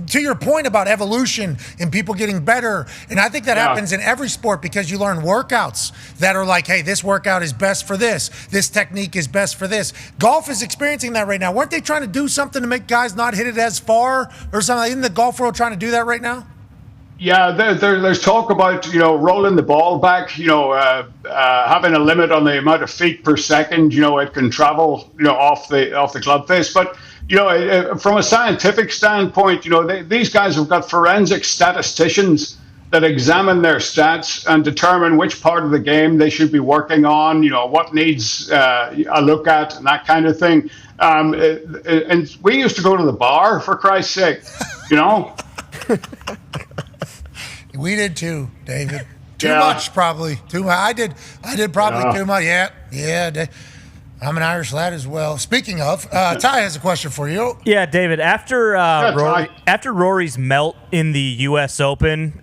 [SPEAKER 3] To your point about evolution and people getting better, and I think that happens in every sport because you learn workouts that are like, hey, this workout is best for this. This technique is best for this. Golf is experiencing that right now. Weren't they trying to do something to make guys not hit it as far or something? Isn't the golf world trying to do that right now?
[SPEAKER 12] Yeah, there's talk about, you know, rolling the ball back, you know, having a limit on the amount of feet per second, you know, it can travel, you know, off the club face. But you know, from a scientific standpoint, you know, these guys have got forensic statisticians that examine their stats and determine which part of the game they should be working on, you know, what needs a look at and that kind of thing. And we used to go to the bar, for Christ's sake, you know.
[SPEAKER 3] We did too, David. Too much, probably. Too much. I did probably too much. Yeah. I'm an Irish lad as well. Speaking of, Ty has a question for you.
[SPEAKER 6] Yeah, David. After Rory's melt in the U.S. Open,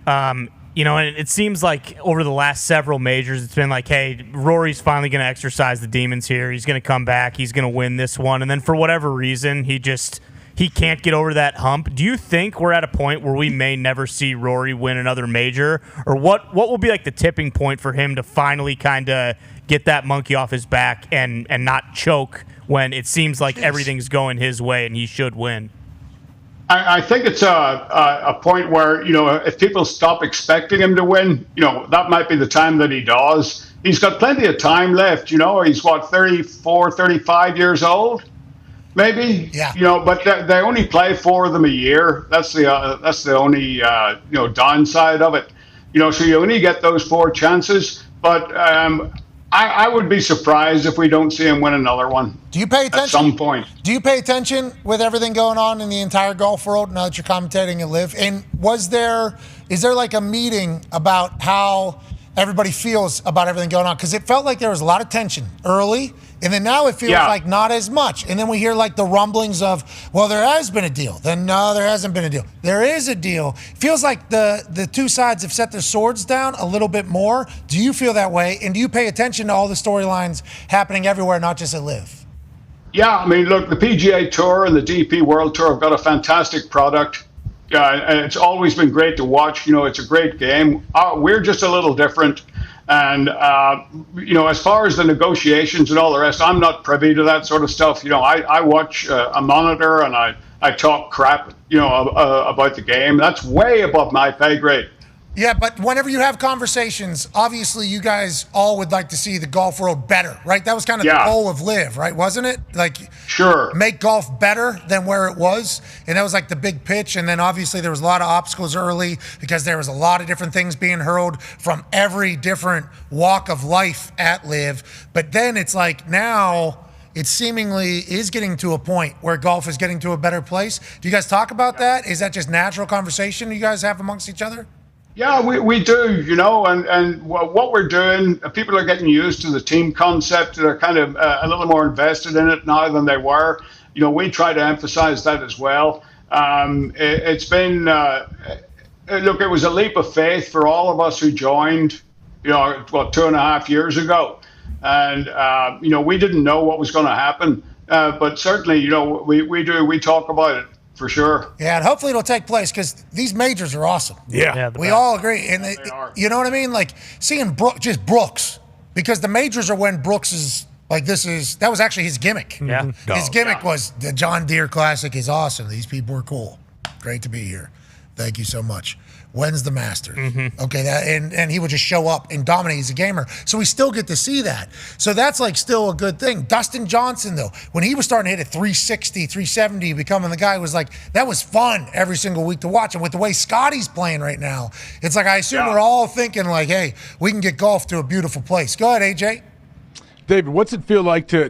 [SPEAKER 6] you know, and it seems like over the last several majors, it's been like, hey, Rory's finally going to exercise the demons here. He's going to come back. He's going to win this one. And then for whatever reason, he can't get over that hump. Do you think we're at a point where we may never see Rory win another major? Or what will be like the tipping point for him to finally kind of get that monkey off his back and not choke when it seems like everything's going his way and he should win?
[SPEAKER 12] I think it's a point where, you know, if people stop expecting him to win, you know, that might be the time that he does. He's got plenty of time left, you know. He's, 34, 35 years old? Maybe, you know, but they only play 4 of them a year. That's the only you know, downside of it. You know, so you only get those 4 chances. But I would be surprised if we don't see him win another one.
[SPEAKER 3] Do you pay attention
[SPEAKER 12] at some point?
[SPEAKER 3] Do you pay attention with everything going on in the entire golf world now that you're commentating and live? And is there like a meeting about how everybody feels about everything going on? Because it felt like there was a lot of tension early. And then now it feels like not as much. And then we hear like the rumblings of, well, there has been a deal. Then no, there hasn't been a deal. There is a deal. Feels like the two sides have set their swords down a little bit more. Do you feel that way? And do you pay attention to all the storylines happening everywhere, not just at LIV?
[SPEAKER 12] Yeah, I mean, look, the PGA Tour and the DP World Tour have got a fantastic product. And it's always been great to watch. You know, it's a great game. We're just a little different. And, you know, as far as the negotiations and all the rest, I'm not privy to that sort of stuff. You know, I watch a monitor and I talk crap, you know, about the game. That's way above my pay grade.
[SPEAKER 3] Yeah, but whenever you have conversations, obviously you guys all would like to see the golf world better, right? That was kind of the goal of LIV, right? Wasn't it? Like, make golf better than where it was. And that was like the big pitch. And then obviously there was a lot of obstacles early because there was a lot of different things being hurled from every different walk of life at LIV. But then it's like now it seemingly is getting to a point where golf is getting to a better place. Do you guys talk about that? Is that just natural conversation you guys have amongst each other?
[SPEAKER 12] Yeah, we do, and what we're doing, people are getting used to the team concept. They're kind of a little more invested in it now than they were. We try to emphasize that as well. It's been, look, it was a leap of faith for all of us who joined, 2.5 years ago. And, we didn't know what was going to happen. But certainly, we talk about it. For sure.
[SPEAKER 3] Yeah, and hopefully it'll take place because these majors are awesome.
[SPEAKER 5] Yeah.
[SPEAKER 3] We all agree. And they are. You know what I mean? Like seeing Brooks, because the majors are when Brooks is like, that was actually his gimmick.
[SPEAKER 6] Yeah.
[SPEAKER 3] His gimmick was the John Deere Classic is awesome. These people are cool. Great to be here. Thank you so much. When's the Masters? Okay, and he would just show up and dominate as a gamer. So we still get to see that. So that's like still a good thing. Dustin Johnson, though, when he was starting to hit at 360, 370, becoming the guy, was like, that was fun every single week to watch. And with the way Scotty's playing right now, it's like I assume we're all thinking like, hey, we can get golf to a beautiful place. Go ahead, AJ.
[SPEAKER 9] David, what's it feel like to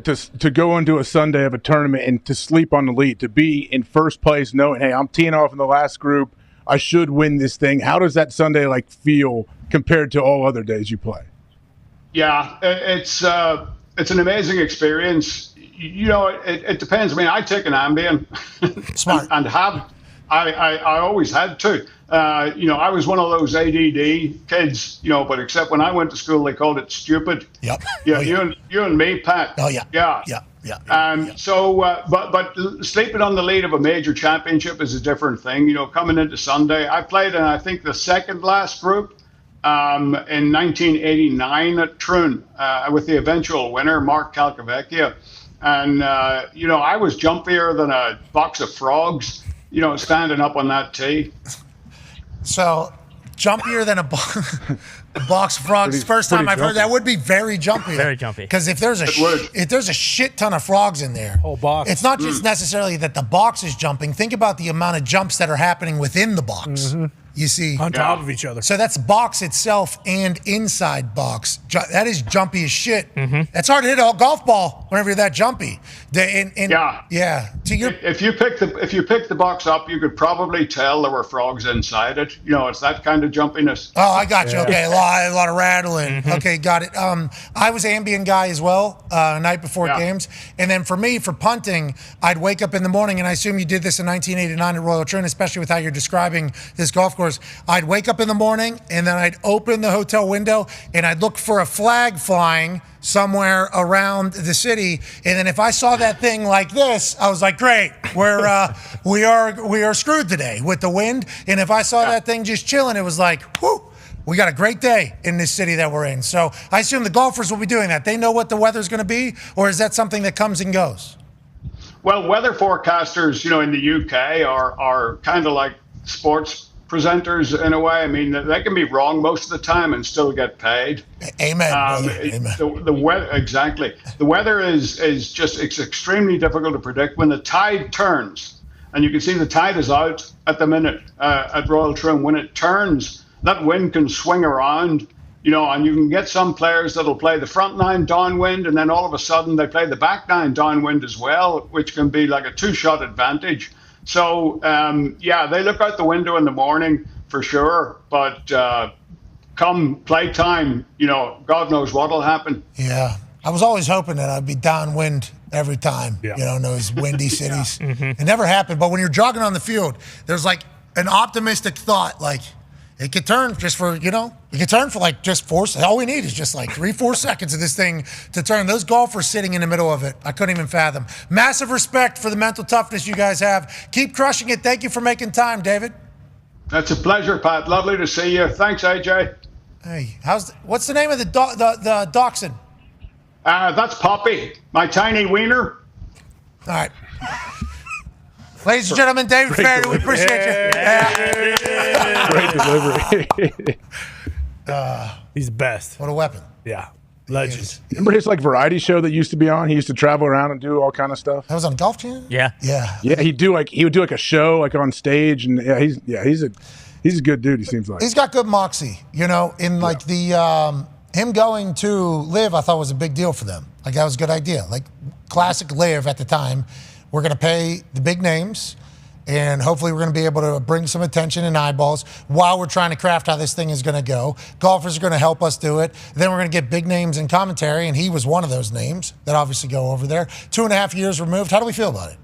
[SPEAKER 9] go into a Sunday of a tournament and to sleep on the lead, to be in first place knowing, hey, I'm teeing off in the last group, I should win this thing? How does that Sunday feel compared to all other days you play?
[SPEAKER 12] Yeah, it's an amazing experience. It depends. I mean, I take an Ambien,
[SPEAKER 3] smart,
[SPEAKER 12] and I always had to. I was one of those ADD kids, but except when I went to school, they called it stupid.
[SPEAKER 3] Yep.
[SPEAKER 12] Yeah, you and me, Pat.
[SPEAKER 3] Oh yeah.
[SPEAKER 12] Yeah. So, but sleeping on the lead of a major championship is a different thing. Coming into Sunday, I played in, I think, the second last group in 1989 at Troon with the eventual winner, Mark Calcavecchia. And, I was jumpier than a box of frogs, standing up on that tee.
[SPEAKER 3] So, jumpier than a box of frogs. First time I've heard that. Would be very jumpy.
[SPEAKER 6] Very jumpy.
[SPEAKER 3] Because if there's a shit ton of frogs in there,
[SPEAKER 5] whole box.
[SPEAKER 3] It's not just necessarily that the box is jumping. Think about the amount of jumps that are happening within the box. You see,
[SPEAKER 5] on top of each other.
[SPEAKER 3] So that's box itself and inside box. That is jumpy as shit. That's hard to hit a golf ball whenever you're that jumpy. Yeah. To your,
[SPEAKER 12] if you pick the box up, you could probably tell there were frogs inside it. It's that kind of jumpiness.
[SPEAKER 3] Oh, I got you. Okay, a lot of rattling. Okay, got it. I was Ambien guy as well, night before games, and then for me, for punting, I'd wake up in the morning, and I assume you did this in 1989 at Royal Troon, especially with how you're describing this golf course. I'd wake up in the morning, and then I'd open the hotel window, and I'd look for a flag flying somewhere around the city, and then if I saw that thing like this, I was like, great, we are screwed today with the wind. And if I saw that thing just chilling, it was like, whoo, we got a great day in this city that we're in. So I assume the golfers will be doing that. They know what the weather's going to be, or is that something that comes and goes?
[SPEAKER 12] Well, weather forecasters, in the UK are kind of like sports presenters in a way. I mean, they can be wrong most of the time and still get paid.
[SPEAKER 3] Amen.
[SPEAKER 12] Amen. The weather, exactly. The weather is just, it's extremely difficult to predict. When the tide turns, and you can see the tide is out at the minute at Royal Troon, when it turns, that wind can swing around, and you can get some players that'll play the front nine downwind, and then all of a sudden they play the back nine downwind as well, which can be like a two-shot advantage. So, they look out the window in the morning for sure, but come playtime, God knows what'll happen.
[SPEAKER 3] Yeah. I was always hoping that I'd be downwind every time, in those windy cities. It never happened, but when you're jogging on the field, there's like an optimistic thought, like it could turn just for, it could turn for like just 4 seconds. All we need is just like 3-4 seconds of this thing to turn. Those golfers sitting in the middle of it, I couldn't even fathom. Massive respect for the mental toughness you guys have. Keep crushing it. Thank you for making time, David.
[SPEAKER 12] That's a pleasure, Pat. Lovely to see you. Thanks, AJ.
[SPEAKER 3] Hey, what's the name of the dachshund?
[SPEAKER 12] That's Poppy, my tiny wiener.
[SPEAKER 3] All right. Ladies and gentlemen, David Feherty, we appreciate you.
[SPEAKER 9] Great delivery.
[SPEAKER 5] He's the best.
[SPEAKER 3] What a weapon.
[SPEAKER 5] Yeah. Legend.
[SPEAKER 9] Remember his variety show that used to be on? He used to travel around and do all kind of stuff.
[SPEAKER 3] That was on Golf Channel?
[SPEAKER 6] Yeah.
[SPEAKER 3] Yeah,
[SPEAKER 9] he would do a show on stage, and he's a good dude, he seems like.
[SPEAKER 3] He's got good moxie, in the him going to live, I thought was a big deal for them. Like that was a good idea. Like classic live at the time. We're going to pay the big names, and hopefully we're going to be able to bring some attention and eyeballs while we're trying to craft how this thing is going to go. Golfers are going to help us do it. Then we're going to get big names in commentary, and he was one of those names that obviously go over there. 2.5 years removed. How do we feel about it?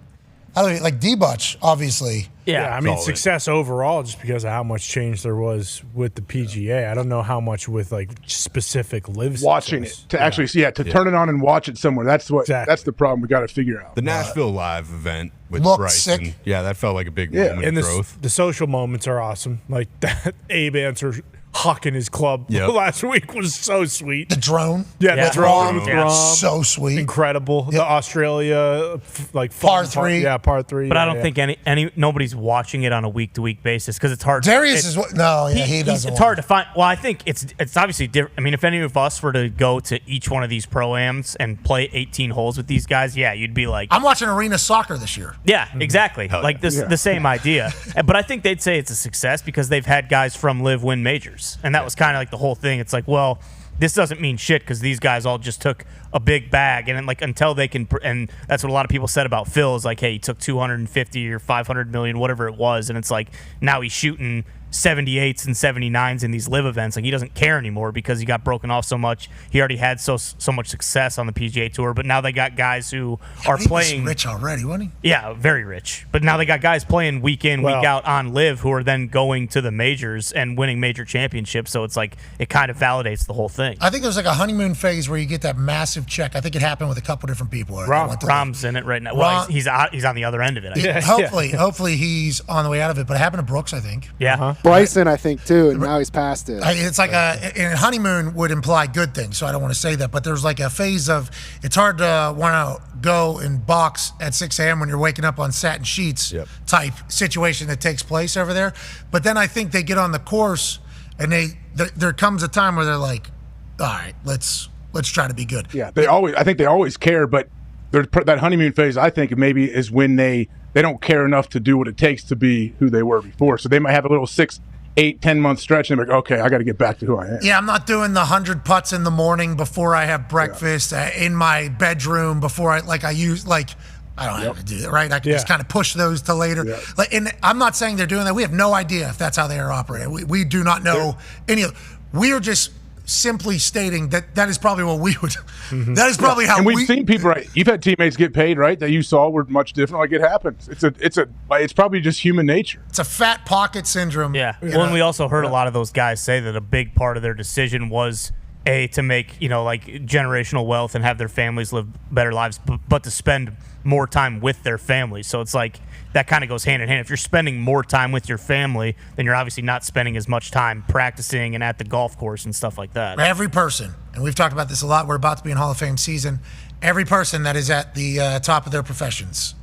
[SPEAKER 3] How do we, like D-Butch, obviously.
[SPEAKER 5] Yeah, I mean, success overall just because of how much change there was with the PGA. I don't know how much with, like, specific live
[SPEAKER 9] watching
[SPEAKER 5] success.
[SPEAKER 9] it. To actually see it, to turn it on and watch it somewhere. That's the problem we got to figure out.
[SPEAKER 7] The Nashville Live event with
[SPEAKER 3] Looked
[SPEAKER 7] Bryson.
[SPEAKER 3] sick.
[SPEAKER 7] Yeah, that felt like a big moment
[SPEAKER 5] And
[SPEAKER 7] of growth.
[SPEAKER 5] the social moments are awesome. Like that Abe answer hucking his club last week was so sweet.
[SPEAKER 3] The drone.
[SPEAKER 5] The drone.
[SPEAKER 3] So sweet.
[SPEAKER 5] Incredible. The Australia, like,
[SPEAKER 3] par 3.
[SPEAKER 5] par 3.
[SPEAKER 6] But I don't think nobody's watching it on a week-to-week basis because it's hard.
[SPEAKER 3] Darius is what? No, he doesn't.
[SPEAKER 6] It's hard to find. Well, I think it's obviously different. I mean, if any of us were to go to each one of these pro-ams and play 18 holes with these guys, yeah, you'd be like,
[SPEAKER 3] I'm watching arena soccer this year.
[SPEAKER 6] Yeah, exactly. Like the same idea. But I think they'd say it's a success because they've had guys from Live win majors. And that was kind of like the whole thing. It's like, well, this doesn't mean shit because these guys all just took a big bag. And then, like, until they can, and that's what a lot of people said about Phil is like, hey, he took 250 or 500 million, whatever it was. And it's like, now he's shooting 78s and 79s in these live events. Like, he doesn't care anymore because he got broken off so much. He already had so much success on the PGA Tour, but now they got guys who are playing.
[SPEAKER 3] He was rich already, wasn't he?
[SPEAKER 6] Yeah, very rich. But now they got guys playing week in, week out on live who are then going to the majors and winning major championships. So it's like it kind of validates the whole thing.
[SPEAKER 3] I think there's like a honeymoon phase where you get that massive check. I think it happened with a couple different people.
[SPEAKER 6] Rom's in it right now. Well, he's on the other end of it. I
[SPEAKER 3] think. Hopefully he's on the way out of it. But it happened to Brooks, I think.
[SPEAKER 6] Yeah.
[SPEAKER 11] Bryson, I think, too, and now he's past it.
[SPEAKER 3] It's like and honeymoon would imply good things, so I don't want to say that, but there's like a phase of it's hard to want to go and box at 6 a.m. when you're waking up on satin sheets type situation that takes place over there. But then I think they get on the course and there comes a time where they're like, all right, let's try to be good.
[SPEAKER 9] Yeah, I think they always care, but that honeymoon phase, I think, maybe is when they don't care enough to do what it takes to be who they were before. So they might have a little 6, 8, 10-month stretch, and they're like, okay, I got to get back to who I am.
[SPEAKER 3] Yeah, I'm not doing the 100 putts in the morning before I have breakfast in my bedroom before I don't have to do that, right? I can just kind of push those to later. Yeah. And I'm not saying they're doing that. We have no idea if that's how they are operating. We do not know any of. We are just simply stating that is probably what we would. Mm-hmm. That is probably how.
[SPEAKER 9] And we've seen people. Right, you've had teammates get paid, right? That you saw were much different. Like it happens. It's probably just human nature.
[SPEAKER 3] It's a fat pocket syndrome.
[SPEAKER 6] Yeah. Well, and we also heard a lot of those guys say that a big part of their decision was to make like generational wealth and have their families live better lives, but to spend more time with their families. So it's like that kind of goes hand in hand. If you're spending more time with your family, then you're obviously not spending as much time practicing and at the golf course and stuff like that.
[SPEAKER 3] Every person, and we've talked about this a lot, we're about to be in Hall of Fame season, every person that is at the top of their professions,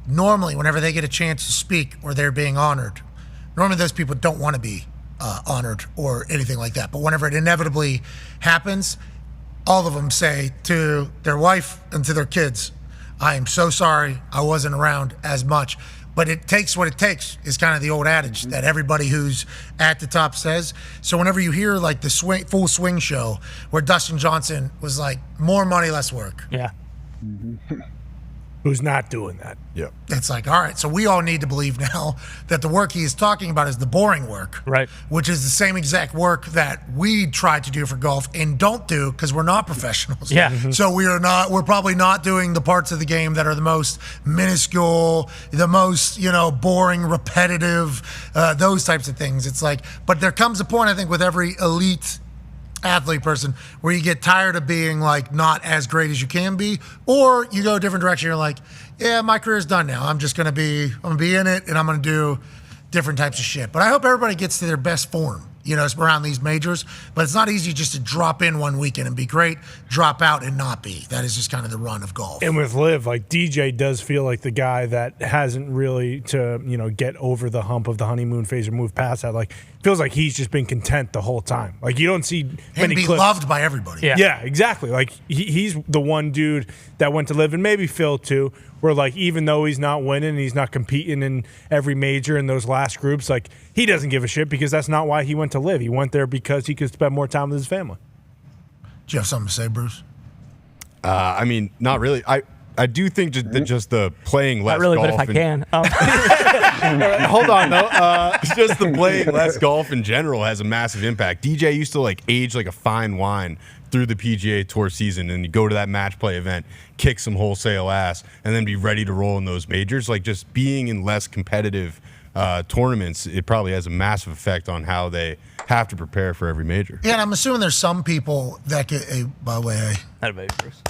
[SPEAKER 3] normally whenever they get a chance to speak or they're being honored, normally those people don't want to be honored or anything like that. But whenever it inevitably happens, all of them say to their wife and to their kids, I am so sorry I wasn't around as much. But it takes what it takes is kind of the old adage that everybody who's at the top says. So whenever you hear like the full swing show where Dustin Johnson was like, more money, less work.
[SPEAKER 6] Yeah.
[SPEAKER 3] Mm-hmm.
[SPEAKER 5] Who's not doing that?
[SPEAKER 7] Yeah.
[SPEAKER 3] It's like, all right, so we all need to believe now that the work he is talking about is the boring work.
[SPEAKER 6] Right.
[SPEAKER 3] Which is the same exact work that we try to do for golf and don't do because we're not professionals.
[SPEAKER 6] Yeah. Mm-hmm.
[SPEAKER 3] So we're probably not doing the parts of the game that are the most minuscule, the most, boring, repetitive, those types of things. It's like, but there comes a point, I think, with every elite athlete person where you get tired of being like not as great as you can be, or you go a different direction. You're like, yeah, my career's done now. I'm gonna be in it and I'm gonna do different types of shit. But I hope everybody gets to their best form, around these majors. But it's not easy just to drop in one weekend and be great, drop out and not be. That is just kind of the run of golf.
[SPEAKER 5] And with Liv, like DJ does feel like the guy that hasn't really to, get over the hump of the honeymoon phase or move past that. Like, feels like he's just been content the whole time. Like, you don't see many
[SPEAKER 3] be
[SPEAKER 5] clips.
[SPEAKER 3] Loved by everybody.
[SPEAKER 5] Yeah, exactly. Like, he's the one dude that went to Liv, and maybe Phil too, where like even though he's not winning, he's not competing in every major in those last groups, like he doesn't give a shit because that's not why he went to Liv. He went there because he could spend more time with his family.
[SPEAKER 3] Do you have something to say, Bruce?
[SPEAKER 7] I mean, not really. I do think just the playing less
[SPEAKER 6] Not really,
[SPEAKER 7] golf.
[SPEAKER 6] but if I can.
[SPEAKER 7] Hold on, though. Just the playing less golf in general has a massive impact. DJ used to like age like a fine wine through the PGA Tour season, and you go to that match play event, kick some wholesale ass, and then be ready to roll in those majors. Like just being in less competitive tournaments, it probably has a massive effect on how they have to prepare for every major.
[SPEAKER 3] Yeah, and I'm assuming there's some people that get. Hey, by the way, hey.
[SPEAKER 6] That baby, Bruce.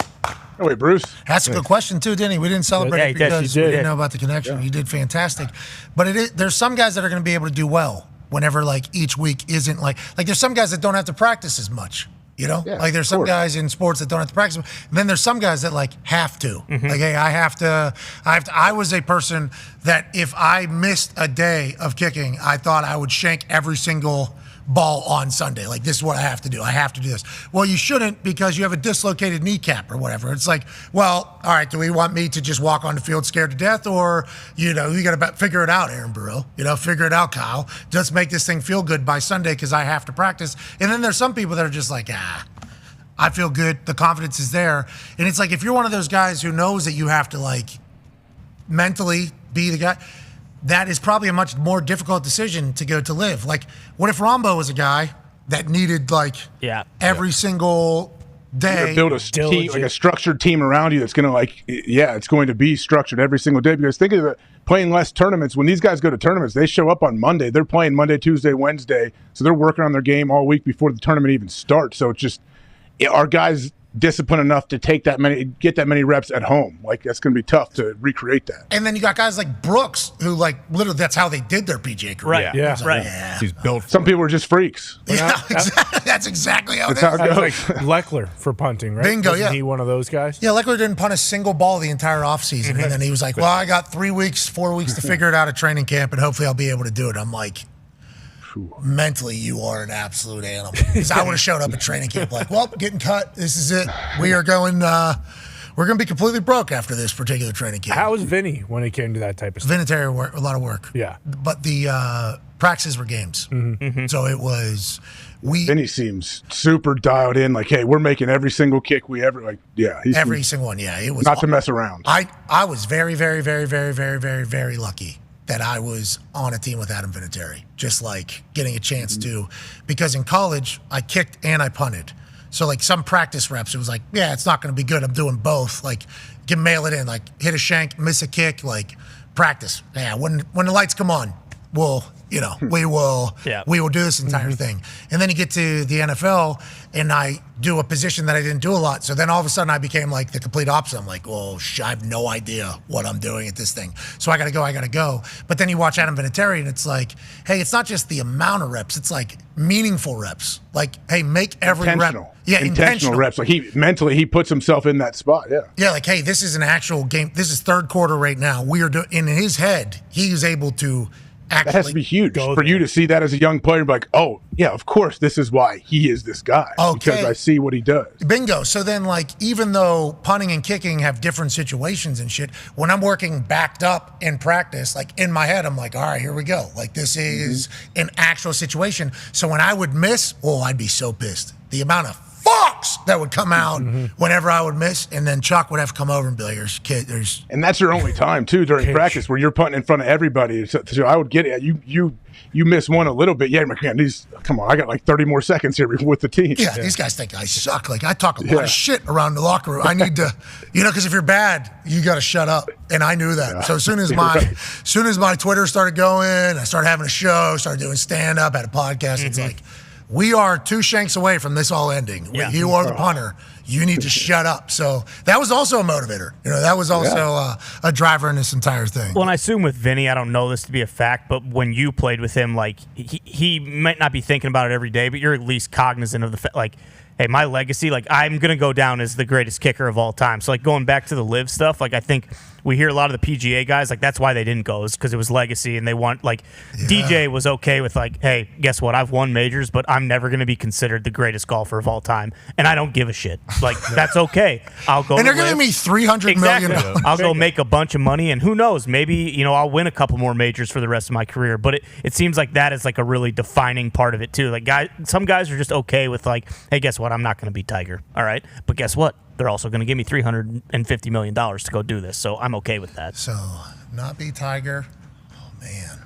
[SPEAKER 9] Oh, wait, Bruce.
[SPEAKER 3] That's a good question too, didn't he? We didn't celebrate
[SPEAKER 6] Yeah,
[SPEAKER 3] it because we
[SPEAKER 6] did.
[SPEAKER 3] didn't know about the connection. You did fantastic, but there's some guys that are going to be able to do well whenever like each week isn't like there's some guys that don't have to practice as much. You know, like there's some guys in sports that don't have to practice. And then there's some guys that like have to. Like, hey, I have to. I was a person that if I missed a day of kicking, I thought I would shank every single ball on Sunday. Like, this is what I have to do. I have to do this. Well, you shouldn't because you have a dislocated kneecap or whatever. It's like, well, all right, do we want me to just walk on the field scared to death? Or, you got to figure it out, Aaron Burrow. Figure it out, Kyle. Just make this thing feel good by Sunday because I have to practice. And then there's some people that are just like, I feel good. The confidence is there. And it's like, if you're one of those guys who knows that you have to, like, mentally be the guy, that is probably a much more difficult decision to go to live. Like, what if Rombo was a guy that needed, like, every single day?
[SPEAKER 9] You build a team, like a structured team around you that's going to, it's going to be structured every single day. Because think of it, playing less tournaments. When these guys go to tournaments, they show up on Monday. They're playing Monday, Tuesday, Wednesday. So they're working on their game all week before the tournament even starts. So it's just, are guys disciplined enough to get that many reps at home? Like, that's going to be tough to recreate that.
[SPEAKER 3] And then you got guys like Brooks who, like, literally that's how they did their PGA career.
[SPEAKER 6] Right. Yeah. Right.
[SPEAKER 7] He's built.
[SPEAKER 9] Some people are just freaks.
[SPEAKER 3] That's exactly how it is.
[SPEAKER 9] How it goes.
[SPEAKER 5] Like Leckler for punting, right?
[SPEAKER 3] Bingo,
[SPEAKER 5] Wasn't
[SPEAKER 3] yeah.
[SPEAKER 5] he one of those guys?
[SPEAKER 3] Yeah, Leckler didn't punt a single ball the entire offseason. And then he was like, well, I got 4 weeks to figure it out at training camp, and hopefully I'll be able to do it. I'm like, mentally, you are an absolute animal. Because I would have showed up at training camp like, well, getting cut. This is it. We are going, we're going to be completely broke after this particular training camp.
[SPEAKER 5] How was Vinny when it came to that type of stuff?
[SPEAKER 3] Vinatieri work, a lot of work.
[SPEAKER 5] Yeah.
[SPEAKER 3] But the practices were games. So it was,
[SPEAKER 9] Vinny seems super dialed in. Like, hey, we're making every single kick we ever, he's
[SPEAKER 3] every single one. Yeah. It was
[SPEAKER 9] not to mess around.
[SPEAKER 3] I was very, very, very, very, very, very, very lucky that I was on a team with Adam Vinatieri, just like getting a chance to, because in college I kicked and I punted. So like some practice reps, it was like, yeah, it's not going to be good. I'm doing both. Like, can mail it in, like hit a shank, miss a kick, like practice. Yeah, when the lights come on, we will do this entire thing. And then you get to the NFL and I do a position that I didn't do a lot. So then all of a sudden I became like the complete opposite. I'm like, well, I have no idea what I'm doing at this thing. So I got to go. But then you watch Adam Vinatieri and it's like, hey, it's not just the amount of reps. It's like meaningful reps. Like, hey, make every rep. Yeah, intentional
[SPEAKER 9] reps. Like he puts himself in that spot. Yeah.
[SPEAKER 3] Yeah, like, hey, this is an actual game. This is third quarter right now. We are doing, in his head, he is able to actually.
[SPEAKER 9] That has to be huge for you to see that as a young player and be like, oh, yeah, of course, this is why he is this guy.
[SPEAKER 3] Okay.
[SPEAKER 9] Because I see what he does.
[SPEAKER 3] Bingo. So then, like, even though punting and kicking have different situations and shit, when I'm working backed up in practice, like, in my head, I'm like, all right, here we go. Like, this is an actual situation. So when I would miss, I'd be so pissed. The amount of fucks that would come out whenever I would miss, and then Chuck would have to come over and be like, there's.
[SPEAKER 9] And that's your only time, too, during practice, where you're punting in front of everybody. So I would get it. You miss one a little bit. Yeah, man, come on, I got like 30 more seconds here with the team.
[SPEAKER 3] Yeah, these guys think I suck. Like, I talk a lot of shit around the locker room. I need to, because if you're bad, you got to shut up. And I knew that. Yeah. So as soon as my Twitter started going, I started having a show, started doing stand-up, had a podcast. It's like, we are 2 shanks away from this all ending. Yeah. You are the punter. You need to shut up. So that was also a motivator. That was also a driver in this entire thing.
[SPEAKER 6] Well, and I assume with Vinny, I don't know this to be a fact, but when you played with him, like, he might not be thinking about it every day, but you're at least cognizant of the fact, like, hey, my legacy, like, I'm going to go down as the greatest kicker of all time. So, like, going back to the live stuff, like, I think we hear a lot of the PGA guys, like, that's why they didn't go, is because it was legacy, and they want, like, DJ was okay with, like, hey, guess what? I've won majors, but I'm never going to be considered the greatest golfer of all time, and I don't give a shit. Like, that's okay. I'll go.
[SPEAKER 3] And they're giving me $300 million.
[SPEAKER 6] I'll go make a bunch of money, and who knows? Maybe, I'll win a couple more majors for the rest of my career. But it seems like that is, like, a really defining part of it, too. Like, some guys are just okay with, like, hey, guess what? I'm not going to be Tiger. All right. But guess what? they're also going to give me $350 million to go do this. So I'm okay with that.
[SPEAKER 3] So not be Tiger. Oh, man.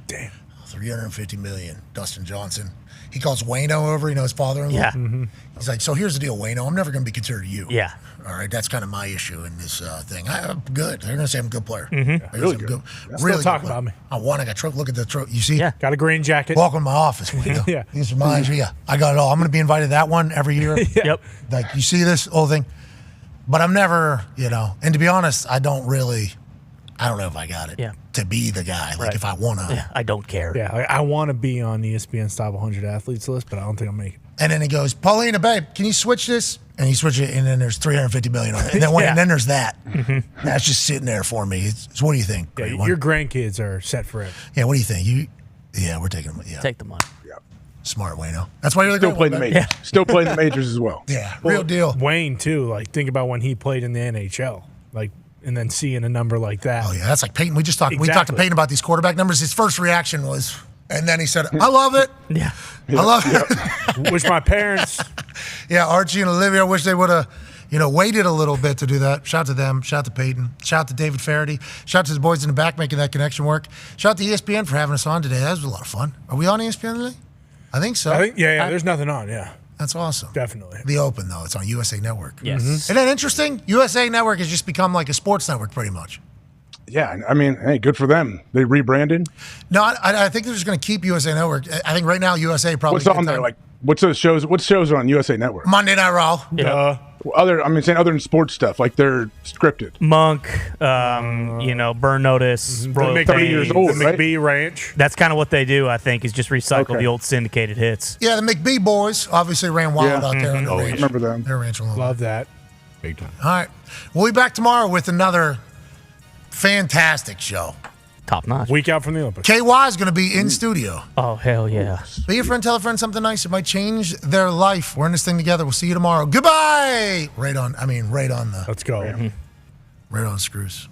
[SPEAKER 5] Damn.
[SPEAKER 3] $350 million. Dustin Johnson. He calls Wayno over. You know his father-in-law?
[SPEAKER 6] Yeah.
[SPEAKER 3] He's like, so here's the deal, Wayno. I'm never going to be considered you.
[SPEAKER 6] Yeah.
[SPEAKER 3] All right, that's kind of my issue in this thing. I'm good. They're going to say I'm a good player.
[SPEAKER 5] Really good.
[SPEAKER 3] Really
[SPEAKER 5] talk
[SPEAKER 3] good
[SPEAKER 5] about me.
[SPEAKER 3] I won. I got trophy. Look at the trophy. You see?
[SPEAKER 6] Yeah.
[SPEAKER 5] Got a green jacket.
[SPEAKER 3] Welcome to my office, Wayno.
[SPEAKER 5] Yeah.
[SPEAKER 3] These are mine. Yeah. I got it all. I'm going to be invited to that one every year.
[SPEAKER 6] Yep.
[SPEAKER 3] Like, you see this whole thing? But I'm never, and to be honest, I don't know if I got it.
[SPEAKER 6] Yeah.
[SPEAKER 3] To be the guy. Like, if I want to.
[SPEAKER 6] Yeah, I don't care.
[SPEAKER 5] Yeah, like, I want to be on ESPN's top 100 athletes list, but I don't think I'll make it.
[SPEAKER 3] And then he goes, Paulina, babe, can you switch this? And he switches it, and then there's $350 million on it. And then, and then there's that. That's just sitting there for me. It's what do you think?
[SPEAKER 5] Yeah, your grandkids are set forever.
[SPEAKER 3] Yeah, what do you think? We're taking them. Yeah.
[SPEAKER 6] Take the money.
[SPEAKER 3] Smart, Wayno. That's why you're
[SPEAKER 9] still playing the majors. Yeah. Still playing the majors as well.
[SPEAKER 3] Yeah, real deal.
[SPEAKER 5] Wayne too. Like think about when he played in the NHL. Like and then seeing a number like that.
[SPEAKER 3] Oh yeah, that's like Peyton. We just talked. Exactly. We talked to Peyton about these quarterback numbers. His first reaction was, and then he said, "I love it.
[SPEAKER 6] Yeah,
[SPEAKER 3] I love it."
[SPEAKER 5] Wish my parents.
[SPEAKER 3] Yeah, Archie and Olivia. Wish they would have. Waited a little bit to do that. Shout out to them. Shout out to Peyton. Shout out to David Feherty. Shout out to the boys in the back making that connection work. Shout out to ESPN for having us on today. That was a lot of fun. Are we on ESPN today? I think so.
[SPEAKER 5] Yeah. There's nothing on. Yeah.
[SPEAKER 3] That's awesome.
[SPEAKER 5] Definitely.
[SPEAKER 3] The Open, though. It's on USA Network.
[SPEAKER 6] Yes.
[SPEAKER 3] Isn't that interesting? USA Network has just become like a sports network pretty much.
[SPEAKER 9] Yeah. I mean, hey, good for them. They rebranded.
[SPEAKER 3] No, I think they're just going to keep USA Network. I think right now USA probably.
[SPEAKER 9] What's on there? Like, what's those shows? What shows are on USA Network?
[SPEAKER 3] Monday Night Raw.
[SPEAKER 6] Yeah.
[SPEAKER 9] Other than sports stuff, like they're scripted.
[SPEAKER 6] Monk, Burn Notice, Royal
[SPEAKER 9] 30 years old,
[SPEAKER 5] the
[SPEAKER 9] right?
[SPEAKER 5] McBee Ranch.
[SPEAKER 6] That's kind of what they do, I think, is just recycle the old syndicated hits.
[SPEAKER 3] Yeah, the McBee boys obviously ran wild out there on the ranch.
[SPEAKER 9] I remember them.
[SPEAKER 3] Their ranch alone.
[SPEAKER 5] Love that.
[SPEAKER 7] Big time.
[SPEAKER 3] All right. We'll be back tomorrow with another fantastic show.
[SPEAKER 6] Top notch.
[SPEAKER 5] Week out from the Olympics.
[SPEAKER 3] KY is going to be in studio.
[SPEAKER 6] Oh, hell yeah.
[SPEAKER 3] Be a friend, tell a friend something nice. It might change their life. We're in this thing together. We'll see you tomorrow. Goodbye. Right on the.
[SPEAKER 5] Let's go.
[SPEAKER 3] Right on screws.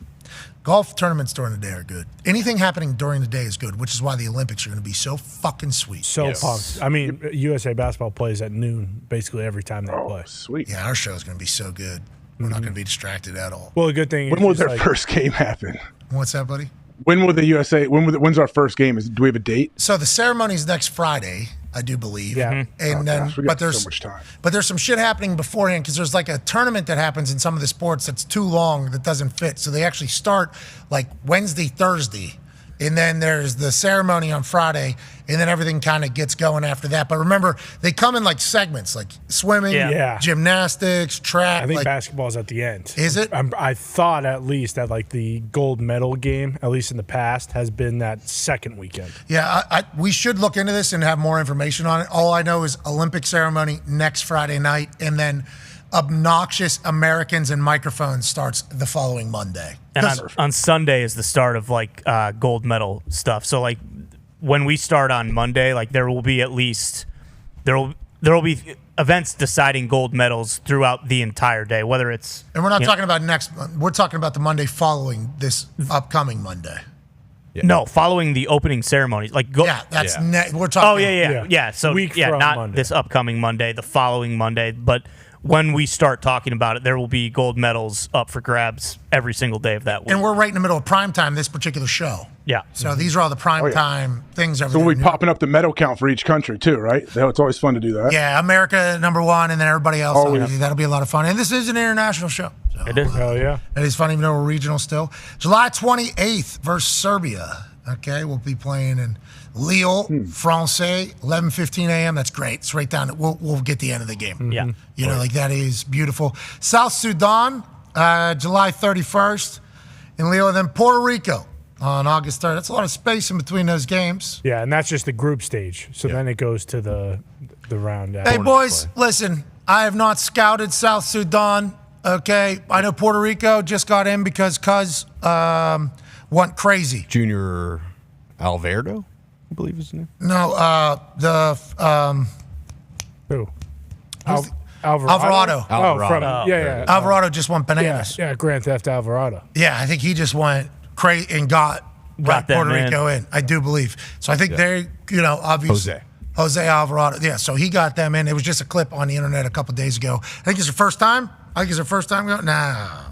[SPEAKER 3] Golf tournaments during the day are good. Anything happening during the day is good, which is why the Olympics are going to be so fucking sweet.
[SPEAKER 5] So pumped. I mean, USA basketball plays at noon basically every time they play.
[SPEAKER 9] Sweet.
[SPEAKER 3] Yeah, our show is going to be so good. We're not going to be distracted at all.
[SPEAKER 5] Well, a good thing.
[SPEAKER 9] When will their first game happen?
[SPEAKER 3] What's that, buddy?
[SPEAKER 9] When will the USA? When's our first game? Do we have a date?
[SPEAKER 3] So the ceremony's next Friday, I do believe.
[SPEAKER 5] Yeah.
[SPEAKER 3] And then,
[SPEAKER 9] we got so much time.
[SPEAKER 3] But there's some shit happening beforehand because there's like a tournament that happens in some of the sports that's too long that doesn't fit. So they actually start like Wednesday, Thursday, and then there's the ceremony on Friday, and then everything kind of gets going after that. But remember, they come in like segments, like swimming, gymnastics, track.
[SPEAKER 5] I think basketball's at the end.
[SPEAKER 3] Is it?
[SPEAKER 5] I thought at least that like the gold medal game, at least in the past, has been that second weekend.
[SPEAKER 3] Yeah, we should look into this and have more information on it. All I know is Olympic ceremony next Friday night, and then obnoxious Americans and microphones starts the following Monday.
[SPEAKER 6] And on Sunday is the start of like gold medal stuff. So like when we start on Monday, like there will be at least there will be events deciding gold medals throughout the entire day, whether it's
[SPEAKER 3] and we're not talking about next month. We're talking about the Monday following this upcoming Monday.
[SPEAKER 6] Yeah. No, following the opening ceremonies. Like
[SPEAKER 3] that's we're talking.
[SPEAKER 6] Oh yeah. So
[SPEAKER 5] Week
[SPEAKER 6] not
[SPEAKER 5] Monday.
[SPEAKER 6] This upcoming Monday, the following Monday, but when we start talking about it, there will be gold medals up for grabs every single day of that week.
[SPEAKER 3] And we're right in the middle of prime time, this particular show.
[SPEAKER 6] Yeah.
[SPEAKER 3] So these are all the prime time things.
[SPEAKER 9] So we'll be popping up the medal count for each country too, right? It's always fun to do that.
[SPEAKER 3] Yeah, America #1, and then everybody else. That'll be a lot of fun. And this is an international show. So
[SPEAKER 6] it is.
[SPEAKER 5] Oh yeah.
[SPEAKER 3] It is fun, even though we're regional still. July 28th versus Serbia. Okay, we'll be playing in Lille, France, 11:15 a.m. That's great. It's right down. We'll get the end of the game.
[SPEAKER 6] Yeah.
[SPEAKER 3] Like that is beautiful. South Sudan, July 31st in Lille, and then Puerto Rico on August 3rd. That's a lot of space in between those games.
[SPEAKER 5] Yeah, and that's just the group stage. So then it goes to the round.
[SPEAKER 3] Hey, boys, listen, I have not scouted South Sudan, okay? I know Puerto Rico just got in because Cuz went crazy.
[SPEAKER 7] Junior Alvarado, I believe his name.
[SPEAKER 3] No,
[SPEAKER 5] Who?
[SPEAKER 3] Alvarado.
[SPEAKER 5] Alvarado
[SPEAKER 3] just went bananas.
[SPEAKER 5] Yeah, Grand Theft Alvarado.
[SPEAKER 3] Yeah, I think he just went crazy and got Puerto Rico in. I do believe. So I think they, obviously. Jose Alvarado. Yeah, so he got them in. It was just a clip on the internet a couple days ago. I think it's their first time. Nah.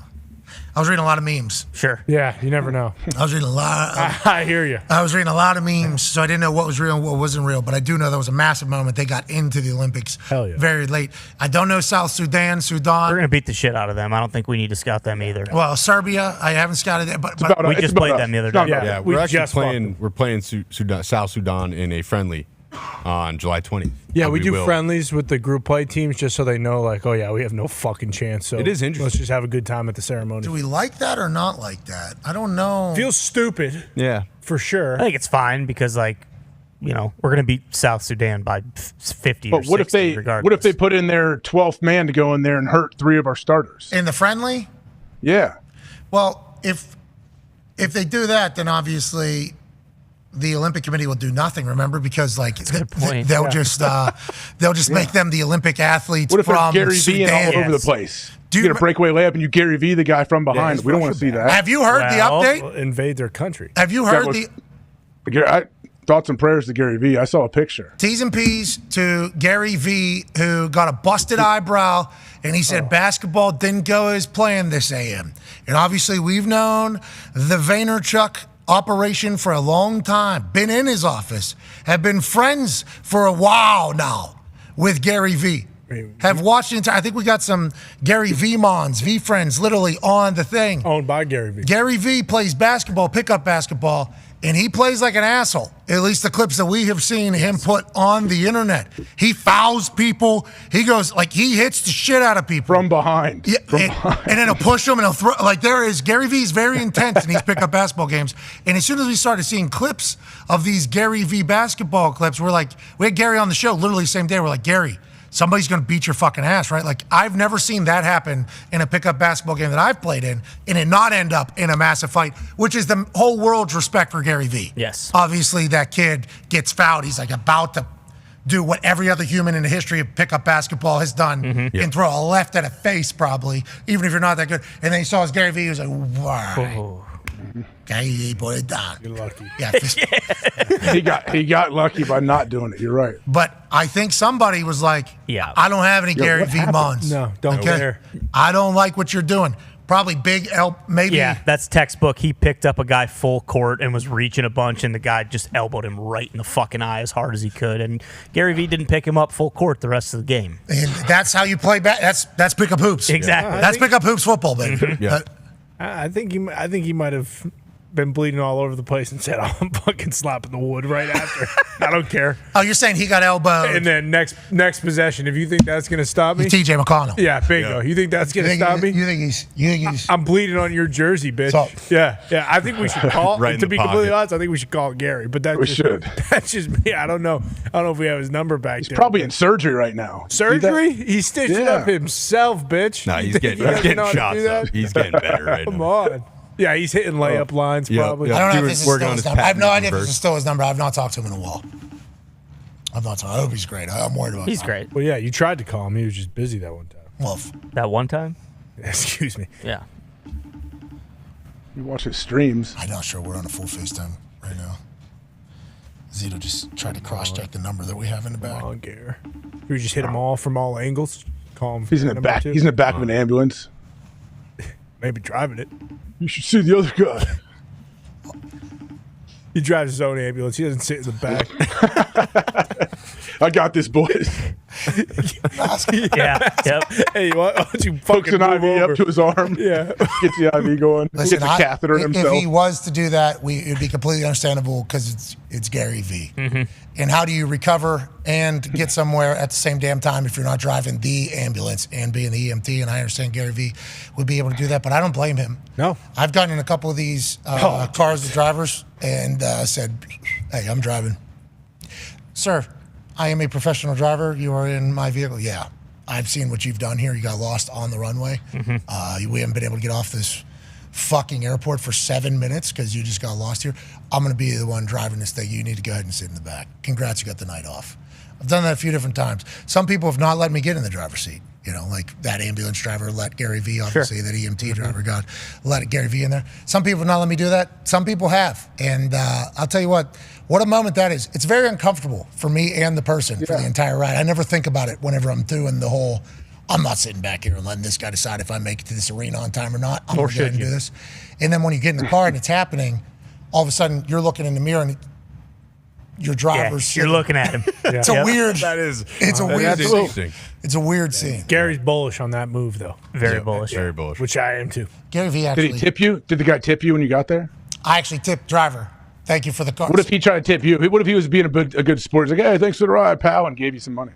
[SPEAKER 3] I was reading a lot of memes.
[SPEAKER 6] Sure.
[SPEAKER 5] Yeah, you never know.
[SPEAKER 3] I was reading a lot.
[SPEAKER 5] I hear you.
[SPEAKER 3] I was reading a lot of memes, so I didn't know what was real and what wasn't real. But I do know there was a massive moment. They got into the Olympics very late. I don't know South Sudan.
[SPEAKER 6] We're going to beat the shit out of them. I don't think we need to scout them either.
[SPEAKER 3] Well, Serbia, I haven't scouted it, but
[SPEAKER 6] we just played them the other day.
[SPEAKER 7] Yeah, we're actually playing South Sudan in a friendly on July 20th.
[SPEAKER 5] Yeah, we do friendlies with the group play teams just so they know, like, oh, yeah, we have no fucking chance. So
[SPEAKER 7] it is interesting.
[SPEAKER 5] Let's just have a good time at the ceremony.
[SPEAKER 3] Do we like that or not like that? I don't know.
[SPEAKER 5] Feels stupid.
[SPEAKER 7] Yeah.
[SPEAKER 5] For sure.
[SPEAKER 6] I think it's fine because, like, you know, we're going to beat South Sudan by 50
[SPEAKER 9] but
[SPEAKER 6] or
[SPEAKER 9] what
[SPEAKER 6] 60 regardless.
[SPEAKER 9] What if they put in their 12th man to go in there and hurt 3 of our starters?
[SPEAKER 3] In the friendly?
[SPEAKER 9] Yeah.
[SPEAKER 3] Well, if they do that, then obviously the Olympic Committee will do nothing. Remember, because like they'll just make them the Olympic athletes.
[SPEAKER 9] What if
[SPEAKER 3] from
[SPEAKER 9] Gary
[SPEAKER 3] Sudan?
[SPEAKER 9] V all over the place? You get a breakaway layup and you Gary V the guy from behind. We don't want to see that.
[SPEAKER 3] Have you heard the update?
[SPEAKER 5] Invade their country.
[SPEAKER 3] Have you heard
[SPEAKER 9] thoughts and prayers to Gary V. I saw a picture.
[SPEAKER 3] T's and P's to Gary V, who got a busted eyebrow, and he said basketball didn't go as planned this AM. And obviously, we've known the Vaynerchuk operation for a long time, been in his office, have been friends for a while now with Gary V. Have watched the entire, I think we got some Gary V-mons, V-friends literally on the thing.
[SPEAKER 5] Owned by Gary V.
[SPEAKER 3] Gary V plays basketball, pickup basketball, and he plays like an asshole. At least the clips that we have seen him put on the internet. He fouls people. He goes, like, he hits the shit out of people.
[SPEAKER 9] From behind.
[SPEAKER 3] Yeah, and then he'll push them and he'll throw, like, Gary V is very intense in these pickup basketball games. And as soon as we started seeing clips of these Gary V basketball clips, we had Gary on the show literally the same day. We're like, Gary, somebody's going to beat your fucking ass, right? Like, I've never seen that happen in a pickup basketball game that I've played in and it not end up in a massive fight, which is the whole world's respect for Gary V.
[SPEAKER 6] Yes.
[SPEAKER 3] Obviously, that kid gets fouled. He's like about to do what every other human in the history of pickup basketball has done and throw a left at a face, probably, even if you're not that good. And then he saw his Gary V. He was like, wow. Okay, he put it down.
[SPEAKER 5] You're lucky.
[SPEAKER 3] Yeah.
[SPEAKER 9] he got lucky by not doing it. You're right.
[SPEAKER 3] But I think somebody was like, I don't have any Gary V. Mons.
[SPEAKER 5] No, don't care.
[SPEAKER 3] I don't like what you're doing. Probably big maybe.
[SPEAKER 6] Yeah, that's textbook. He picked up a guy full court and was reaching a bunch, and the guy just elbowed him right in the fucking eye as hard as he could. And Gary V didn't pick him up full court the rest of the game.
[SPEAKER 3] And that's how you play that's pickup hoops.
[SPEAKER 6] Exactly.
[SPEAKER 3] That's pickup hoops football, baby.
[SPEAKER 7] Yeah.
[SPEAKER 5] I think he might have been bleeding all over the place and said, oh, I'm fucking slapping the wood right after. I don't care.
[SPEAKER 3] Oh, you're saying he got elbowed.
[SPEAKER 5] And then next possession, if you think that's going to stop me.
[SPEAKER 3] TJ McConnell.
[SPEAKER 5] Yeah, bingo. You think that's going to stop me?
[SPEAKER 3] You think he's
[SPEAKER 5] I'm bleeding on your jersey, bitch.
[SPEAKER 3] So,
[SPEAKER 5] yeah. I think we should call,
[SPEAKER 7] right
[SPEAKER 5] to be completely honest, I think we should call Gary. But that's just me. I don't know if we have his number back
[SPEAKER 9] He's
[SPEAKER 5] there.
[SPEAKER 9] probably in surgery right now.
[SPEAKER 5] Surgery? He's stitching up himself, bitch.
[SPEAKER 7] No, he's getting shots up. He's getting better right now.
[SPEAKER 5] Come on. Yeah, he's hitting layup lines probably.
[SPEAKER 3] I don't know if this is still his number. I have no idea if this is still his number. I've not talked to him in a while. I hope he's great. I'm worried about him.
[SPEAKER 6] He's great.
[SPEAKER 5] Well, yeah, you tried to call him. He was just busy that one time.
[SPEAKER 3] Well,
[SPEAKER 6] that one time?
[SPEAKER 5] Excuse me.
[SPEAKER 6] Yeah.
[SPEAKER 9] You watch his streams.
[SPEAKER 3] I'm not sure we're on a full FaceTime right now. Zito just tried to cross-check the number that we have in the back.
[SPEAKER 5] Come on, Gary. We just hit him all from all angles. Call him.
[SPEAKER 9] He's in the back. He's in the back of an ambulance.
[SPEAKER 5] Maybe driving it.
[SPEAKER 9] You should see the other guy.
[SPEAKER 5] He drives his own ambulance. He doesn't sit in the back.
[SPEAKER 9] I got this, boys.
[SPEAKER 6] Yeah. Yep.
[SPEAKER 5] Hey, why don't you
[SPEAKER 9] Hooks
[SPEAKER 5] fucking
[SPEAKER 9] an
[SPEAKER 5] move
[SPEAKER 9] IV
[SPEAKER 5] over?
[SPEAKER 9] up to his arm.
[SPEAKER 5] Yeah.
[SPEAKER 9] Gets the IV going.
[SPEAKER 3] Listen,
[SPEAKER 9] Gets a catheter in himself.
[SPEAKER 3] If he was to do that, it'd be completely understandable because it's Gary V. And how do you recover and get somewhere at the same damn time if you're not driving the ambulance and being the EMT? And I understand Gary V would be able to do that, but I don't blame him.
[SPEAKER 5] No.
[SPEAKER 3] I've gotten in a couple of these cars with drivers and said, hey, I'm driving. Sir, I am a professional driver. You are in my vehicle. Yeah. I've seen what you've done here. You got lost on the runway. We haven't been able to get off this fucking airport for 7 minutes because you just got lost here. I'm going to be the one driving this thing. You need to go ahead and sit in the back. Congrats, you got the night off. I've done that a few different times. Some people have not let me get in the driver's seat. You know, like that ambulance driver let Gary V, obviously, that EMT driver got let Gary V in there. Some people have not let me do that. Some people have. And I'll tell you what a moment that is. It's very uncomfortable for me and the person for the entire ride. I never think about it whenever I'm doing the whole, I'm not sitting back here and letting this guy decide if I make it to this arena on time or not. I'm going to go ahead and do this. And then when you get in the car and it's happening, all of a sudden you're looking in the mirror and your driver's
[SPEAKER 6] you're looking at him.
[SPEAKER 3] It's a weird.
[SPEAKER 7] It's a weird
[SPEAKER 3] scene. It's a weird scene.
[SPEAKER 5] Gary's bullish on that move, though.
[SPEAKER 6] Very bullish.
[SPEAKER 7] Very bullish.
[SPEAKER 5] Which I am too.
[SPEAKER 3] Gary V actually.
[SPEAKER 9] Did he tip you? Did the guy tip you when you got there?
[SPEAKER 3] I actually tipped driver. Thank you for the car.
[SPEAKER 9] What if he tried to tip you? What if he was being a good sport? He's like, hey, thanks for the ride, pal, and gave you some money.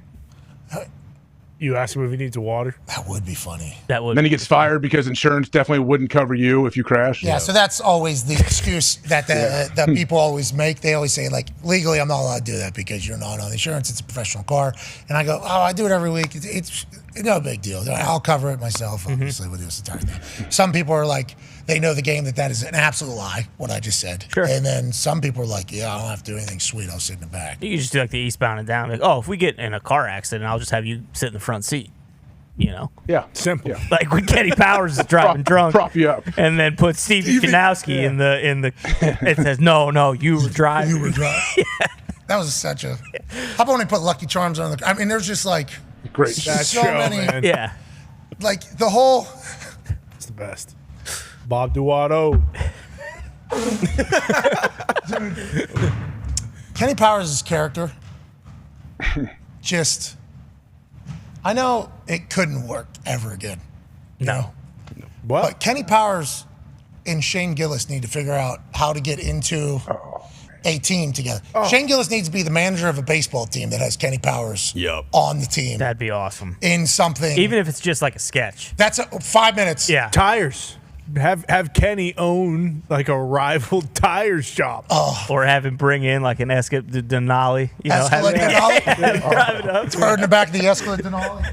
[SPEAKER 5] You ask him if he needs a water?
[SPEAKER 3] That would be funny.
[SPEAKER 6] That would.
[SPEAKER 9] Then he gets fired because insurance definitely wouldn't cover you if you crash.
[SPEAKER 3] Yeah, so that's always the excuse that that people always make. They always say, like, legally, I'm not allowed to do that because you're not on insurance. It's a professional car. And I go, oh, I do it every week. It's no big deal. I'll cover it myself, obviously, with this entire thing. Some people are like, they know the game that is an absolute lie, what I just said.
[SPEAKER 6] Sure.
[SPEAKER 3] And then some people are like, yeah, I don't have to do anything sweet. I'll sit in the back.
[SPEAKER 6] You can just do like the eastbound and down. Like, oh, if we get in a car accident, I'll just have you sit in the front seat. You know?
[SPEAKER 9] Yeah.
[SPEAKER 5] Simple.
[SPEAKER 9] Yeah.
[SPEAKER 6] Like when Kenny Powers is driving drunk.
[SPEAKER 9] Prop you up.
[SPEAKER 6] And then put Stevie Kanowski in the it says, no, you were driving.
[SPEAKER 3] You were driving. That was such a. How about when they put Lucky Charms on the. I mean, there's just like.
[SPEAKER 9] Great.
[SPEAKER 3] So many.
[SPEAKER 5] Man.
[SPEAKER 6] Yeah.
[SPEAKER 3] Like the whole.
[SPEAKER 5] It's the best. Bob Duato.
[SPEAKER 3] Kenny Powers' character. Just. I know it couldn't work ever again.
[SPEAKER 6] No.
[SPEAKER 5] What?
[SPEAKER 3] But Kenny Powers and Shane Gillis need to figure out how to get into a team together. Shane Gillis needs to be the manager of a baseball team that has Kenny Powers on the team.
[SPEAKER 6] That'd be awesome.
[SPEAKER 3] In something.
[SPEAKER 6] Even if it's just like a sketch.
[SPEAKER 3] That's 5 minutes.
[SPEAKER 6] Yeah.
[SPEAKER 5] Tires. Have Kenny own like a rival tire shop.
[SPEAKER 6] Or have him bring in like an Escalade Denali. You know,
[SPEAKER 3] Escalade Denali?
[SPEAKER 6] drive it up.
[SPEAKER 3] It's hard in the back of the Escalade Denali.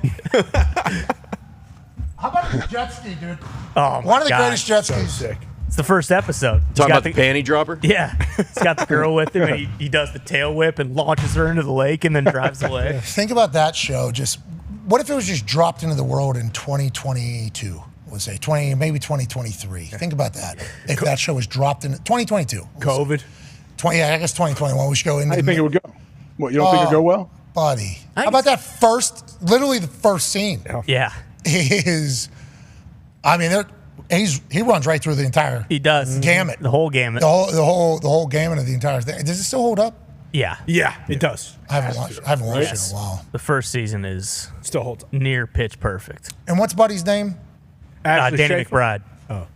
[SPEAKER 3] How about the jet ski, dude?
[SPEAKER 6] Oh, my
[SPEAKER 3] One of the
[SPEAKER 6] God.
[SPEAKER 3] greatest jet
[SPEAKER 5] So
[SPEAKER 3] skis.
[SPEAKER 5] sick.
[SPEAKER 6] It's the first episode. He's
[SPEAKER 13] Talking
[SPEAKER 6] got
[SPEAKER 13] about the panty dropper?
[SPEAKER 6] Yeah. He's got the girl with him, and he does the tail whip and launches her into the lake and then drives away.
[SPEAKER 3] Think about that show. Just what if it was just dropped into the world in 2022? We'll say 2023. Think about that. If that show was dropped in 2022.
[SPEAKER 5] COVID.
[SPEAKER 3] 20. Yeah, I guess 2021. We should go into.
[SPEAKER 9] How do you think it would go? What, you don't think it would go well?
[SPEAKER 3] Buddy. How about that literally the first scene?
[SPEAKER 6] Yeah.
[SPEAKER 3] Is, I mean, he runs right through the entire.
[SPEAKER 6] He does.
[SPEAKER 3] Gamut.
[SPEAKER 6] The whole gamut.
[SPEAKER 3] The whole gamut of the entire thing. Does it still hold up?
[SPEAKER 6] Yeah.
[SPEAKER 5] Yeah, it does.
[SPEAKER 3] I haven't watched it in a while.
[SPEAKER 6] The first season is
[SPEAKER 5] Still holds up.
[SPEAKER 6] near pitch perfect.
[SPEAKER 3] And what's Buddy's name?
[SPEAKER 5] Ashley
[SPEAKER 6] Danny
[SPEAKER 5] Schaefer.
[SPEAKER 6] McBride.
[SPEAKER 5] Oh.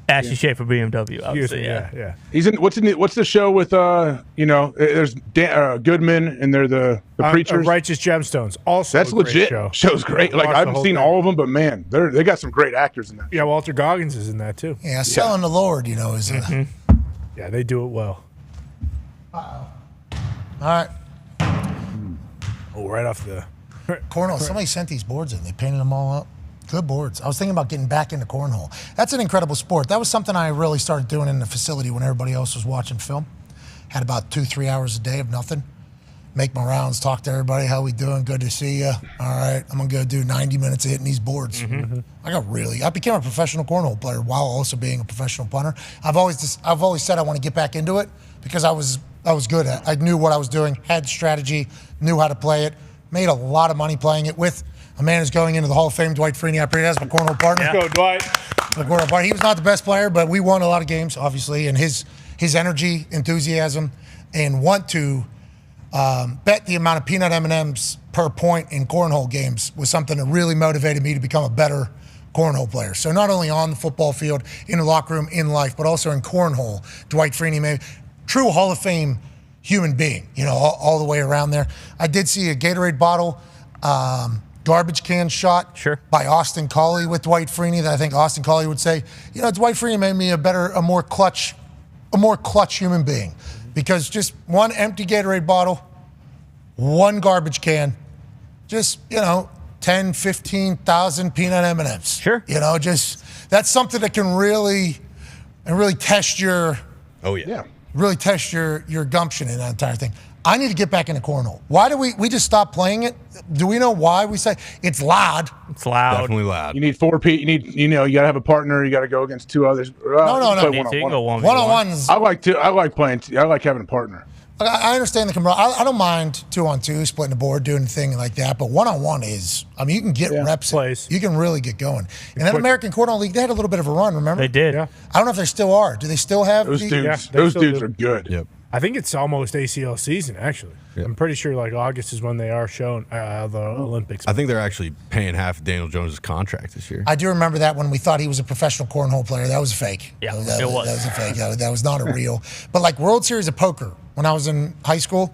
[SPEAKER 6] Ashley Schaefer BMW,
[SPEAKER 5] Excuse
[SPEAKER 6] obviously.
[SPEAKER 5] me,
[SPEAKER 6] Yeah.
[SPEAKER 5] yeah.
[SPEAKER 9] He's in. What's the show with? There's Goodman and they're the preachers.
[SPEAKER 5] Righteous Gemstones. Also,
[SPEAKER 9] That's
[SPEAKER 5] a great
[SPEAKER 9] legit.
[SPEAKER 5] show.
[SPEAKER 9] Show's great. Like
[SPEAKER 5] Watched
[SPEAKER 9] I
[SPEAKER 5] the
[SPEAKER 9] haven't
[SPEAKER 5] whole
[SPEAKER 9] seen
[SPEAKER 5] thing.
[SPEAKER 9] all of them, but man, they got some great actors in that.
[SPEAKER 5] Yeah, Walter Goggins is in that too.
[SPEAKER 3] Yeah, Selling the Lord, is a.
[SPEAKER 5] Yeah, they do it well.
[SPEAKER 3] All right.
[SPEAKER 5] Oh, right off the.
[SPEAKER 3] Cornhole. Somebody sent these boards in. They painted them all up. Good boards. I was thinking about getting back into cornhole. That's an incredible sport. That was something I really started doing in the facility when everybody else was watching film. Had about 2-3 hours a day of nothing. Make my rounds, talk to everybody. How we doing? Good to see you. All right, I'm gonna go do 90 minutes of hitting these boards. I became a professional cornhole player while also being a professional punter. I've always said I want to get back into it because I was good at it. I knew what I was doing, had strategy, knew how to play it, made a lot of money playing it with a man who's going into the Hall of Fame, Dwight Freeney. I appreciate that's my cornhole partner.
[SPEAKER 5] Let's go, Dwight.
[SPEAKER 3] My cornhole partner. He was not the best player, but we won a lot of games, obviously, and his energy, enthusiasm, and want to bet the amount of peanut M&Ms per point in cornhole games was something that really motivated me to become a better cornhole player. So not only on the football field, in the locker room, in life, but also in cornhole. Dwight Freeney, maybe true Hall of Fame human being, all the way around there. I did see a Gatorade bottle garbage can shot by Austin Collie with Dwight Freeney that I think Austin Collie would say, Dwight Freeney made me a more clutch human being. Because just one empty Gatorade bottle, one garbage can, just, 10, 15,000 peanut M&Ms.
[SPEAKER 6] Sure.
[SPEAKER 3] That's something that can really test your
[SPEAKER 13] really test
[SPEAKER 3] your gumption in that entire thing. I need to get back into cornhole. Why do we just stop playing it? Do we know why we say it's loud?
[SPEAKER 6] It's loud.
[SPEAKER 7] Definitely loud.
[SPEAKER 9] You need 4 people. You got to have a partner. You got to go against 2 others.
[SPEAKER 3] No.
[SPEAKER 6] One-on-ones.
[SPEAKER 9] I like playing. I like having a partner.
[SPEAKER 3] I understand the camaraderie. I don't mind 2-on-2, splitting the board, doing a thing like that. But 1-on-1 is, I mean, you can get reps. You can really get going. And that American Cornhole League, they had a little bit of a run, remember?
[SPEAKER 6] They did. Yeah.
[SPEAKER 3] I don't know if they still are. Do they still have
[SPEAKER 9] those dudes? Yeah, those dudes are good.
[SPEAKER 7] Yep.
[SPEAKER 5] I think it's almost ACL season, actually. Yep. I'm pretty sure like August is when they are showing the Olympics.
[SPEAKER 7] I think they're actually paying half of Daniel Jones' contract this year.
[SPEAKER 3] I do remember that when we thought he was a professional cornhole player. That was a fake.
[SPEAKER 6] Yeah,
[SPEAKER 3] it was.
[SPEAKER 6] That
[SPEAKER 3] was a fake. That was not a real. But like World Series of Poker, when I was in high school,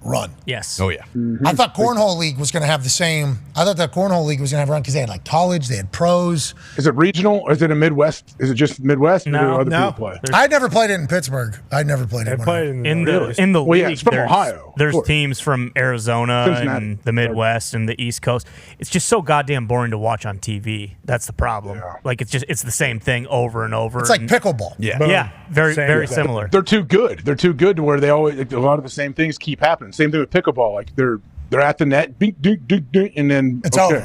[SPEAKER 3] run.
[SPEAKER 6] Yes.
[SPEAKER 7] Oh, yeah.
[SPEAKER 3] Mm-hmm. I thought Cornhole League was going to have the same. I thought that Cornhole League was going to have a run because they had like college, they had pros.
[SPEAKER 9] Is it regional? Or is it a Midwest? Is it just Midwest? Or do other people play?
[SPEAKER 3] I'd never played it in Pittsburgh. I'd never played it.
[SPEAKER 6] In the league.
[SPEAKER 9] It's from Ohio.
[SPEAKER 6] There's teams from Arizona and the Midwest and the East Coast. It's just so goddamn boring to watch on TV. That's the problem. Yeah. Like it's the same thing over and over.
[SPEAKER 3] It's like pickleball.
[SPEAKER 6] Yeah. Yeah. Very similar.
[SPEAKER 9] They're too good. They're too good to where they always a lot of the same things keep happening. Same thing with pickleball. Like they're at the net, and then
[SPEAKER 3] it's over.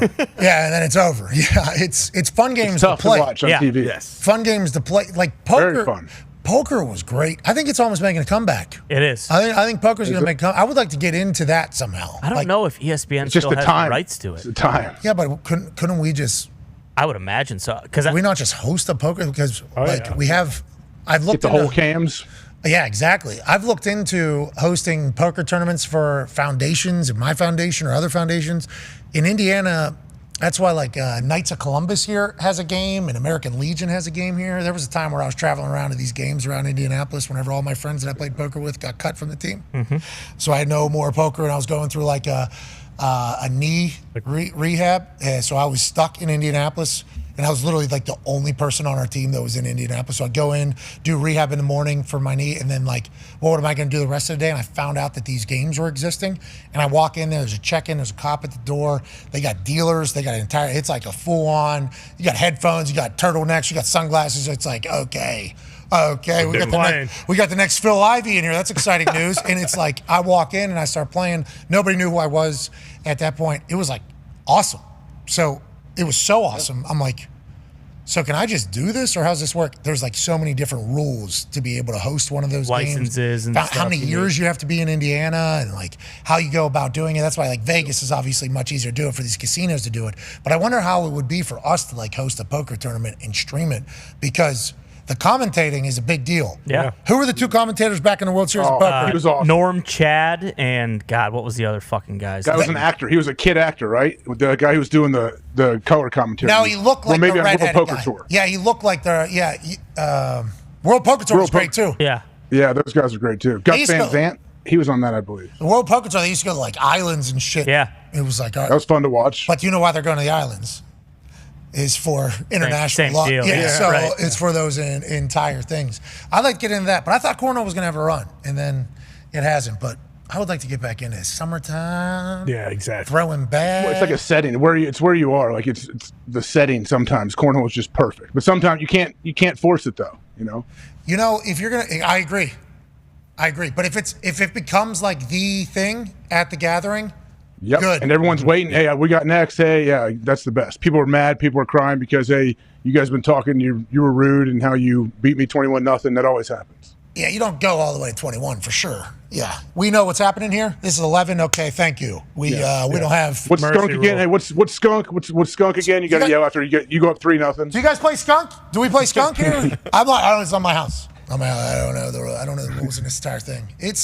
[SPEAKER 3] Yeah, and then it's over. Yeah, it's fun games
[SPEAKER 9] tough
[SPEAKER 3] to play.
[SPEAKER 9] To watch on TV.
[SPEAKER 3] Yes, fun games to play. Like poker.
[SPEAKER 9] Very fun.
[SPEAKER 3] Poker was great. I think it's almost making a comeback.
[SPEAKER 6] It is.
[SPEAKER 3] I think poker's going to make. I would like to get into that somehow.
[SPEAKER 6] I don't know if ESPN still has the rights to it.
[SPEAKER 9] It's the time.
[SPEAKER 3] Yeah, but couldn't we just?
[SPEAKER 6] I would imagine so. Because
[SPEAKER 3] we not just host a poker because we have. I've looked
[SPEAKER 9] at the whole cams.
[SPEAKER 3] Yeah, exactly. I've looked into hosting poker tournaments for foundations, and my foundation or other foundations. In Indiana, that's why like Knights of Columbus here has a game, and American Legion has a game here. There was a time where I was traveling around to these games around Indianapolis whenever all my friends that I played poker with got cut from the team. Mm-hmm. So I had no more poker, and I was going through like a knee rehab. So I was stuck in Indianapolis. And I was literally like the only person on our team that was in Indianapolis. So I'd go in, do rehab in the morning for my knee, and then like, what am I going to do the rest of the day? And I found out that these games were existing. And I walk in, there's a check-in, there's a cop at the door. They got dealers, they got it's like a full-on, you got headphones, you got turtlenecks, you got sunglasses. It's like, okay, we got the next Phil Ivey in here. That's exciting news. And it's like, I walk in and I start playing. Nobody knew who I was at that point. It was like awesome. So it was so awesome. I'm like, so can I just do this, or how's this work? There's like so many different rules to be able to host one of those
[SPEAKER 6] licenses
[SPEAKER 3] games.
[SPEAKER 6] And
[SPEAKER 3] how many years you have to be in Indiana, and like how you go about doing it. That's why like Vegas is obviously much easier to do it for these casinos to do it. But I wonder how it would be for us to like host a poker tournament and stream it, because the commentating is a big deal.
[SPEAKER 6] Yeah.
[SPEAKER 3] Who were the 2 commentators back in the World Series of Poker?
[SPEAKER 9] He was awesome.
[SPEAKER 6] Norm Chad and God, what was the other fucking guy's?
[SPEAKER 9] Guy was an actor. He was a kid actor, right? The guy who was doing the color commentary.
[SPEAKER 3] No, he looked like
[SPEAKER 9] maybe
[SPEAKER 3] the redheaded
[SPEAKER 9] World Poker
[SPEAKER 3] guy.
[SPEAKER 9] Tour.
[SPEAKER 3] Yeah, he looked like World Poker Tour was great too.
[SPEAKER 6] Yeah.
[SPEAKER 9] Yeah, those guys are great too. Gus Van Sant, he was on that, I believe.
[SPEAKER 3] The World Poker Tour, they used to go to like islands and shit.
[SPEAKER 6] Yeah.
[SPEAKER 3] It was like,
[SPEAKER 9] that was fun to watch.
[SPEAKER 3] But you know why they're going to the islands? Is for international law.
[SPEAKER 6] Deal.
[SPEAKER 3] Yeah, so
[SPEAKER 6] right.
[SPEAKER 3] it's for those entire things. I'd like to get into that, but I thought cornhole was going to have a run, and then it hasn't. But I would like to get back into it. Summertime.
[SPEAKER 5] Yeah, exactly.
[SPEAKER 3] Throwing bags.
[SPEAKER 9] Well, it's like a setting it's where you are. Like it's the setting. Sometimes cornhole is just perfect, but sometimes you can't force it though. You know.
[SPEAKER 3] You know, if you're gonna, I agree. But if it becomes like the thing at the gathering.
[SPEAKER 9] Yep.
[SPEAKER 3] Good.
[SPEAKER 9] And everyone's waiting. Hey, we got next. Hey, yeah, that's the best. People are mad. People are crying because, hey, you guys been talking. You were rude and how you beat me 21-0. That always happens.
[SPEAKER 3] Yeah, you don't go all the way to 21 for sure. Yeah, we know what's happening here. This is 11. Okay, thank you. We don't have.
[SPEAKER 9] What's skunk again? Rule. Hey, what's skunk? What's skunk again? You got to yell after you go up 3-0.
[SPEAKER 3] Do you guys play skunk? Do we play skunk here? I don't know. It's on my house. I don't know the rules in this entire thing. It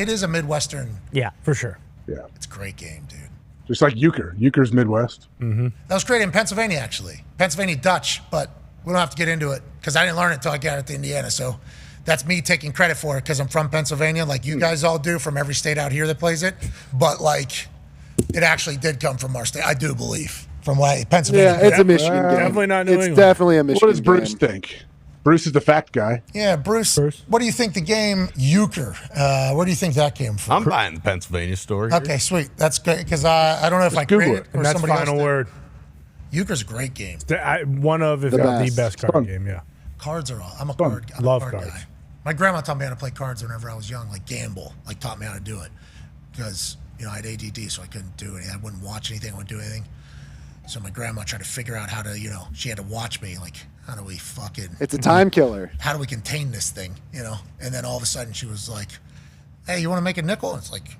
[SPEAKER 3] is a Midwestern.
[SPEAKER 6] Yeah, for sure.
[SPEAKER 9] Yeah,
[SPEAKER 3] it's a great game, dude.
[SPEAKER 9] Just like euchre. Euchre's Midwest.
[SPEAKER 5] Mm-hmm.
[SPEAKER 3] That was great in Pennsylvania, actually. Pennsylvania Dutch, but we don't have to get into it because I didn't learn it until I got to Indiana. So that's me taking credit for it because I'm from Pennsylvania, like you guys all do from every state out here that plays it. But like, it actually did come from our state. I do believe from Pennsylvania.
[SPEAKER 11] Yeah, it's a Michigan game.
[SPEAKER 5] Definitely not New England.
[SPEAKER 11] It's definitely a Michigan.
[SPEAKER 9] What does Bruce think? Bruce is the fact guy.
[SPEAKER 3] Yeah, Bruce. What do you think the game euchre? Where do you think that came from?
[SPEAKER 7] I'm buying the Pennsylvania story.
[SPEAKER 3] Okay, sweet. That's great because I don't know if I created it or
[SPEAKER 5] that's
[SPEAKER 3] somebody else
[SPEAKER 5] final
[SPEAKER 3] did.
[SPEAKER 5] word.
[SPEAKER 3] Euchre's a great game.
[SPEAKER 5] One of, if not the best card game. Yeah.
[SPEAKER 3] Cards are all. I'm a
[SPEAKER 5] Fun.
[SPEAKER 3] card.
[SPEAKER 5] Love
[SPEAKER 3] card
[SPEAKER 5] cards.
[SPEAKER 3] guy. My grandma taught me how to play cards whenever I was young, like gamble, like taught me how to do it. Because, I had ADD, so I couldn't do anything. I wouldn't watch anything, I wouldn't do anything. So my grandma tried to figure out how to, she had to watch me, like, how do we fucking...
[SPEAKER 11] It's a time killer.
[SPEAKER 3] How do we contain this thing, And then all of a sudden she was like, hey, you want to make a nickel? And it's like,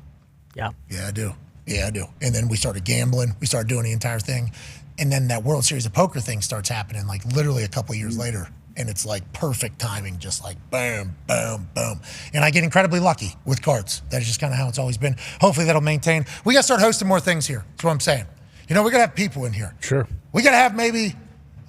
[SPEAKER 6] yeah,
[SPEAKER 3] I do. Yeah, I do. And then we started gambling. We started doing the entire thing. And then that World Series of Poker thing starts happening, like, literally a couple of years later. And it's like perfect timing, just like boom, boom, boom. And I get incredibly lucky with cards. That's just kind of how it's always been. Hopefully that'll maintain. We got to start hosting more things here. That's what I'm saying. We got to have people in here.
[SPEAKER 5] Sure.
[SPEAKER 3] We got to have maybe,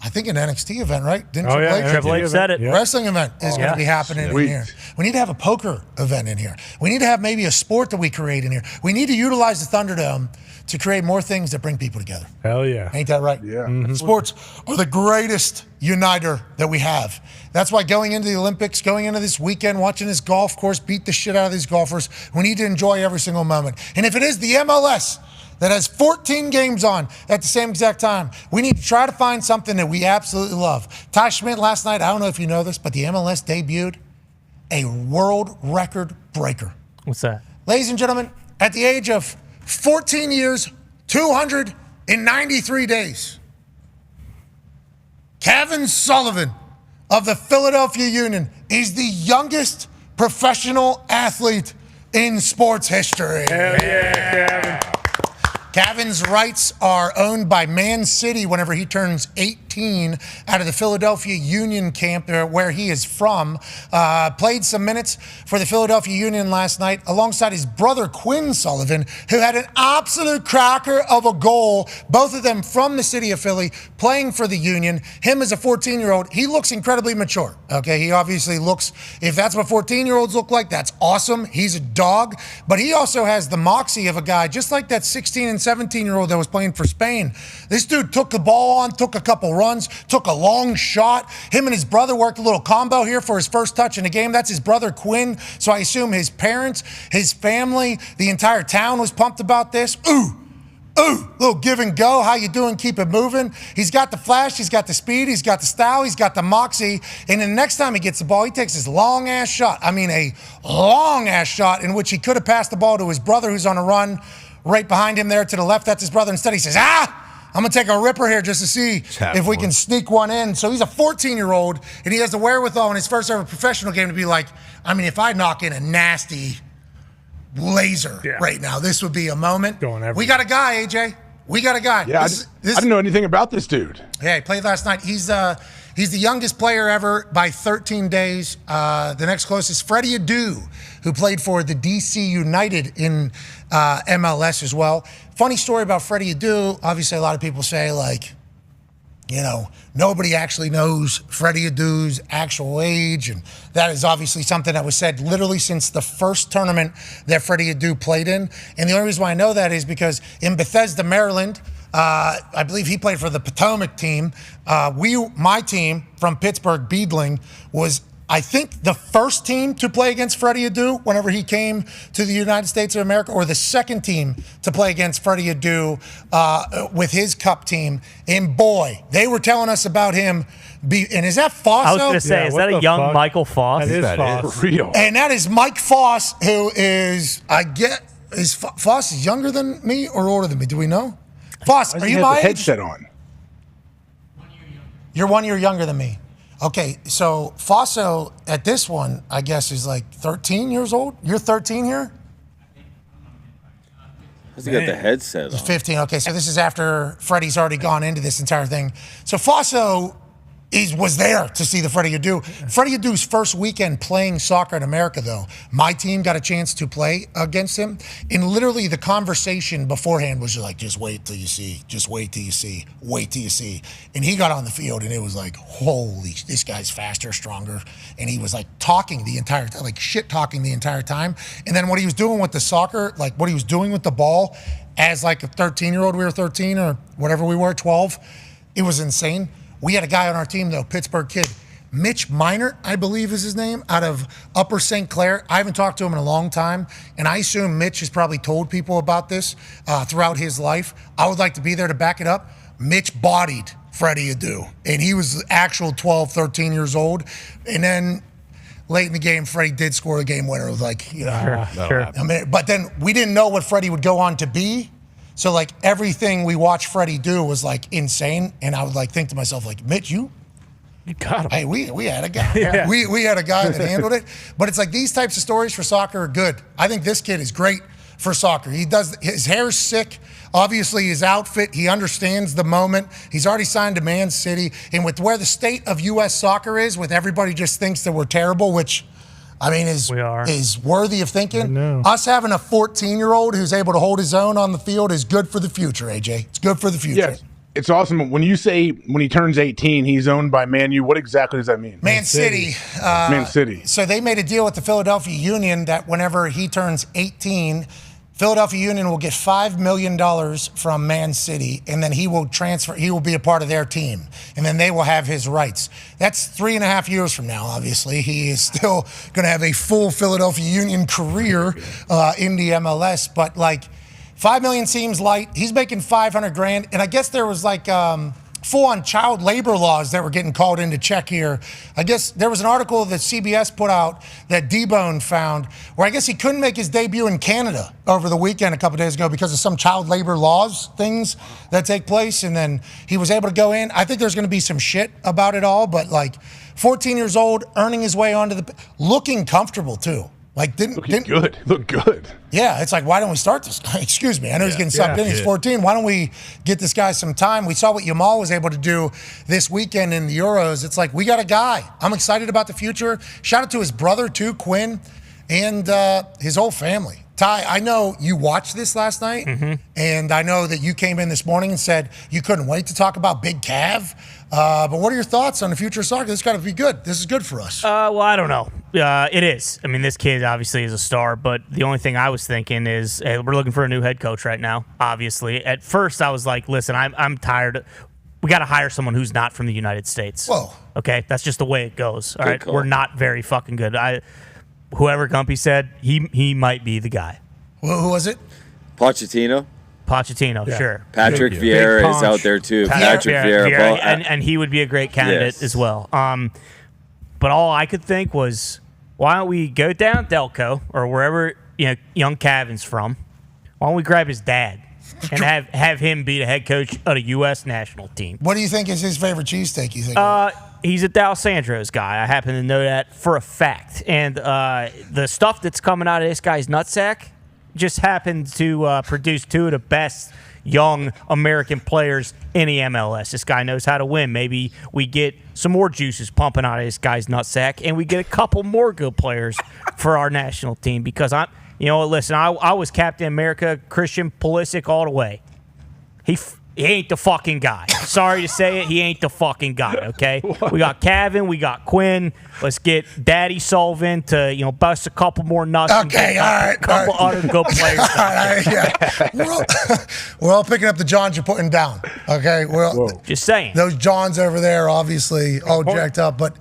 [SPEAKER 3] I think, an NXT event, right? Didn't
[SPEAKER 6] Triple H said it.
[SPEAKER 3] Wrestling event is going to be happening in here. We need to have a poker event in here. We need to have maybe a sport that we create in here. We need to utilize the Thunderdome to create more things that bring people together.
[SPEAKER 5] Hell yeah.
[SPEAKER 3] Ain't that right?
[SPEAKER 9] Yeah.
[SPEAKER 5] Mm-hmm.
[SPEAKER 3] Sports are the greatest uniter that we have. That's why going into the Olympics, going into this weekend, watching this golf course beat the shit out of these golfers, we need to enjoy every single moment. And if it is the MLS that has 14 games on at the same exact time, we need to try to find something that we absolutely love. Ty Schmidt last night, I don't know if you know this, but the MLS debuted a world record breaker.
[SPEAKER 6] What's that?
[SPEAKER 3] Ladies and gentlemen, at the age of 14 years, 293 days, Kevin Sullivan of the Philadelphia Union is the youngest professional athlete in sports history.
[SPEAKER 5] Hell yeah, Kevin.
[SPEAKER 3] Kevin's rights are owned by Man City whenever he turns 18 out of the Philadelphia Union camp where he is from. Played some minutes for the Philadelphia Union last night alongside his brother Quinn Sullivan, who had an absolute cracker of a goal. Both of them from the city of Philly playing for the Union. Him as a 14-year-old, he looks incredibly mature. Okay, he obviously looks, if that's what 14-year-olds look like, that's awesome. He's a dog, but he also has the moxie of a guy, just like that 16 and 17-year-old that was playing for Spain. This dude took the ball on, took a couple runs, took a long shot. Him and his brother worked a little combo here for his first touch in the game. That's his brother Quinn. So I assume his parents, his family, the entire town was pumped about this. Ooh, little give and go. How you doing? Keep it moving. He's got the flash. He's got the speed. He's got the style. He's got the moxie. And then the next time he gets the ball, he takes his long-ass shot. I mean, a long-ass shot in which he could have passed the ball to his brother who's on a run right behind him there to the left. That's his brother. Instead, he says, I'm going to take a ripper here just to see if we can sneak one in. So he's a 14-year-old, and he has the wherewithal in his first ever professional game to be like, I mean, if I knock in a nasty laser right now, this would be a moment. We got a guy, AJ. We got a guy.
[SPEAKER 9] Yeah, I didn't know anything about this dude.
[SPEAKER 3] Yeah, he played last night. He's the youngest player ever by 13 days. The next closest, Freddie Adu, who played for the DC United in MLS as well. Funny story about Freddie Adu. Obviously, a lot of people say, like, nobody actually knows Freddie Adu's actual age. And that is obviously something that was said literally since the first tournament that Freddie Adu played in. And the only reason why I know that is because in Bethesda, Maryland, I believe he played for the Potomac team. My team from Pittsburgh, Beadling, was, I think, the first team to play against Freddie Adu whenever he came to the United States of America, or the second team to play against Freddie Adu with his cup team. And boy, they were telling us about him. And is that Foss?
[SPEAKER 6] I was going to say, is that a young Michael Foss?
[SPEAKER 5] That is Foss.
[SPEAKER 9] Real.
[SPEAKER 3] And that is Mike Foss, who is, is Foss younger than me or older than me? Do we know? Foss, are you my age?
[SPEAKER 9] Headset on.
[SPEAKER 3] You're 1 year younger than me. Okay, so Fosso at this one, I guess, is like 13 years old. You're 13 here?
[SPEAKER 13] Has he got the headset on?
[SPEAKER 3] He's 15. Okay, so this is after Freddie's already gone into this entire thing. So Fosso was there to see the Freddie Adu. Freddie Adu's first weekend playing soccer in America, though, my team got a chance to play against him. And literally the conversation beforehand was like, just wait till you see, just wait till you see, wait till you see. And he got on the field and it was like, holy, this guy's faster, stronger. And he was like talking the entire time, like shit talking the entire time. And then what he was doing with the soccer, like what he was doing with the ball as like a 13-year-old, we were 13 or whatever we were, 12, it was insane. We had a guy on our team, though, Pittsburgh kid, Mitch Minert, I believe is his name, out of Upper St. Clair. I haven't talked to him in a long time, and I assume Mitch has probably told people about this throughout his life. I would like to be there to back it up. Mitch bodied Freddie Adu, and he was actual 12, 13 years old. And then late in the game, Freddie did score a game winner. It was like,
[SPEAKER 6] Sure.
[SPEAKER 3] I mean, but then we didn't know what Freddie would go on to be. So, like, everything we watched Freddie do was, like, insane. And I would, like, think to myself, like, Mitch, you
[SPEAKER 5] got him.
[SPEAKER 3] Hey, we had a guy.
[SPEAKER 5] Yeah.
[SPEAKER 3] We had a guy that handled it. But it's like these types of stories for soccer are good. I think this kid is great for soccer. His hair's sick. Obviously, his outfit, he understands the moment. He's already signed to Man City. And with where the state of U.S. soccer is, with everybody just thinks that we're terrible, which, I mean, is worthy of thinking. Us having a 14-year-old who's able to hold his own on the field is good for the future, AJ. It's good for the future.
[SPEAKER 9] Yes. It's awesome. When you say when he turns 18, he's owned by Man U, what exactly does that mean?
[SPEAKER 3] Man City.
[SPEAKER 9] Man City.
[SPEAKER 3] So they made a deal with the Philadelphia Union that whenever he turns 18, Philadelphia Union will get $5 million from Man City, and then he will transfer. He will be a part of their team, and then they will have his rights. That's 3.5 years from now, obviously. He is still going to have a full Philadelphia Union career in the MLS, but like, $5 million seems light. He's making $500,000, and I guess there was like full-on child labor laws that were getting called into check here. I guess there was an article that CBS put out that D-Bone found where I guess he couldn't make his debut in Canada over the weekend a couple days ago because of some child labor laws things that take place, and then he was able to go in. I think there's going to be some shit about it all, but like 14 years old, earning his way onto looking comfortable too. Like Look
[SPEAKER 9] good.
[SPEAKER 3] Yeah, it's like, why don't we start this guy? Excuse me. I know he's getting subbed in. He's 14. Why don't we get this guy some time? We saw what Yamal was able to do this weekend in the Euros. It's like, we got a guy. I'm excited about the future. Shout out to his brother, too, Quinn, and his whole family. Ty, I know you watched this last night, and I know that you came in this morning and said you couldn't wait to talk about Big Cav. But what are your thoughts on the future of soccer? This has got to be good. This is good for us.
[SPEAKER 6] Well, I don't know. It is. I mean, this kid obviously is a star, but the only thing I was thinking is hey, we're looking for a new head coach right now, obviously. At first, I was like, listen, I'm tired. We got to hire someone who's not from the United States.
[SPEAKER 3] Whoa.
[SPEAKER 6] Okay? That's just the way it goes. All right?
[SPEAKER 13] call.
[SPEAKER 6] We're not very fucking good. Whoever Gumpy said, he might be the guy.
[SPEAKER 3] Who was it?
[SPEAKER 13] Pochettino,
[SPEAKER 6] sure.
[SPEAKER 13] Patrick Vieira is out there too. Patrick Vieira.
[SPEAKER 6] And he would be a great candidate as well. But all I could think was, why don't we go down Delco or wherever young Cavin's from? Why don't we grab his dad and have him be the head coach of the U.S. national team?
[SPEAKER 3] What do you think is his favorite cheesesteak? You think?
[SPEAKER 6] He's a D'Alessandro's guy. I happen to know that for a fact. And the stuff that's coming out of this guy's nutsack just happened to produce two of the best young American players in the MLS. This guy knows how to win. Maybe we get some more juices pumping out of this guy's nutsack, and we get a couple more good players for our national team. Because listen, I was Captain America, Christian Pulisic all the way. He ain't the fucking guy. Sorry to say it, he ain't the fucking guy, okay? We got Kevin, we got Quinn. Let's get Daddy Sullivan to, bust a couple more nuts.
[SPEAKER 3] Okay, all right.
[SPEAKER 6] A couple other good players.
[SPEAKER 3] All right, yeah. We're all picking up the Johns you're putting down, okay?
[SPEAKER 6] Just saying.
[SPEAKER 3] Those Johns over there, obviously, all jacked up. But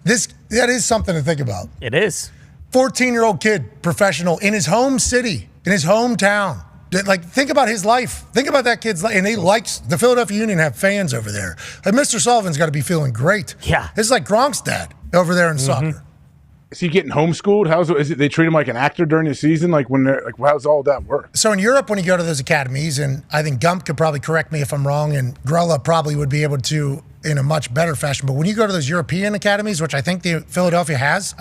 [SPEAKER 3] that is something to think about.
[SPEAKER 6] It is.
[SPEAKER 3] 14-year-old kid, professional, in his home city, in his hometown. Like, think about his life. Think about that kid's life. And he likes the Philadelphia Union have fans over there. And Mr. Sullivan's got to be feeling great.
[SPEAKER 6] Yeah.
[SPEAKER 3] This is like Gronk's dad over there in soccer.
[SPEAKER 9] Is he getting homeschooled? Is it they treat him like an actor during the season? Like how's all that work?
[SPEAKER 3] So in Europe, when you go to those academies, and I think Gump could probably correct me if I'm wrong, and Grella probably would be able to in a much better fashion. But when you go to those European academies, which I think Philadelphia has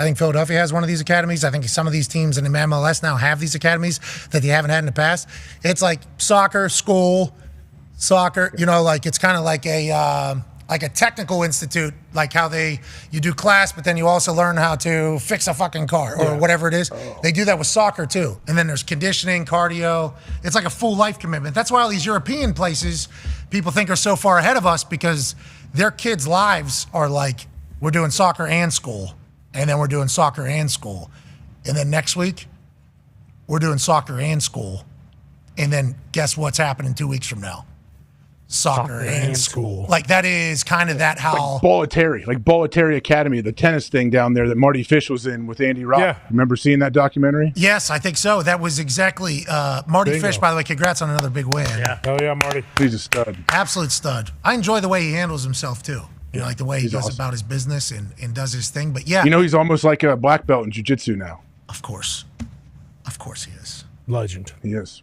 [SPEAKER 3] one of these academies. I think some of these teams in the MLS now have these academies that they haven't had in the past. It's like soccer, school, soccer, it's kind of like a technical institute, like how you do class, but then you also learn how to fix a fucking car or whatever it is. They do that with soccer too. And then there's conditioning, cardio. It's like a full life commitment. That's why all these European places people think are so far ahead of us, because their kids' lives are like, we're doing soccer and school, and then we're doing soccer and school. And then next week, we're doing soccer and school. And then guess what's happening 2 weeks from now? Soccer and school. Like, that is kind of that how...
[SPEAKER 9] Like Bollettieri Academy, the tennis thing down there that Marty Fish was in with Andy Rock. Yeah. Remember seeing that documentary?
[SPEAKER 3] Yes, I think so. That was exactly... Marty Fish, by the way, congrats on another big win.
[SPEAKER 5] Yeah. Oh, yeah, Marty.
[SPEAKER 9] He's a stud.
[SPEAKER 3] Absolute stud. I enjoy the way he handles himself, too. You know, like the way he goes about his business and does his thing. But yeah.
[SPEAKER 9] You know, he's almost like a black belt in jiu-jitsu now.
[SPEAKER 3] Of course he is.
[SPEAKER 5] Legend.
[SPEAKER 9] He is.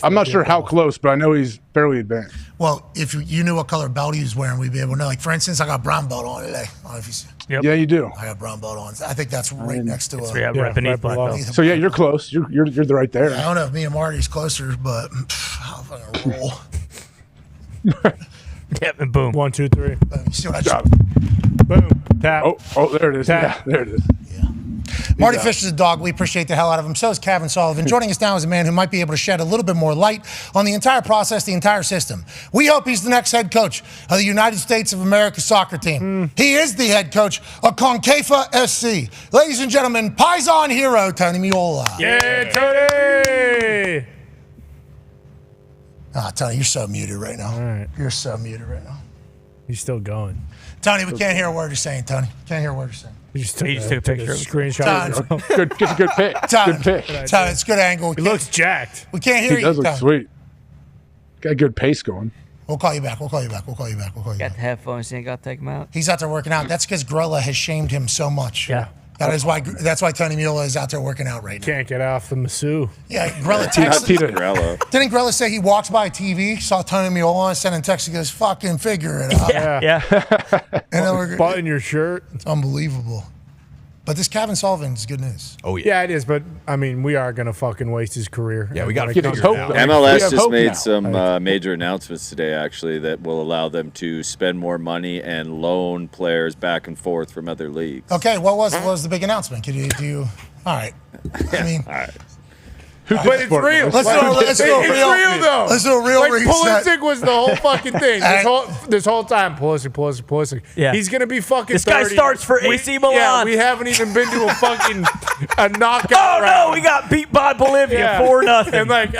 [SPEAKER 9] I'm not sure how close, but I know he's fairly advanced.
[SPEAKER 3] Well, if you knew what color belt he was wearing, we'd be able to know. Like, for instance, I got brown belt on today. I don't know if you see.
[SPEAKER 9] Yep. Yeah, you do.
[SPEAKER 3] I got brown belt on. I think that's right next to a.
[SPEAKER 6] right beneath black belt.
[SPEAKER 9] So yeah, you're close. You're right there.
[SPEAKER 3] I don't know if me and Marty's closer, but I'll fucking roll.
[SPEAKER 6] Yep, and boom.
[SPEAKER 5] 1, 2, 3.
[SPEAKER 3] You see what I
[SPEAKER 9] Job.
[SPEAKER 5] Boom. Tap.
[SPEAKER 9] Oh, there it is.
[SPEAKER 5] Tap.
[SPEAKER 9] Yeah, there it is.
[SPEAKER 3] Marty Fisher's a dog. We appreciate the hell out of him. So is Kevin Sullivan. Joining us now is a man who might be able to shed a little bit more light on the entire process, the entire system. We hope he's the next head coach of the United States of America soccer team. He is the head coach of Concaifa SC. Ladies and gentlemen, Paisan hero, Tony Meola.
[SPEAKER 5] Yeah, Tony!
[SPEAKER 3] Tony, you're so muted right now.
[SPEAKER 5] All right.
[SPEAKER 3] You're so muted right now.
[SPEAKER 5] He's still going.
[SPEAKER 3] Tony, we can't hear a word you're saying, Tony. Can't hear a word you're saying.
[SPEAKER 5] He just took
[SPEAKER 6] a picture.
[SPEAKER 5] Screenshot.
[SPEAKER 9] Good pick. Good pick.
[SPEAKER 3] Tony, it's good angle.
[SPEAKER 5] He looks jacked.
[SPEAKER 3] We can't hear you.
[SPEAKER 9] He does look
[SPEAKER 3] Tony.
[SPEAKER 9] sweet. Got good pace going.
[SPEAKER 3] We'll call you back. We'll call you back. Got
[SPEAKER 14] the headphones in, got to take them out.
[SPEAKER 3] He's out there working out. That's because Grella has shamed him so much.
[SPEAKER 6] Yeah.
[SPEAKER 3] That's why Tony Meola is out there working out right now.
[SPEAKER 5] Can't get off the Masu.
[SPEAKER 3] Yeah, Grella texted.
[SPEAKER 13] Grella.
[SPEAKER 3] Didn't Grella say he walks by a TV, saw Tony Meola, and sent a text, he goes, fucking figure it out.
[SPEAKER 6] Yeah.
[SPEAKER 3] And then
[SPEAKER 5] Button your shirt.
[SPEAKER 3] It's unbelievable. But this Kevin Sullivan's good news.
[SPEAKER 7] Oh, yeah.
[SPEAKER 5] Yeah, it is, but, I mean, we are going to fucking waste his career.
[SPEAKER 7] Yeah, we got to
[SPEAKER 9] get
[SPEAKER 7] figure
[SPEAKER 9] hope.
[SPEAKER 7] it out.
[SPEAKER 13] MLS just made some major announcements today, actually, that will allow them to spend more money and loan players back and forth from other leagues.
[SPEAKER 3] Okay, what was the big announcement? Do you all right. I mean,
[SPEAKER 13] All right.
[SPEAKER 5] But it's real.
[SPEAKER 3] Let's do a real
[SPEAKER 5] though.
[SPEAKER 3] Let's do a real
[SPEAKER 5] like
[SPEAKER 3] reset.
[SPEAKER 5] Pulisic was the whole fucking thing. This whole time, Pulisic.
[SPEAKER 6] Yeah.
[SPEAKER 5] He's gonna be fucking.
[SPEAKER 6] This
[SPEAKER 5] 30.
[SPEAKER 6] guy starts for AC Milan.
[SPEAKER 5] Yeah, we haven't even been to a fucking a knockout.
[SPEAKER 6] Oh
[SPEAKER 5] round.
[SPEAKER 6] no, we got beat by Bolivia 4-0.
[SPEAKER 5] And like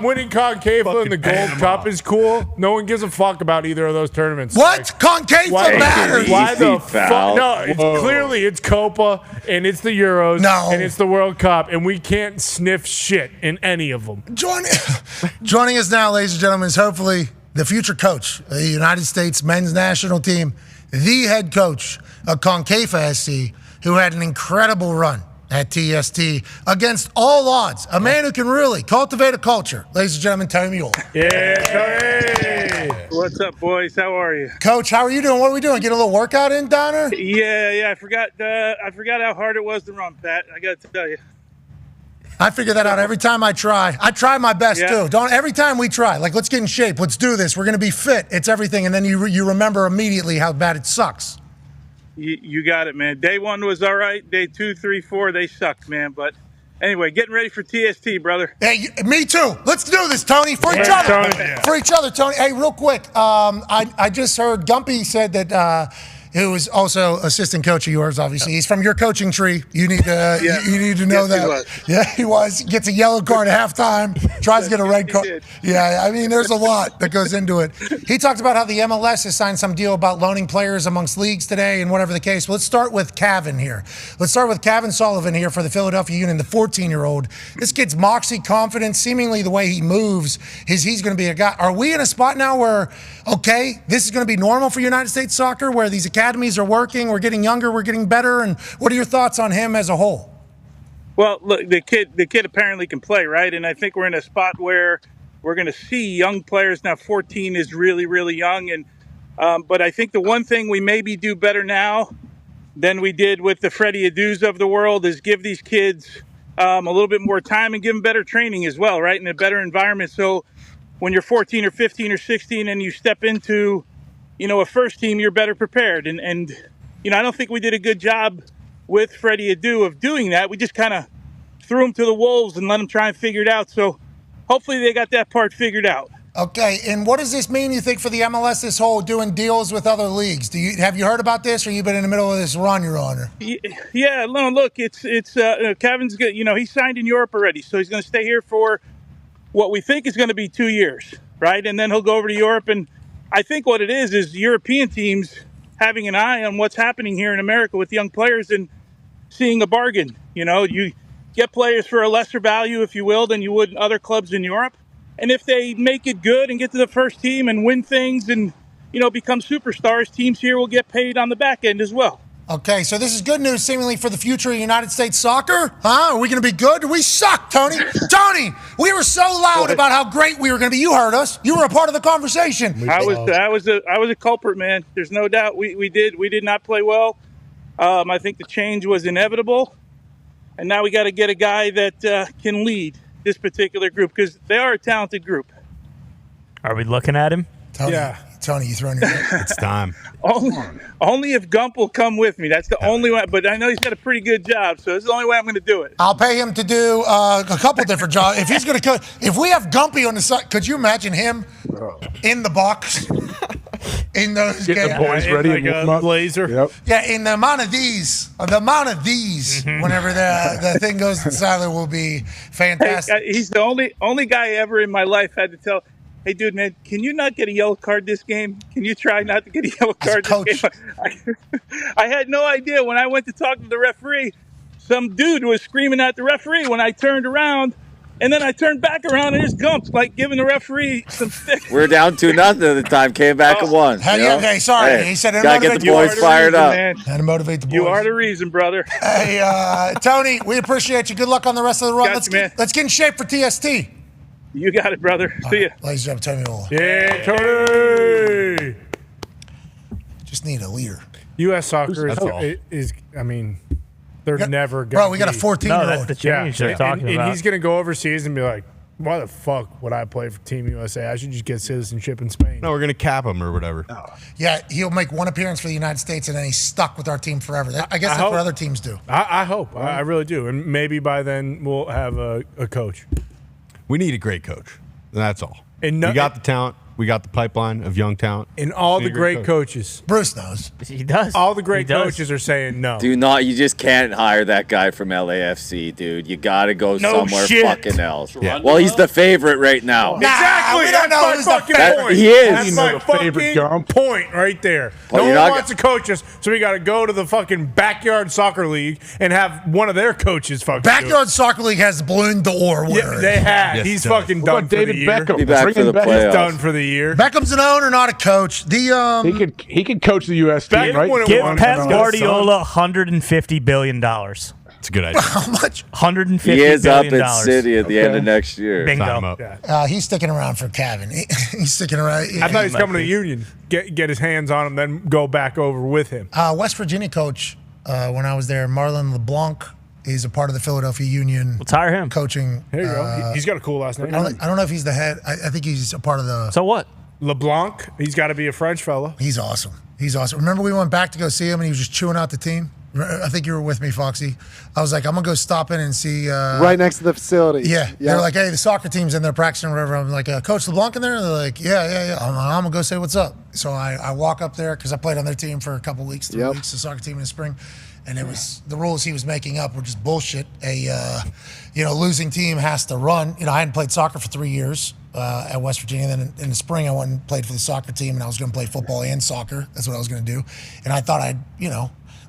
[SPEAKER 5] winning Concaifa and the Gold Cup is cool. No one gives a fuck about either of those tournaments.
[SPEAKER 3] What?
[SPEAKER 5] Like,
[SPEAKER 3] Concaifa matters.
[SPEAKER 5] Why the
[SPEAKER 13] foul?
[SPEAKER 5] fuck? No, it's clearly it's Copa and it's the Euros and it's the World Cup, and we can't sniff shit in any of them.
[SPEAKER 3] Joining us now, ladies and gentlemen, is hopefully the future coach of the United States men's national team, the head coach of Concaifa SC, who had an incredible run at TST against all odds. A man who can really cultivate a culture. Ladies and gentlemen, Tony Meola.
[SPEAKER 5] Yeah, Tony.
[SPEAKER 15] What's up, boys? How are you?
[SPEAKER 3] Coach, how are you doing? What are we doing? Get a little workout in, Donner?
[SPEAKER 15] Yeah. I forgot how hard it was to run, Pat. I got to tell you.
[SPEAKER 3] I figure that out every time I try. I try my best too. Every time we try, like, let's get in shape. Let's do this. We're going to be fit. It's everything. And then you remember immediately how bad it sucks.
[SPEAKER 15] You got it, man. Day 1 was all right. Day 2, 3, 4, they sucked, man. But anyway, getting ready for TST, brother.
[SPEAKER 3] Hey, me too. Let's do this, Tony. For each other. For each other, Tony. Hey, real quick. I just heard Gumpy said that who is also assistant coach of yours, obviously. He's from your coaching tree. You need to you need to know that.
[SPEAKER 15] He was.
[SPEAKER 3] Yeah, he was. Gets a yellow card at halftime. Tries to get a red card. Yeah, I mean, there's a lot that goes into it. He talked about how the MLS has signed some deal about loaning players amongst leagues today and whatever the case. Let's start with Kevin here. Let's start with Kevin Sullivan here for the Philadelphia Union, the 14-year-old. This kid's moxie, confidence, seemingly the way he moves is he's going to be a guy. Are we in a spot now where, okay, this is going to be normal for United States soccer, where these academies are working, we're getting younger, we're getting better, and what are your thoughts on him as a whole?
[SPEAKER 15] Well, look, the kid apparently can play, right? And I think we're in a spot where we're going to see young players now. 14 is really, really young, and but I think the one thing we maybe do better now than we did with the Freddie Adus of the world is give these kids a little bit more time and give them better training as well, right? In a better environment. So when you're 14 or 15 or 16 and you step into a first team, you're better prepared. And I don't think we did a good job with Freddie Adu of doing that. We just kind of threw him to the wolves and let him try and figure it out. So hopefully they got that part figured out.
[SPEAKER 3] Okay, and what does this mean, you think, for the MLS, this whole doing deals with other leagues? Have you heard about this, or you been in the middle of this run, Your Honor?
[SPEAKER 15] Yeah, no, look, it's Kevin's good. He signed in Europe already, so he's going to stay here for what we think is going to be 2 years, right? And then he'll go over to Europe, and I think what it is European teams having an eye on what's happening here in America with young players and seeing a bargain. You get players for a lesser value, if you will, than you would in other clubs in Europe. And if they make it good and get to the first team and win things and become superstars, teams here will get paid on the back end as well.
[SPEAKER 3] Okay, so this is good news seemingly for the future of United States soccer. Huh? Are we going to be good? We suck, Tony. Tony, we were so loud about how great we were going to be. You heard us. You were a part of the conversation.
[SPEAKER 15] I was a culprit, man. There's no doubt. We did not play well. I think the change was inevitable, and now we got to get a guy that can lead this particular group because they are a talented group.
[SPEAKER 6] Are we looking at him?
[SPEAKER 3] Tony,
[SPEAKER 5] Yeah.
[SPEAKER 3] Tony, you throwing your
[SPEAKER 7] It's time.
[SPEAKER 15] Only if Gump will come with me. That's the only way. But I know he's got a pretty good job, so this is the only way I'm going to do it.
[SPEAKER 3] I'll pay him to do a couple different jobs. If he's going to, if we have Gumpy on the side, could you imagine him in the box in those
[SPEAKER 9] Get
[SPEAKER 3] games?
[SPEAKER 9] the boys ready
[SPEAKER 5] like
[SPEAKER 9] and
[SPEAKER 5] a
[SPEAKER 9] warm up.
[SPEAKER 5] laser.
[SPEAKER 9] Yep.
[SPEAKER 3] Yeah, in the amount of these, whenever the thing goes silent, will be fantastic.
[SPEAKER 15] Hey, he's the only guy ever in my life had to tell, hey, dude, man, can you not get a yellow card this game? Can you try not to get a yellow card this game? I had no idea when I went to talk to the referee. Some dude was screaming at the referee when I turned around. And then I turned back around and there's Gump, like giving the referee some stick.
[SPEAKER 13] We're down 2-0 at the time. Came back and won.
[SPEAKER 3] Okay, sorry.
[SPEAKER 13] Hey,
[SPEAKER 3] he said
[SPEAKER 13] gotta get the boys fired up.
[SPEAKER 3] How to motivate the boys.
[SPEAKER 15] You are the reason, brother.
[SPEAKER 3] Hey, Tony, we appreciate you. Good luck on the rest of the run. Let's get in shape for TST.
[SPEAKER 15] You got it, brother. See ya.
[SPEAKER 3] Ladies and gentlemen, Tony Meola.
[SPEAKER 5] Yeah, Tony.
[SPEAKER 3] Just need a leader.
[SPEAKER 5] U.S. soccer
[SPEAKER 7] That's all.
[SPEAKER 5] is, I mean, they're never going to
[SPEAKER 3] Bro, we got a 14-year-old.
[SPEAKER 6] No, that's the change they're talking
[SPEAKER 5] and
[SPEAKER 6] about.
[SPEAKER 5] he's going to go overseas and be like, why the fuck would I play for Team USA? I should just get citizenship in Spain.
[SPEAKER 7] No, we're gonna cap him or whatever.
[SPEAKER 3] Yeah, he'll make one appearance for the United States and then he's stuck with our team forever. I guess that's what other teams do.
[SPEAKER 5] I hope. I really do. And maybe by then we'll have a coach.
[SPEAKER 7] We need a great coach. That's all.
[SPEAKER 5] And
[SPEAKER 7] we got the talent. We got the pipeline of young talent.
[SPEAKER 5] And all
[SPEAKER 7] We
[SPEAKER 5] the
[SPEAKER 7] need a great
[SPEAKER 5] great coaches.
[SPEAKER 3] Bruce knows.
[SPEAKER 6] He does.
[SPEAKER 5] All the great
[SPEAKER 6] He does.
[SPEAKER 5] coaches are saying no.
[SPEAKER 13] You just can't hire that guy from LAFC, dude. You got to go
[SPEAKER 5] No
[SPEAKER 13] somewhere
[SPEAKER 5] shit.
[SPEAKER 13] fucking else. Well, he's the favorite right now.
[SPEAKER 5] Exactly.
[SPEAKER 3] we don't
[SPEAKER 5] That's
[SPEAKER 3] know
[SPEAKER 5] my
[SPEAKER 3] who's the
[SPEAKER 5] fucking
[SPEAKER 13] favorite.
[SPEAKER 5] point.
[SPEAKER 13] He is.
[SPEAKER 5] That's
[SPEAKER 9] You know
[SPEAKER 5] my
[SPEAKER 9] the favorite
[SPEAKER 5] fucking point right there.
[SPEAKER 13] Well,
[SPEAKER 5] No
[SPEAKER 13] you're
[SPEAKER 5] one
[SPEAKER 13] not
[SPEAKER 5] wants to coach us, so we got to go to the fucking backyard soccer league and have one of their coaches fucking do it.
[SPEAKER 3] Backyard Soccer League has Balloon d'Or
[SPEAKER 5] Yeah,
[SPEAKER 3] winner.
[SPEAKER 5] they have.
[SPEAKER 7] Yes,
[SPEAKER 5] He's
[SPEAKER 7] it does.
[SPEAKER 5] fucking
[SPEAKER 9] What
[SPEAKER 5] done
[SPEAKER 9] about
[SPEAKER 5] for
[SPEAKER 9] David
[SPEAKER 5] the year.
[SPEAKER 9] Beckham?
[SPEAKER 13] Be back
[SPEAKER 9] Bring
[SPEAKER 13] for
[SPEAKER 9] him
[SPEAKER 13] the
[SPEAKER 9] back.
[SPEAKER 5] He's
[SPEAKER 13] playoffs.
[SPEAKER 5] done for the year.
[SPEAKER 3] Beckham's an owner, not a coach.
[SPEAKER 9] He could coach the U.S. team,
[SPEAKER 5] Beckham
[SPEAKER 9] right?
[SPEAKER 5] would've
[SPEAKER 6] Give
[SPEAKER 5] won.
[SPEAKER 6] Pep
[SPEAKER 5] He's got a
[SPEAKER 6] Guardiola $150 billion.
[SPEAKER 7] It's a good idea.
[SPEAKER 3] How much?
[SPEAKER 6] $150
[SPEAKER 13] He is up
[SPEAKER 6] billion.
[SPEAKER 13] at City at the end of next year.
[SPEAKER 6] Bingo.
[SPEAKER 7] Sign him up.
[SPEAKER 5] Yeah.
[SPEAKER 3] He's sticking around for Kevin. He's sticking around.
[SPEAKER 5] I thought he was coming to the Union, get his hands on him, then go back over with him.
[SPEAKER 3] West Virginia coach, when I was there, Marlon LeBlanc, is a part of the Philadelphia Union.
[SPEAKER 6] We'll hire him.
[SPEAKER 3] Coaching.
[SPEAKER 5] Here you go. He's got a cool last name.
[SPEAKER 3] I don't know if he's the head. I think he's a part of the.
[SPEAKER 6] So what?
[SPEAKER 5] LeBlanc. He's got to be a French fella.
[SPEAKER 3] He's awesome. He's awesome. Remember we went back to go see him and he was just chewing out the team? I think you were with me, Foxy. I was like, I'm going to go stop in and see.
[SPEAKER 11] Right next to the facility.
[SPEAKER 3] Yeah. They're like, hey, the soccer team's in there practicing or whatever. I'm like, Coach LeBlanc in there? And they're like, yeah. I'm going to go say what's up. So I walk up there because I played on their team for a couple weeks, 3 weeks, the soccer team in the spring. And it was the rules he was making up were just bullshit. Losing team has to run. I hadn't played soccer for 3 years at West Virginia. Then in the spring, I went and played for the soccer team, and I was going to play football and soccer. That's what I was going to do. And I thought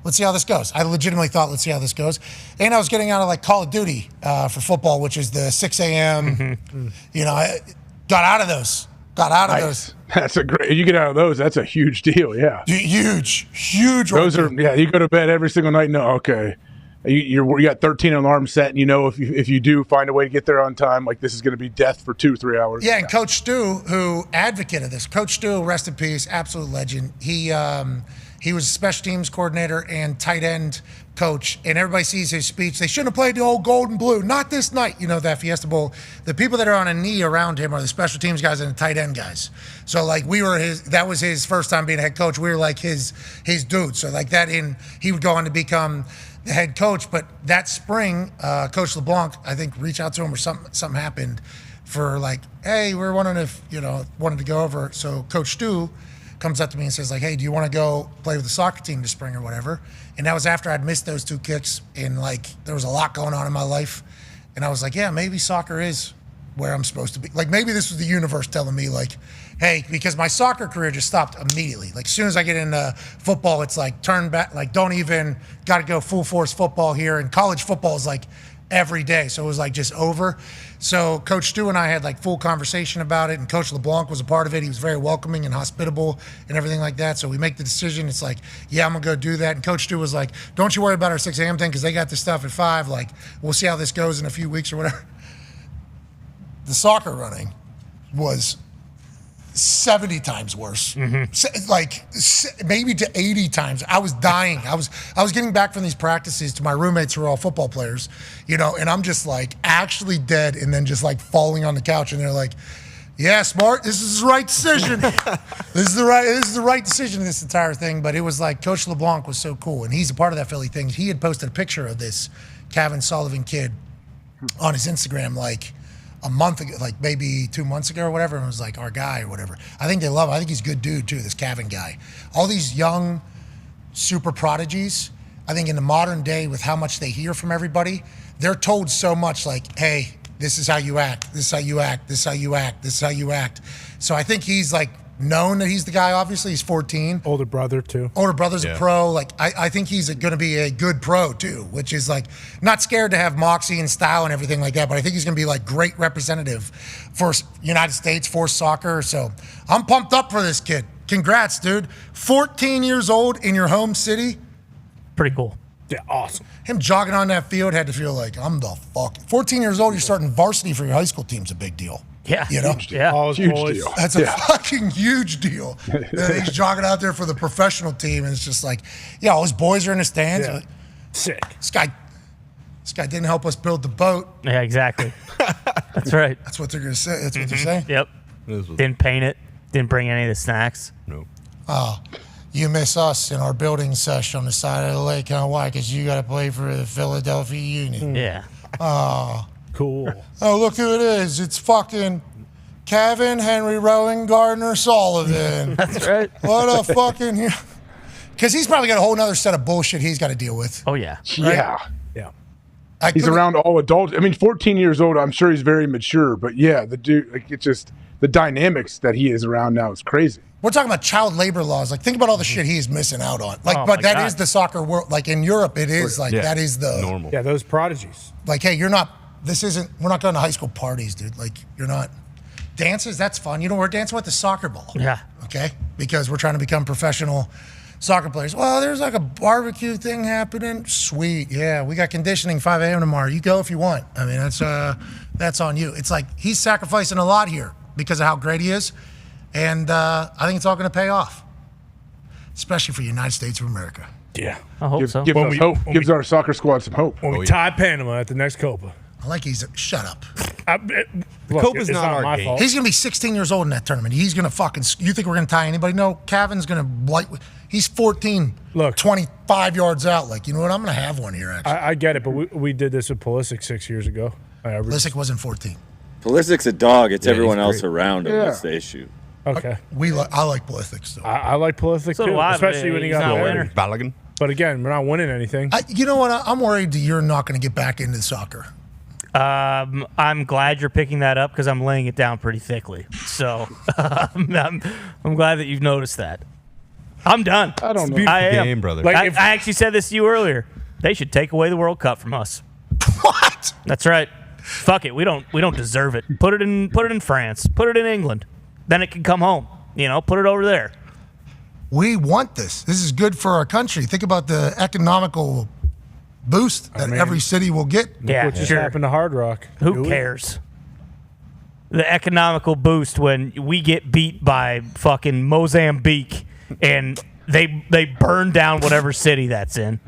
[SPEAKER 3] let's see how this goes. I legitimately thought, let's see how this goes. And I was getting out of like Call of Duty for football, which is the 6 a.m. I got out of those. Those.
[SPEAKER 9] That's a great. You get out of those. That's a huge deal. Yeah.
[SPEAKER 3] Huge.
[SPEAKER 9] Those are. Yeah. You go to bed every single night. No. Okay. You got 13 alarms set, and if you do find a way to get there on time, like this is going to be death for 2-3 hours.
[SPEAKER 3] Yeah, and Coach Stu, who advocated this, Coach Stu, rest in peace, absolute legend. He was special teams coordinator and tight end coach, and everybody sees his speech. They shouldn't have played the old gold and blue. Not this night. That Fiesta Bowl. The people that are on a knee around him are the special teams guys and the tight end guys. So like that was his first time being a head coach. We were like his dude. So like that he would go on to become the head coach. But that spring, Coach LeBlanc, I think, reached out to him or something happened for like, hey, we're wondering if, wanted to go over. So Coach Stu comes up to me and says like, hey, do you want to go play with the soccer team this spring or whatever? And that was after I'd missed those 2 kicks and like there was a lot going on in my life. And I was like, yeah, maybe soccer is where I'm supposed to be. Like maybe this was the universe telling me like, hey, because my soccer career just stopped immediately. Like as soon as I get into football, it's like turn back, like don't even got to go full force football here. And college football is like every day. So it was like just over. So Coach Stu and I had like full conversation about it, and Coach LeBlanc was a part of it. He was very welcoming and hospitable and everything like that. So we make the decision. It's like, yeah, I'm gonna go do that. And Coach Stu was like, don't you worry about our 6 a.m. thing because they got this stuff at 5. Like, we'll see how this goes in a few weeks or whatever. The soccer running was 70 times worse, like maybe to 80 times. I was dying. I was getting back from these practices to my roommates who are all football players, you know, and I'm just like actually dead and then just like falling on the couch, and they're like, yeah, Smart, this is the right decision. This is the right decision in this entire thing. But it was like Coach LeBlanc was so cool, and he's a part of that Philly thing. He had posted a picture of this Kevin Sullivan kid on his Instagram like a month ago, like maybe 2 months ago or whatever, and it was like our guy or whatever. I think they love him. I think he's a good dude too, this Cavan guy. All these young super prodigies, I think in the modern day with how much they hear from everybody, they're told so much like, hey, this is how you act, this is how you act, this is how you act, this is how you act. So I think he's like known that he's the guy. Obviously he's 14.
[SPEAKER 5] Older brother too.
[SPEAKER 3] Older brother's a pro. Like I think he's going to be a good pro too, which is like not scared to have moxie and style and everything like that, but I think he's going to be like great representative for United States for soccer. So I'm pumped up for this kid. Congrats, dude. 14 years old in your home city.
[SPEAKER 6] Pretty cool.
[SPEAKER 5] Yeah, awesome.
[SPEAKER 3] Him jogging on that field had to feel like, I'm the fuck. 14 years old, you're starting varsity for your high school team's a big deal.
[SPEAKER 6] Yeah.
[SPEAKER 3] You know?
[SPEAKER 6] Yeah.
[SPEAKER 9] Huge deal.
[SPEAKER 3] That's a fucking huge deal. That he's jogging out there for the professional team, and it's just like, yeah, all his boys are in the stands.
[SPEAKER 5] Yeah. Sick.
[SPEAKER 3] This guy didn't help us build the boat.
[SPEAKER 6] Yeah, exactly. That's right.
[SPEAKER 3] That's what they're going to say. That's what they're saying.
[SPEAKER 6] Yep. Didn't paint it. Didn't bring any of the snacks.
[SPEAKER 7] No.
[SPEAKER 3] You miss us in our building sesh on the side of the lake. Kind of why? Because you got to play for the Philadelphia Union.
[SPEAKER 6] Yeah.
[SPEAKER 5] Cool.
[SPEAKER 3] Oh, look who it is. It's fucking Kevin Henry Rowan Gardner Sullivan.
[SPEAKER 6] That's right.
[SPEAKER 3] What a fucking... Because he's probably got a whole other set of bullshit he's got to deal with.
[SPEAKER 6] Oh, yeah.
[SPEAKER 9] Yeah.
[SPEAKER 5] Yeah.
[SPEAKER 9] He's around all adults. I mean, 14 years old, I'm sure he's very mature. But yeah, the dude, like, it's just the dynamics that he is around now is crazy.
[SPEAKER 3] We're talking about child labor laws. Like, think about all the shit he is missing out on. Like, but that is the soccer world. Like, in Europe, it is like, that is the
[SPEAKER 7] normal.
[SPEAKER 5] Yeah, those prodigies.
[SPEAKER 3] Like, hey, we're not going to high school parties, dude. Like, you're not. Dances, that's fun. You know, we're dancing with the soccer ball.
[SPEAKER 6] Yeah.
[SPEAKER 3] Okay? Because we're trying to become professional soccer players. Well, there's like a barbecue thing happening. Sweet. Yeah, we got conditioning 5 a.m. tomorrow. You go if you want. I mean, that's on you. It's like he's sacrificing a lot here because of how great he is. And I think it's all going to pay off, especially for the United States of America.
[SPEAKER 5] Yeah.
[SPEAKER 6] I hope so.
[SPEAKER 9] Gives us hope. Gives our soccer squad some hope.
[SPEAKER 5] When we tie Panama at the next Copa.
[SPEAKER 3] I like shut up.
[SPEAKER 5] Copa's not my fault.
[SPEAKER 3] He's going to be 16 years old in that tournament. He's going to fucking, you think we're going to tie anybody? No, Cavan's going to, he's 14, 25 yards out. Like, you know what? I'm going to have one here, actually.
[SPEAKER 5] I get it, but we did this with Pulisic 6 years ago.
[SPEAKER 3] Pulisic wasn't 14.
[SPEAKER 13] Pulisic's a dog. It's everyone else around him that's the issue.
[SPEAKER 5] Okay.
[SPEAKER 3] I like Pulisic still.
[SPEAKER 5] I like Pulisic too, especially when he got married.
[SPEAKER 7] Balogun.
[SPEAKER 5] But again, we're not winning anything.
[SPEAKER 3] You know what? I'm worried that you're not going to get back into soccer.
[SPEAKER 6] I'm glad you're picking that up because I'm laying it down pretty thickly. So I'm glad that you've noticed that. I'm done.
[SPEAKER 9] I don't know.
[SPEAKER 7] Beautiful
[SPEAKER 6] I am.
[SPEAKER 7] game, brother.
[SPEAKER 6] I actually said this to you earlier. They should take away the World Cup from us.
[SPEAKER 3] What?
[SPEAKER 6] That's right. Fuck it. We don't deserve it. Put it in France. Put it in England. Then it can come home. You know, put it over there.
[SPEAKER 3] We want this. This is good for our country. Think about the economical boost that every city will get.
[SPEAKER 6] Yeah,
[SPEAKER 5] what just happened to Hard Rock?
[SPEAKER 6] Who cares? The economical boost when we get beat by fucking Mozambique and they burn down whatever city that's in.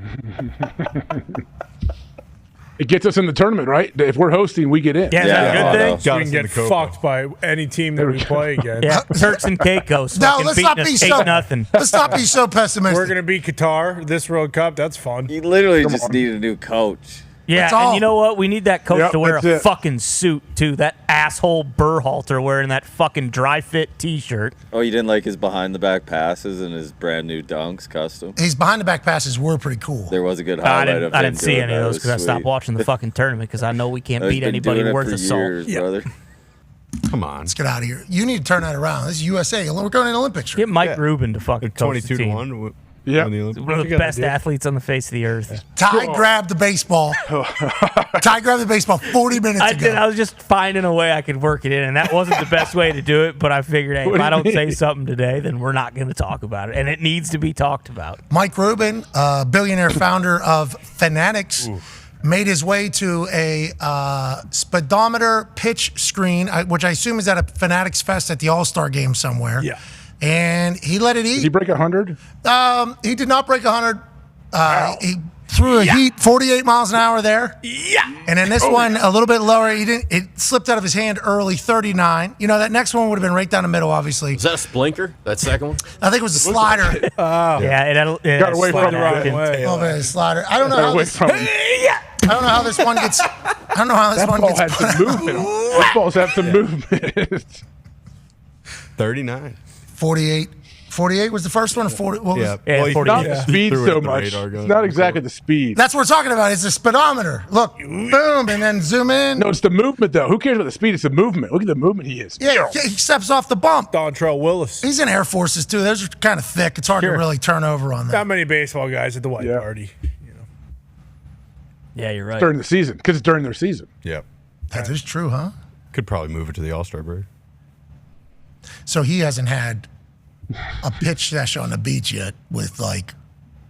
[SPEAKER 9] It gets us in the tournament, right? If we're hosting, we get in.
[SPEAKER 6] Yeah, that's a good thing.
[SPEAKER 5] So we can get fucked by any team that we play against.
[SPEAKER 6] Yeah, Turks and Caicos.
[SPEAKER 3] No, let's not be so.
[SPEAKER 6] Nothing.
[SPEAKER 3] Let's not be so pessimistic.
[SPEAKER 5] We're gonna beat Qatar this World Cup. That's fun.
[SPEAKER 13] You literally just need a new coach.
[SPEAKER 6] Yeah, and you know what? We need that coach to wear a
[SPEAKER 9] it.
[SPEAKER 6] fucking suit, too. That asshole Berhalter wearing that fucking dry-fit T-shirt.
[SPEAKER 13] Oh, you didn't like his behind-the-back passes and his brand-new dunks custom?
[SPEAKER 3] His behind-the-back passes were pretty cool.
[SPEAKER 13] There was a good highlight of him.
[SPEAKER 6] I didn't see
[SPEAKER 13] doing
[SPEAKER 6] any of
[SPEAKER 13] that.
[SPEAKER 6] those because I stopped watching the fucking tournament because I know we can't beat anybody worth a salt.
[SPEAKER 13] Brother.
[SPEAKER 7] Come on.
[SPEAKER 3] Let's get out of here. You need to turn that around. This is USA. We're going to the Olympics.
[SPEAKER 6] Get Mike Rubin to fucking coach the
[SPEAKER 7] 22 to
[SPEAKER 6] team.
[SPEAKER 7] 1.
[SPEAKER 9] Yeah.
[SPEAKER 6] One of the best athletes on the face of the earth.
[SPEAKER 3] Ty grabbed the baseball. Ty grabbed the baseball 40 minutes ago.
[SPEAKER 6] I was just finding a way I could work it in, and that wasn't the best way to do it, but I figured, hey, if I don't say something today, then we're not going to talk about it, and it needs to be talked about.
[SPEAKER 3] Mike Rubin, billionaire founder of Fanatics, made his way to a speedometer pitch screen, which I assume is at a Fanatics Fest at the All-Star game somewhere.
[SPEAKER 5] Yeah.
[SPEAKER 3] And he let it eat.
[SPEAKER 9] Did he break 100?
[SPEAKER 3] He did not break 100. He threw a heat 48 miles an hour there.
[SPEAKER 6] Yeah.
[SPEAKER 3] And then this one a little bit lower. It slipped out of his hand early, 39. You know, that next one would have been right down the middle, obviously.
[SPEAKER 16] Is that a splinker? That second one?
[SPEAKER 3] I think it was a slider.
[SPEAKER 6] It
[SPEAKER 9] got away from the
[SPEAKER 5] right way.
[SPEAKER 3] Oh, man, slider. I don't know how this. I don't know how this one gets. I don't know how this
[SPEAKER 9] That
[SPEAKER 3] one
[SPEAKER 9] ball
[SPEAKER 3] gets.
[SPEAKER 9] had some movement. Those balls have some movement.
[SPEAKER 7] 39.
[SPEAKER 3] 48. 48 was the first one. Or 40. What was,
[SPEAKER 7] Well,
[SPEAKER 9] It's not the speed
[SPEAKER 7] threw it
[SPEAKER 9] so
[SPEAKER 7] at the
[SPEAKER 9] much.
[SPEAKER 7] radar gun
[SPEAKER 9] It's not exactly the speed.
[SPEAKER 3] That's what we're talking about. It's a speedometer. Look, boom, and then zoom in.
[SPEAKER 9] No, it's the movement, though. Who cares about the speed? It's the movement. Look at the movement he is.
[SPEAKER 3] Yeah, he steps off the bump.
[SPEAKER 5] Dontrell Willis.
[SPEAKER 3] He's in Air Forces too. Those are kind of thick. It's hard to really turn over on
[SPEAKER 5] Not
[SPEAKER 3] that.
[SPEAKER 5] many baseball guys at the white party.
[SPEAKER 6] Yeah, you're right.
[SPEAKER 9] During the season, because it's during their season.
[SPEAKER 7] Yep.
[SPEAKER 3] That is true, huh?
[SPEAKER 7] Could probably move it to the All-Star break.
[SPEAKER 3] So he hasn't had a pitch session on the beach yet with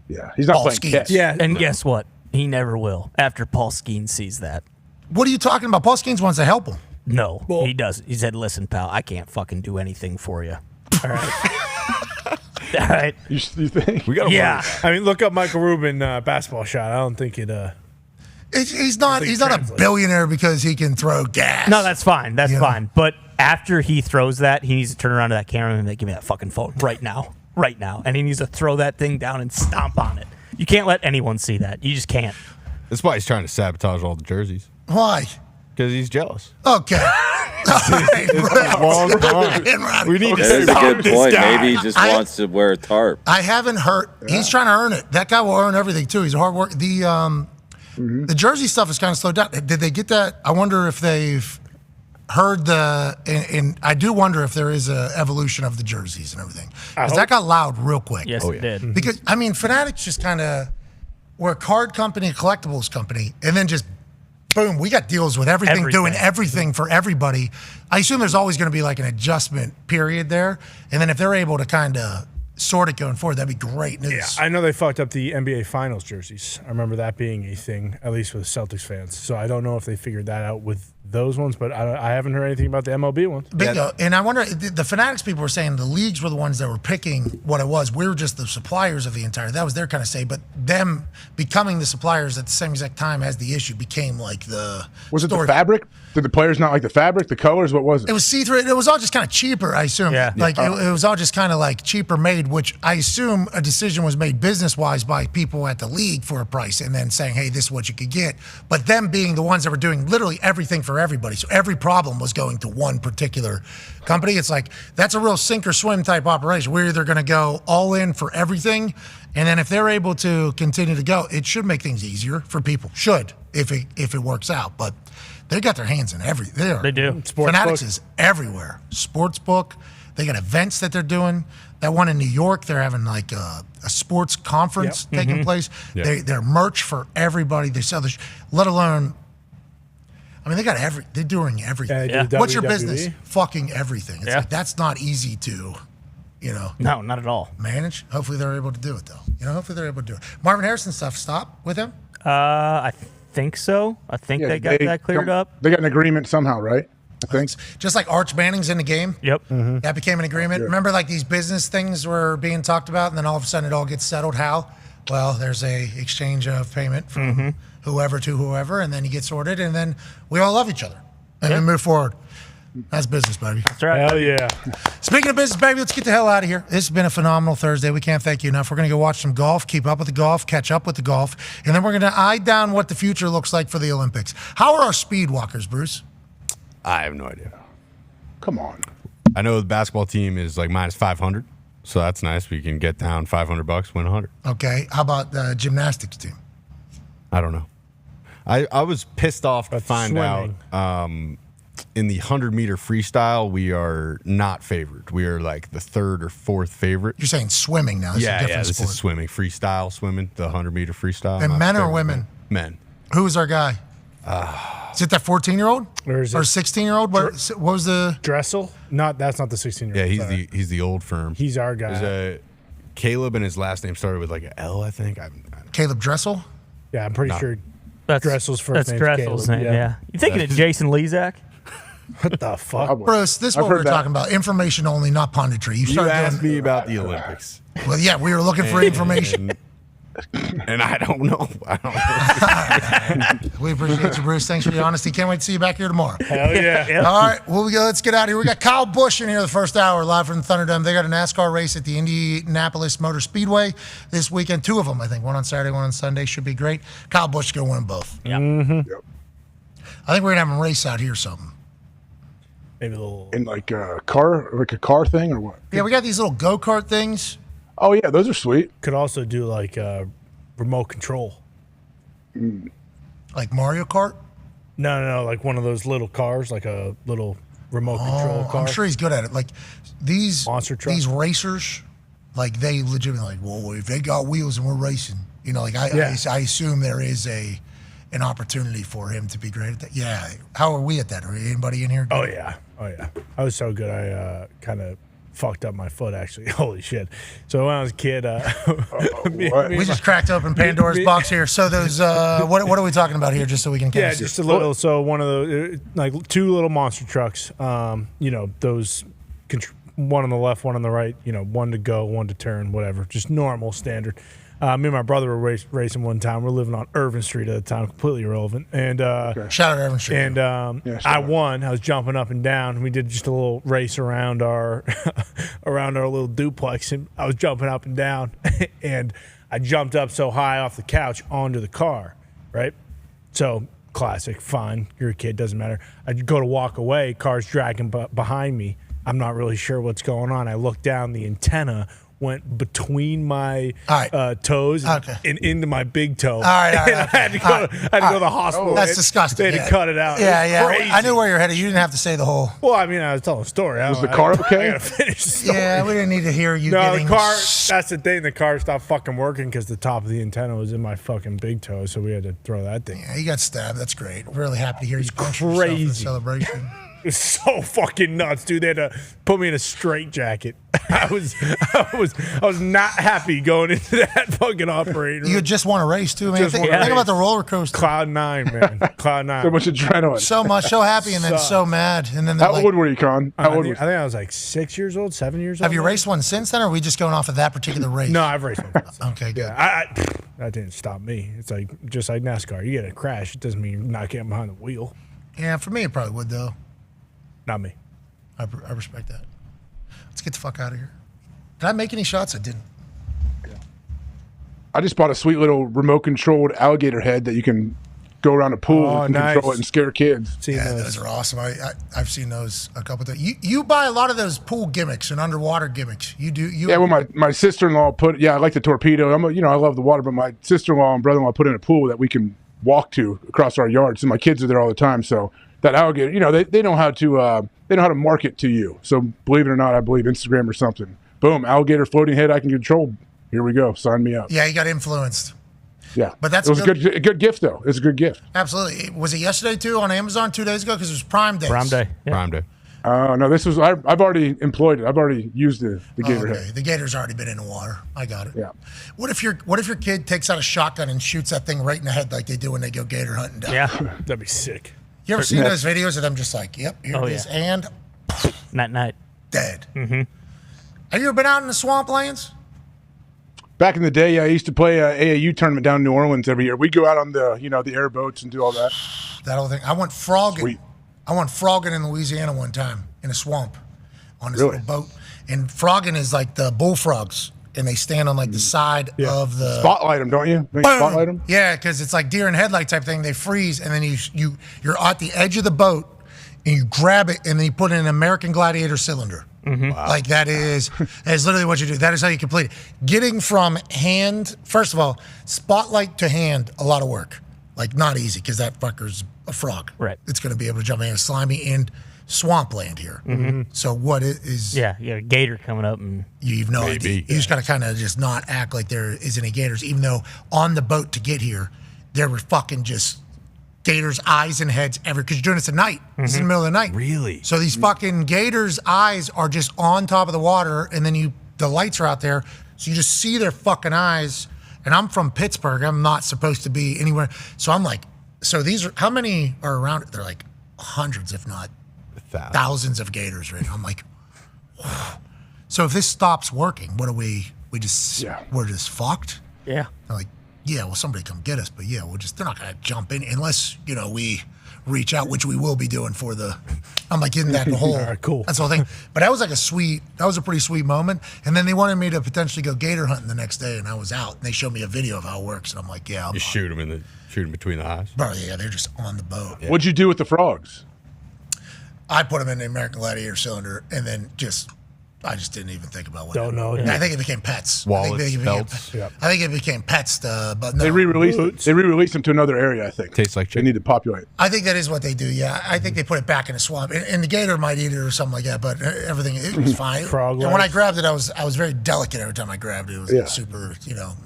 [SPEAKER 9] Yeah, he's not
[SPEAKER 3] Paul
[SPEAKER 9] playing
[SPEAKER 3] Skeens.
[SPEAKER 9] catch.
[SPEAKER 5] Yeah.
[SPEAKER 6] And guess what? He never will after Paul Skeens sees that.
[SPEAKER 3] What are you talking about? Paul Skeens wants to help him.
[SPEAKER 6] No, he doesn't. He said, listen, pal, I can't fucking do anything for you. All right. All right.
[SPEAKER 9] You think?
[SPEAKER 7] We got to
[SPEAKER 6] Yeah.
[SPEAKER 5] I mean, look up Michael Rubin basketball shot. I don't think it.
[SPEAKER 3] He's not a
[SPEAKER 5] translates.
[SPEAKER 3] billionaire because he can throw gas.
[SPEAKER 6] No, that's fine. That's
[SPEAKER 3] You know?
[SPEAKER 6] fine. But after he throws that, he needs to turn around to that camera and be like, give me that fucking phone right now. Right now. And he needs to throw that thing down and stomp on it. You can't let anyone see that. You just can't.
[SPEAKER 7] That's why he's trying to sabotage all the jerseys.
[SPEAKER 3] Why?
[SPEAKER 7] Because he's jealous.
[SPEAKER 3] Okay.
[SPEAKER 7] Long time. We need to
[SPEAKER 13] That is a good point.
[SPEAKER 3] guy.
[SPEAKER 13] Maybe he just wants to wear a tarp.
[SPEAKER 3] I haven't heard. He's trying to earn it. That guy will earn everything too. He's a hard work. The jersey stuff is kind of slowed down. Did they get that? I wonder if they've heard and I do wonder if there is a evolution of the jerseys and everything, because that got loud real quick.
[SPEAKER 6] Yes, it did.
[SPEAKER 3] Because I mean, Fanatics just kind of we're a card company, a collectibles company, and then just boom, we got deals with everything. Doing everything for everybody. I assume there's always going to be like an adjustment period there, and then if they're able to kind of sort it going forward, that'd be great news.
[SPEAKER 5] Yeah, I know they fucked up the NBA Finals jerseys. I remember that being a thing, at least with Celtics fans. So I don't know if they figured that out with those ones, but I haven't heard anything about the MLB ones.
[SPEAKER 3] Bingo. And I wonder, the Fanatics people were saying the leagues were the ones that were picking what it was. We were just the suppliers of the entire, that was their kind of say, but them becoming the suppliers at the same exact time as the issue became like the
[SPEAKER 9] Was it
[SPEAKER 3] story.
[SPEAKER 9] the fabric? Did the players not like the fabric, the colors? What was it?
[SPEAKER 3] It was see-through. It was all just kind of cheaper, I assume.
[SPEAKER 6] Yeah.
[SPEAKER 3] Like it was all just kind of like cheaper made, which I assume a decision was made business-wise by people at the league for a price, and then saying, "Hey, this is what you could get." But them being the ones that were doing literally everything for everybody, so every problem was going to one particular company. It's like that's a real sink or swim type operation. We're either going to go all in for everything, and then if they're able to continue to go, it should make things easier for people. Should if it works out, but. They got their hands in everything.
[SPEAKER 6] They do.
[SPEAKER 3] Fanatics is everywhere. Sportsbook. They got events that they're doing. That one in New York, they're having like a sports conference taking place.
[SPEAKER 7] Yep.
[SPEAKER 3] They're merch for everybody. They sell this, let alone. I mean, they're doing everything.
[SPEAKER 5] Yeah, they do
[SPEAKER 3] What's your
[SPEAKER 5] WWE.
[SPEAKER 3] business? Fucking everything. It's
[SPEAKER 6] Yeah.
[SPEAKER 3] like, that's not easy to,
[SPEAKER 6] No, not at all.
[SPEAKER 3] manage. Hopefully they're able to do it though. Hopefully they're able to do it. Marvin Harrison stuff. Stop with him.
[SPEAKER 6] I think so. I think they got that cleared up.
[SPEAKER 9] They got an agreement somehow, right? I think.
[SPEAKER 3] Just like Arch Manning's in the game.
[SPEAKER 6] Yep.
[SPEAKER 3] That became an agreement. Remember, like these business things were being talked about, and then all of a sudden it all gets settled. How? Well, there's a exchange of payment from whoever to whoever, and then you get sorted, and then we all love each other, and then move forward. That's business, baby.
[SPEAKER 6] That's right.
[SPEAKER 5] Hell yeah.
[SPEAKER 3] Speaking of business, baby, let's get the hell out of here. This has been a phenomenal Thursday. We can't thank you enough. We're going to go watch some golf, keep up with the golf, catch up with the golf, and then we're going to eye down what the future looks like for the Olympics. How are our speed walkers, Bruce?
[SPEAKER 7] I have no idea.
[SPEAKER 9] Come on.
[SPEAKER 7] I know the basketball team is like minus 500, so that's nice. We can get down $500, win 100.
[SPEAKER 3] Okay. How about the gymnastics team?
[SPEAKER 7] I don't know. I was pissed off to find
[SPEAKER 5] swimming.
[SPEAKER 7] out in the 100-meter freestyle, we are not favored. We are like the third or fourth favorite.
[SPEAKER 3] You're saying swimming now. This is a different
[SPEAKER 7] this
[SPEAKER 3] sport.
[SPEAKER 7] is swimming. Freestyle swimming, the 100-meter freestyle.
[SPEAKER 3] And men or women?
[SPEAKER 7] Men.
[SPEAKER 3] Who's our guy? Is it that 14-year-old
[SPEAKER 5] or is it
[SPEAKER 3] 16-year-old? What was the
[SPEAKER 5] Dressel? That's not the 16-year-old.
[SPEAKER 7] Yeah, he's the old firm.
[SPEAKER 5] He's our guy.
[SPEAKER 7] There's Caleb, and his last name started with like an L, I think.
[SPEAKER 3] Caleb Dressel?
[SPEAKER 5] Yeah, I'm pretty sure
[SPEAKER 6] that's
[SPEAKER 5] Dressel's first name.
[SPEAKER 6] That's Dressel's name. Yeah. You thinking of Jason Lezak?
[SPEAKER 5] What the fuck,
[SPEAKER 3] Bruce? This is what we're talking about. Information only, not punditry.
[SPEAKER 7] You
[SPEAKER 3] started
[SPEAKER 7] asked
[SPEAKER 3] doing,
[SPEAKER 7] me about the Olympics.
[SPEAKER 3] Well, yeah, we were looking for information.
[SPEAKER 7] And I don't know.
[SPEAKER 3] We appreciate you, Bruce. Thanks for your honesty. Can't wait to see you back here tomorrow.
[SPEAKER 5] Hell yeah.
[SPEAKER 3] All right, well, let's get out of here. We got Kyle Busch in here the first hour, live from Thunderdome. They got a NASCAR race at the Indianapolis Motor Speedway this weekend. Two of them, I think. One on Saturday, one on Sunday. Should be great. Kyle Busch is going to win both.
[SPEAKER 6] Yeah.
[SPEAKER 5] Mm-hmm.
[SPEAKER 9] Yep.
[SPEAKER 3] I think we're going to have a race out here or something.
[SPEAKER 5] Maybe a little.
[SPEAKER 9] In like a car thing or what?
[SPEAKER 3] Yeah, we got these little go-kart things.
[SPEAKER 9] Oh, yeah, those are sweet.
[SPEAKER 5] Could also do like remote control.
[SPEAKER 3] Like Mario Kart?
[SPEAKER 5] No, like one of those little cars, like a little remote control car.
[SPEAKER 3] I'm sure he's good at it. Like these
[SPEAKER 5] monster truck.
[SPEAKER 3] These racers, like they legitimately like, well, if they got wheels and we're racing, like I assume there is an opportunity for him to be great at that. Yeah. How are we at that? Are anybody in here?
[SPEAKER 5] Oh yeah. I was so good. I kind of fucked up my foot actually. Holy shit. So when I was a kid,
[SPEAKER 3] we just cracked open Pandora's box here. So those what are we talking about here, just so we can kind of
[SPEAKER 5] just a little. So one of those, like two little monster trucks. Those one on the left, one on the right. One to go, one to turn, whatever. Just normal standard. Me and my brother were racing one time. We're living on Irvin Street at the time, completely irrelevant. And
[SPEAKER 3] shout out Irvin Street.
[SPEAKER 5] And I won. I was jumping up and down. We did just a little race around our little duplex, and I was jumping up and down. And I jumped up so high off the couch onto the car, right? So classic, fine. You're a kid, doesn't matter. I go to walk away. Car's dragging behind me. I'm not really sure what's going on. I look down. The antenna went between my toes and into my big toe.
[SPEAKER 3] I
[SPEAKER 5] had to go to the hospital.
[SPEAKER 3] That's disgusting.
[SPEAKER 5] They had to cut it out.
[SPEAKER 3] Yeah.
[SPEAKER 5] Crazy.
[SPEAKER 3] I knew where you're headed. You didn't have to say the whole.
[SPEAKER 5] Well, I mean, I was telling a story.
[SPEAKER 9] Was the car okay?
[SPEAKER 5] I gotta finish the story.
[SPEAKER 3] Yeah, we didn't need to hear you.
[SPEAKER 5] No, the car. That's the thing. The car stopped fucking working because the top of the antenna was in my fucking big toe, so we had to throw that thing.
[SPEAKER 3] Yeah, you got stabbed. That's great. Really happy to hear you.
[SPEAKER 5] Crazy
[SPEAKER 3] celebration.
[SPEAKER 5] It's so fucking nuts, dude. They had to put me in a straitjacket. I was not happy going into that fucking operator.
[SPEAKER 3] You just won a race too, man. Think about the roller coaster.
[SPEAKER 5] Cloud 9, man. Cloud 9.
[SPEAKER 9] So much adrenaline.
[SPEAKER 3] So much, so happy, and then so mad. And then
[SPEAKER 9] how old were you, Con?
[SPEAKER 5] I think I was like 6 years old, 7 years old.
[SPEAKER 3] Have you raced one since then, or are we just going off of that particular race?
[SPEAKER 5] No, I've raced one.
[SPEAKER 3] Okay, good.
[SPEAKER 5] Yeah, that didn't stop me. It's like just like NASCAR. You get a crash, it doesn't mean you're not getting behind the wheel.
[SPEAKER 3] Yeah, for me it probably would though.
[SPEAKER 5] Not me.
[SPEAKER 3] I respect that. Let's get the fuck out of here. Did I make any shots? I didn't.
[SPEAKER 9] I just bought a sweet little remote-controlled alligator head that you can go around a pool and control it and scare kids.
[SPEAKER 3] Those are awesome. I've seen those a couple times. You buy a lot of those pool gimmicks and underwater gimmicks. You do.
[SPEAKER 9] Yeah, well, my sister-in-law I like the torpedo. I love the water, but my sister-in-law and brother-in-law put in a pool that we can walk to across our yard. So my kids are there all the time. So that alligator, they know how to market to you. So believe it or not, I believe Instagram or something. Boom, alligator floating head I can control. Here we go. Sign me up.
[SPEAKER 3] Yeah, you got influenced.
[SPEAKER 9] Yeah,
[SPEAKER 3] but
[SPEAKER 9] it was a good gift though. It's a good gift.
[SPEAKER 3] Absolutely. Was it yesterday too on Amazon 2 days ago? Because it was Prime Day.
[SPEAKER 6] Prime Day. Yeah.
[SPEAKER 7] Prime Day.
[SPEAKER 9] No, this was I've already employed it. I've already used the gator head.
[SPEAKER 3] The gator's already been in the water. I got it.
[SPEAKER 9] Yeah.
[SPEAKER 3] What if your kid takes out a shotgun and shoots that thing right in the head like they do when they go gator hunting down?
[SPEAKER 6] Yeah,
[SPEAKER 5] that'd be sick.
[SPEAKER 3] You ever seen those videos of them just like, yep, here it is, and
[SPEAKER 6] night
[SPEAKER 3] dead.
[SPEAKER 6] Mm-hmm.
[SPEAKER 3] Have you ever been out in the swamplands?
[SPEAKER 9] Back in the day, I used to play a AAU tournament down in New Orleans every year. We'd go out on the airboats and do all that.
[SPEAKER 3] That whole thing. I went frogging.
[SPEAKER 9] Sweet.
[SPEAKER 3] I went frogging in Louisiana one time in a swamp on this
[SPEAKER 9] Really?
[SPEAKER 3] little boat. And frogging is like the bullfrogs, and they stand on like the side of the
[SPEAKER 9] spotlight them, don't you? Spotlight them?
[SPEAKER 3] Yeah, because it's like deer in headlight type thing. They freeze, and then you're at the edge of the boat, and you grab it, and then you put it in an American Gladiator cylinder.
[SPEAKER 6] Mm-hmm.
[SPEAKER 3] Wow. Like that is literally what you do. That is how you complete it. Getting from hand, first of all, spotlight to hand, a lot of work. Like, not easy, because that fucker's a frog.
[SPEAKER 6] Right.
[SPEAKER 3] It's going to be able to jump in slimy and swampland here.
[SPEAKER 6] Mm-hmm.
[SPEAKER 3] So what is...
[SPEAKER 6] Yeah, you got a gator coming up. And
[SPEAKER 3] you have no idea. You just got to kind of just not act like there is any gators, even though on the boat to get here, there were fucking just gators' eyes and heads everywhere, because you're doing this at night. This is in the middle of the night.
[SPEAKER 7] Really?
[SPEAKER 3] So these fucking gators' eyes are just on top of the water, and then the lights are out there, so you just see their fucking eyes. And I'm from Pittsburgh. I'm not supposed to be anywhere. So I'm like, how many are around? They're like hundreds, if not thousands of gators right now. I'm like, whoa. So if this stops working, what do we're just fucked?
[SPEAKER 6] Yeah.
[SPEAKER 3] I'm like, yeah, well, somebody come get us. But yeah, they're not going to jump in unless, we reach out, which we will be doing I'm like, isn't that the whole,
[SPEAKER 5] All right, cool.
[SPEAKER 3] That's the whole thing. But that was a pretty sweet moment. And then they wanted me to potentially go gator hunting the next day, and I was out. And they showed me a video of how it works, and I'm like, yeah.
[SPEAKER 7] You shoot them between the eyes.
[SPEAKER 3] Bro, yeah, they're just on the boat.
[SPEAKER 9] Yeah. What'd you do with the frogs?
[SPEAKER 3] I put them in the American Gladiator cylinder, and then I just didn't even think about what.
[SPEAKER 5] Don't know.
[SPEAKER 3] I think it became pets.
[SPEAKER 7] Wallets, belts.
[SPEAKER 3] I think it became pets. But no.
[SPEAKER 9] They re-released them to another area. I think
[SPEAKER 7] tastes like chicken.
[SPEAKER 9] They need to populate.
[SPEAKER 3] I think that is what they do. Yeah, I think they put it back in the swamp, and the gator might eat it or something like that. But everything it was fine. And when I grabbed it, I was very delicate every time I grabbed it. It was like super,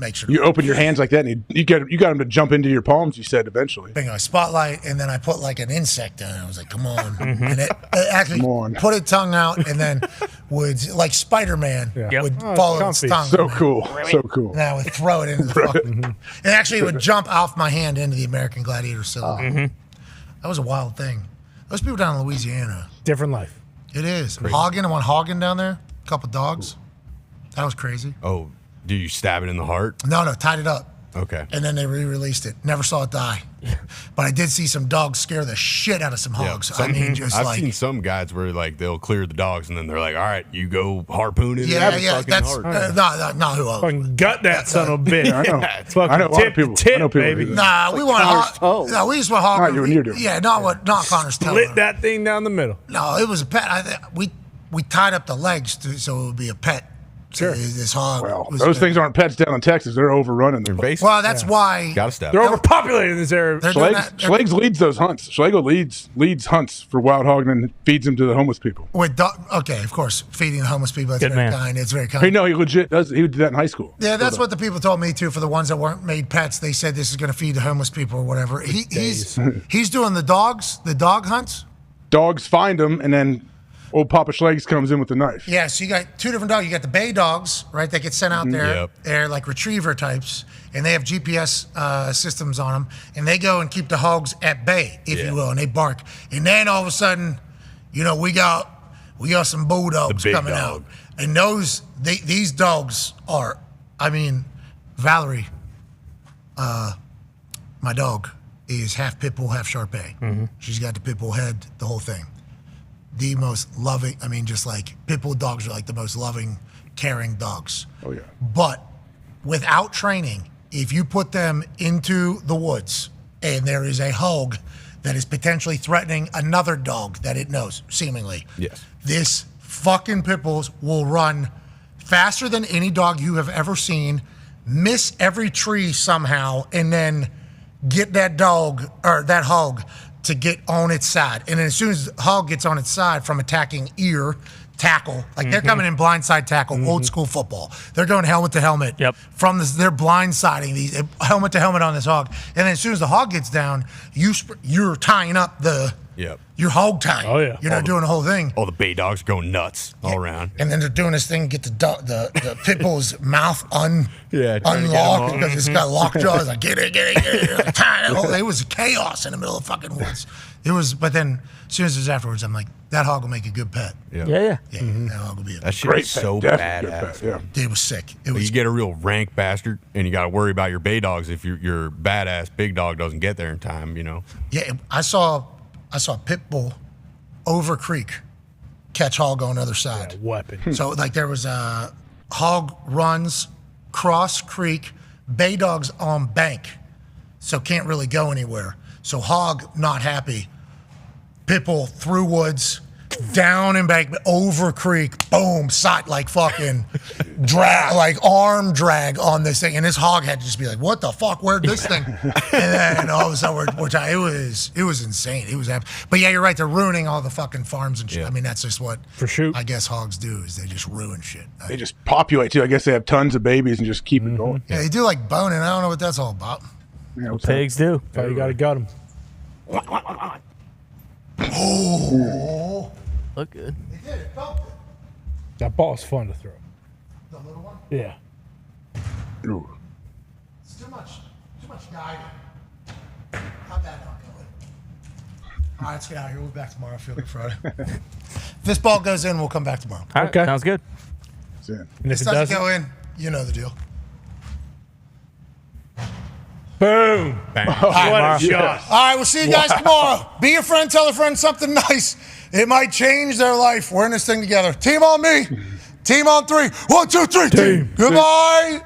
[SPEAKER 3] make sure.
[SPEAKER 9] You open your hands like that, and you got them to jump into your palms. You said eventually.
[SPEAKER 3] Bingo, a spotlight, and then I put like an insect in it. I was like, come on, and it actually put its tongue out, and then would like Spider-Man. Would follow its tongue.
[SPEAKER 9] So cool. So cool.
[SPEAKER 3] And I would throw it into the fucking... And actually, it would jump off my hand into the American Gladiator cylinder. That was a wild thing. Those people down in Louisiana...
[SPEAKER 5] Different life.
[SPEAKER 3] It is. Hagen, I went hogging down there. A couple dogs. That was crazy.
[SPEAKER 7] Oh, do you stab it in the heart?
[SPEAKER 3] No, tied it up.
[SPEAKER 7] Okay.
[SPEAKER 3] And then they re-released it. Never saw it die. But I did see some dogs scare the shit out of some hogs.
[SPEAKER 7] I've seen some guys where they'll clear the dogs and then they're like, all right, you go harpoon it.
[SPEAKER 3] Yeah, that's not who I
[SPEAKER 5] fucking gut that son of a bitch.
[SPEAKER 9] I know a lot of people.
[SPEAKER 5] Tip, baby.
[SPEAKER 3] Nah, we want hog. No, we just want hog.
[SPEAKER 9] Not you and you do.
[SPEAKER 3] Yeah, not Connor's toe.
[SPEAKER 5] Split that thing down the middle.
[SPEAKER 3] No, it was a pet. We tied up the legs so it would be a pet.
[SPEAKER 5] Sure.
[SPEAKER 3] This hog.
[SPEAKER 9] Well, those things aren't pets down in Texas. They're overrunning their base.
[SPEAKER 3] Well, that's why.
[SPEAKER 7] Gotta stop.
[SPEAKER 5] They're overpopulated in this area.
[SPEAKER 9] Schlegels leads those hunts. Schlegel leads hunts for wild hog and then feeds them to the homeless people.
[SPEAKER 3] Okay, of course, feeding the homeless people. That's very kind. It's very kind.
[SPEAKER 9] Hey, no, he legit does. He would do that in high school.
[SPEAKER 3] Yeah, that's what the people told me too. For the ones that weren't made pets, they said this is going to feed the homeless people or whatever. He's doing the dog hunts.
[SPEAKER 9] Dogs find them and then. Old Papa Schlegs comes in with the knife.
[SPEAKER 3] Yeah, so you got two different dogs. You got the bay dogs, right, that get sent out there.
[SPEAKER 7] Yep.
[SPEAKER 3] They're like retriever types, and they have GPS systems on them, and they go and keep the hogs at bay, if you will, and they bark. And then all of a sudden, we got some bulldogs coming out, and these dogs are, Valerie, my dog, is half pit bull, half Shar-Pei. She's got the pit bull head, the whole thing. The most loving, just like pit bull dogs are like the most loving, caring dogs.
[SPEAKER 9] Oh, yeah.
[SPEAKER 3] But without training, if you put them into the woods and there is a hog that is potentially threatening another dog that it knows, seemingly, this fucking pit bulls will run faster than any dog you have ever seen, miss every tree somehow, and then get that dog or that hog to get on its side. And then as soon as the hog gets on its side from attacking tackle, like they're coming in blindside tackle, old school football. They're going helmet to helmet. They're blindsiding these helmet to helmet on this hog. And then as soon as the hog gets down, you're tying up your hog tying.
[SPEAKER 7] Oh, yeah.
[SPEAKER 3] You're not doing the whole thing.
[SPEAKER 7] All the bay dogs going nuts all around.
[SPEAKER 3] And then they're doing this thing, get the pit bull's mouth unlocked because it's got locked jaws. Like, get it. It was chaos in the middle of fucking woods. But then as soon as it was afterwards, I'm like, that hog will make a good pet.
[SPEAKER 6] Yeah.
[SPEAKER 3] That hog will be a
[SPEAKER 7] That shit
[SPEAKER 3] great
[SPEAKER 7] is so
[SPEAKER 3] pet.
[SPEAKER 7] badass.
[SPEAKER 3] Dude, it was sick.
[SPEAKER 7] You get a real rank bastard, and you got to worry about your bay dogs if your badass big dog doesn't get there in time.
[SPEAKER 3] Yeah, I saw pit bull over creek catch hog on the other side.
[SPEAKER 5] Weapon.
[SPEAKER 3] So like there was hog runs cross creek, bay dogs on bank, so can't really go anywhere. So hog not happy. Pit bull through woods, down embankment, over creek, boom, side like fucking drag, like arm drag on this thing, and this hog had to just be like, "What the fuck? Where'd this thing?" And then all of a sudden, we're talking. It was insane. It was, but yeah, you're right. They're ruining all the fucking farms and shit. I mean, that's just what I guess hogs do is they just ruin shit.
[SPEAKER 9] They just populate too. I guess they have tons of babies and just keep it going.
[SPEAKER 3] Yeah, they do like boning. I don't know what that's all about.
[SPEAKER 9] Yeah,
[SPEAKER 6] pigs do.
[SPEAKER 5] That's how you gotta gut them.
[SPEAKER 3] Oh,
[SPEAKER 6] look good.
[SPEAKER 3] They did it. Bumped it.
[SPEAKER 5] That ball's fun to throw.
[SPEAKER 3] The little one.
[SPEAKER 5] Yeah.
[SPEAKER 9] Ooh.
[SPEAKER 3] It's too much guiding. How'd that not go in? All right, let's get out of here. We'll be back tomorrow. Feel like Friday. If this ball goes in, we'll come back tomorrow.
[SPEAKER 6] All right, sounds good.
[SPEAKER 5] And
[SPEAKER 3] If
[SPEAKER 5] if
[SPEAKER 3] it
[SPEAKER 5] it
[SPEAKER 3] doesn't
[SPEAKER 5] doesn't,
[SPEAKER 3] go in, you know the deal.
[SPEAKER 5] boom. Bang. What a shot.
[SPEAKER 3] All right, we'll see you guys tomorrow. Be a friend, tell a friend something nice. It might change their life. We're in this thing together. Team on me. Team on 3. 1, 2, 3. Team. Goodbye.